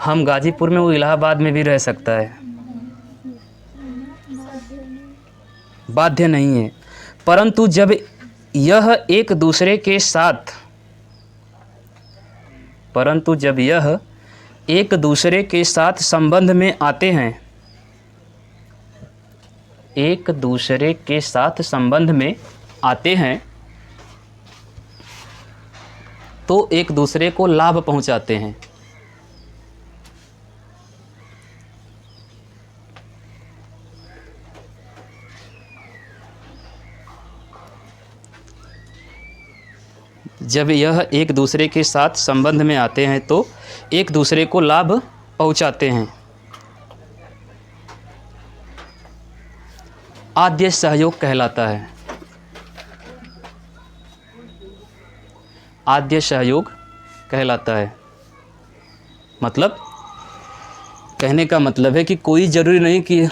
हम गाजीपुर में, वो इलाहाबाद में भी रह सकता है, बाध्य नहीं है। परंतु जब यह एक दूसरे के साथ संबंध में आते हैं, एक दूसरे के साथ संबंध में आते हैं तो एक दूसरे को लाभ पहुंचाते हैं। जब यह एक दूसरे के साथ संबंध में आते हैं तो एक दूसरे को लाभ पहुंचाते हैं। आद्य सहयोग कहलाता है। आद्य सहयोग कहलाता है। मतलब कहने का मतलब है कि कोई ज़रूरी नहीं कि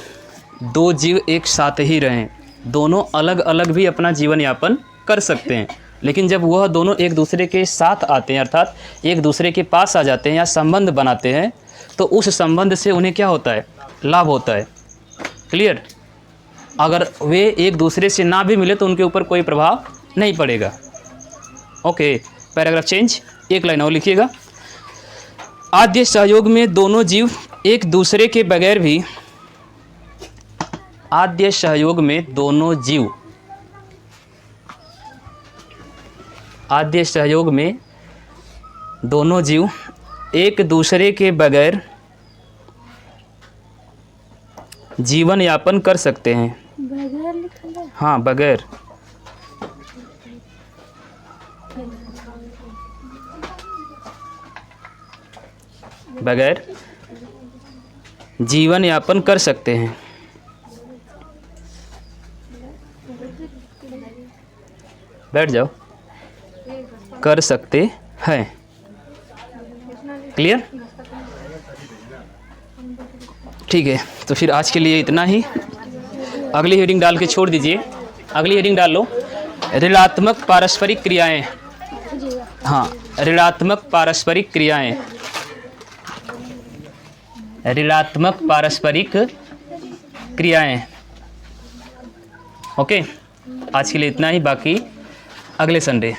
दो जीव एक साथ ही रहें, दोनों अलग अलग भी अपना जीवन यापन कर सकते हैं। लेकिन जब वह दोनों एक दूसरे के साथ आते हैं, अर्थात एक दूसरे के पास आ जाते हैं या संबंध बनाते हैं, तो उस संबंध से उन्हें क्या होता है? लाभ होता है। क्लियर? अगर वे एक दूसरे से ना भी मिले तो उनके ऊपर कोई प्रभाव नहीं पड़ेगा। ओके, पैराग्राफ चेंज, एक लाइन और लिखिएगा। आद्य सहयोग में दोनों जीव एक दूसरे के बगैर भी, आद्य सहयोग में दोनों जीव, आद्य सहयोग में दोनों जीव एक दूसरे के बगैर जीवन यापन कर सकते हैं। बगैर लिखा है? हाँ, बगैर। बगैर जीवन यापन कर सकते हैं। बैठ जाओ। कर सकते हैं। क्लियर? ठीक है, तो फिर आज के लिए इतना ही। अगली हेडिंग डाल के छोड़ दीजिए। अगली हेडिंग डाल लो, ऋणात्मक पारस्परिक क्रियाएं। हाँ, ऋणात्मक पारस्परिक क्रियाएं, ऋणात्मक पारस्परिक क्रियाएं। ओके, आज के लिए इतना ही, बाकी अगले संडे।